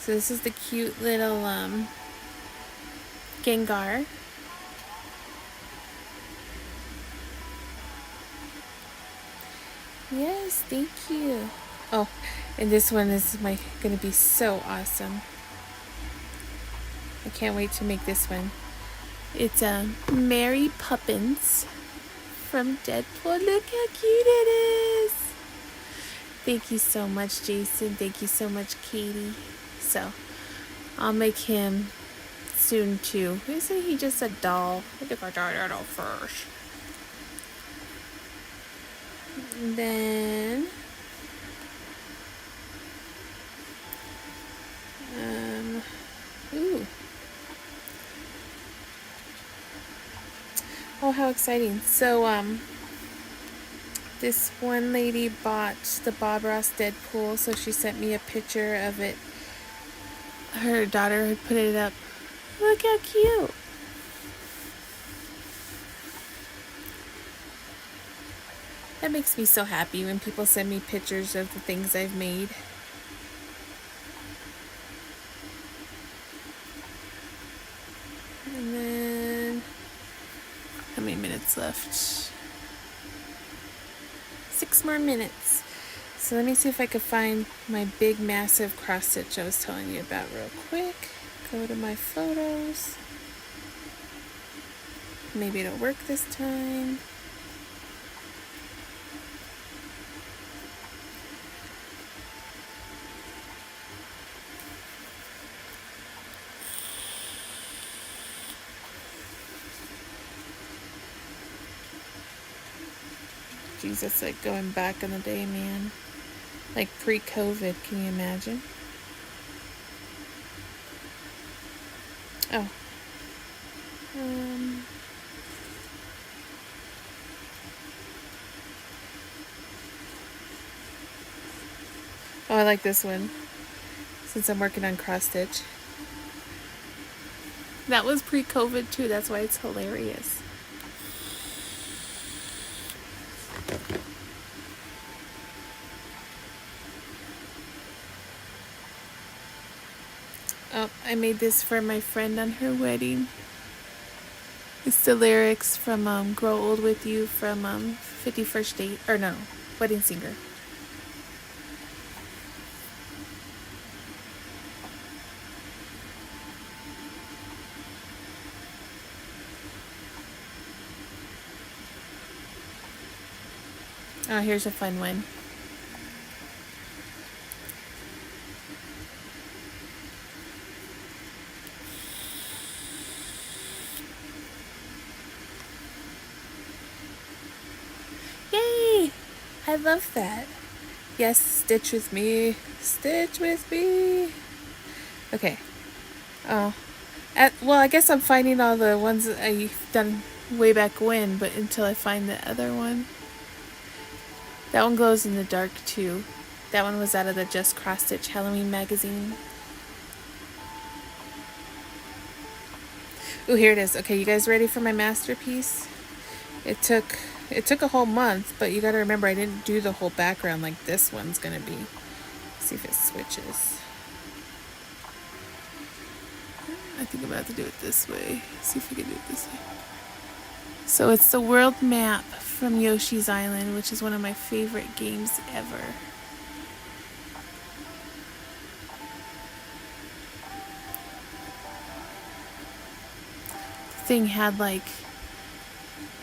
So this is the cute little Gengar. Yes, thank you. Oh, and this one is gonna be so awesome. I can't wait to make this one. It's Mary Poppins from Deadpool. Look how cute it is. Thank you so much, Jason. Thank you so much, Katie. So, I'll make him soon too. Isn't he just a doll? I think I got that off first. And then, ooh. Oh, how exciting. So, this one lady bought the Bob Ross Deadpool, so she sent me a picture of it. Her daughter had put it up. Look how cute. That makes me so happy when people send me pictures of the things I've made. And then, how many minutes left? 6 more minutes. So let me see if I can find my big massive cross stitch I was telling you about real quick. Go to my photos. Maybe it'll work this time. Jesus, like going back in the day, man. Like pre-COVID, can you imagine? Oh. Oh, I like this one. Since I'm working on cross stitch. That was pre-COVID too, that's why it's hilarious. Oh, I made this for my friend on her wedding. It's the lyrics from Grow Old With You from 51st Date, or no, Wedding Singer. Oh, here's a fun one. Yay! I love that. Yes, stitch with me. Stitch with me. Okay. Oh. Well, I guess I'm finding all the ones that I've done way back when, but until I find the other one. That one glows in the dark too. That one was out of the Just Cross Stitch Halloween magazine. Ooh, here it is. Okay, you guys ready for my masterpiece? It took a whole month, but you gotta remember I didn't do the whole background like this one's gonna be. Let's see if it switches. I think I'm about to do it this way. See if we can do it this way. So it's the world map from Yoshi's Island, which is one of my favorite games ever. The thing had like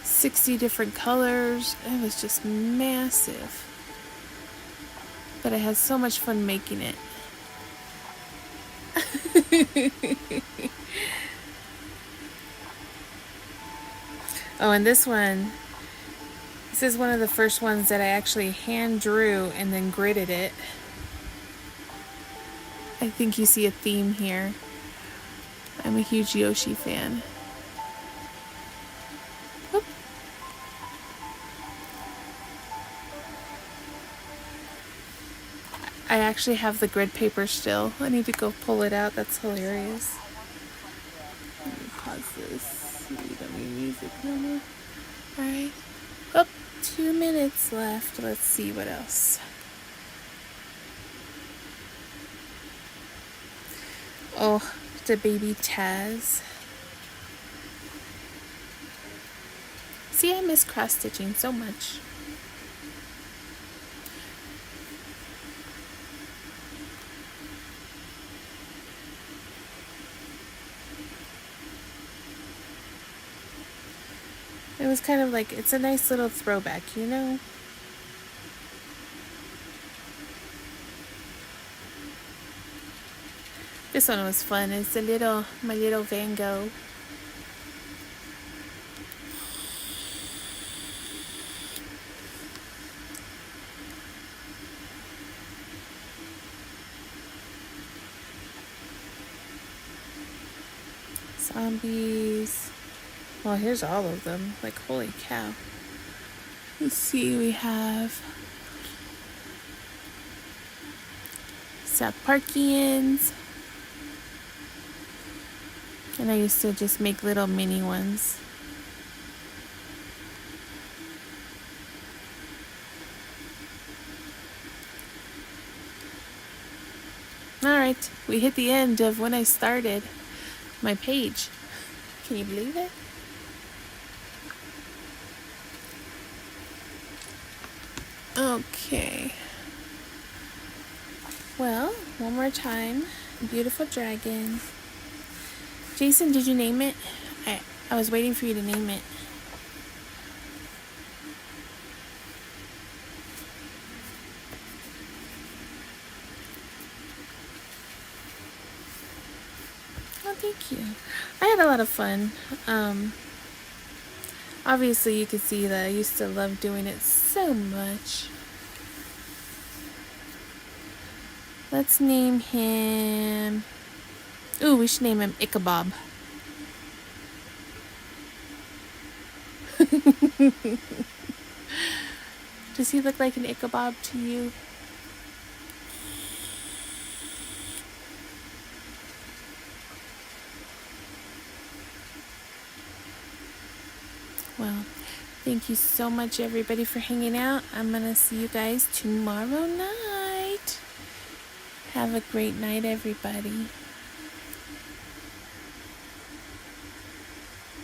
60 different colors. It was just massive. But I had so much fun making it. Oh, and this is one of the first ones that I actually hand drew and then gridded it. I think you see a theme here. I'm a huge Yoshi fan. Whoop. I actually have the grid paper still. I need to go pull it out. That's hilarious. Let me pause this. We don't need music no more. Alright. Oh, 2 minutes left. Let's see what else. Oh, the baby Taz. See, I miss cross stitching so much. It was kind of like, it's a nice little throwback, you know? This one was fun. It's my little Van Gogh. Zombies. Well, here's all of them. Like, holy cow. Let's see, we have South Parkians. And I used to just make little mini ones. Alright, we hit the end of when I started my page. Can you believe it? Okay. Well, one more time. Beautiful dragon. Jason, did you name it? I was waiting for you to name it. Oh, thank you. I had a lot of fun. Obviously you can see that I used to love doing it so much. Let's name him... Ooh, we should name him Ichabod. Does he look like an Ichabod to you? Well, thank you so much everybody for hanging out. I'm gonna see you guys tomorrow night. Have a great night, everybody.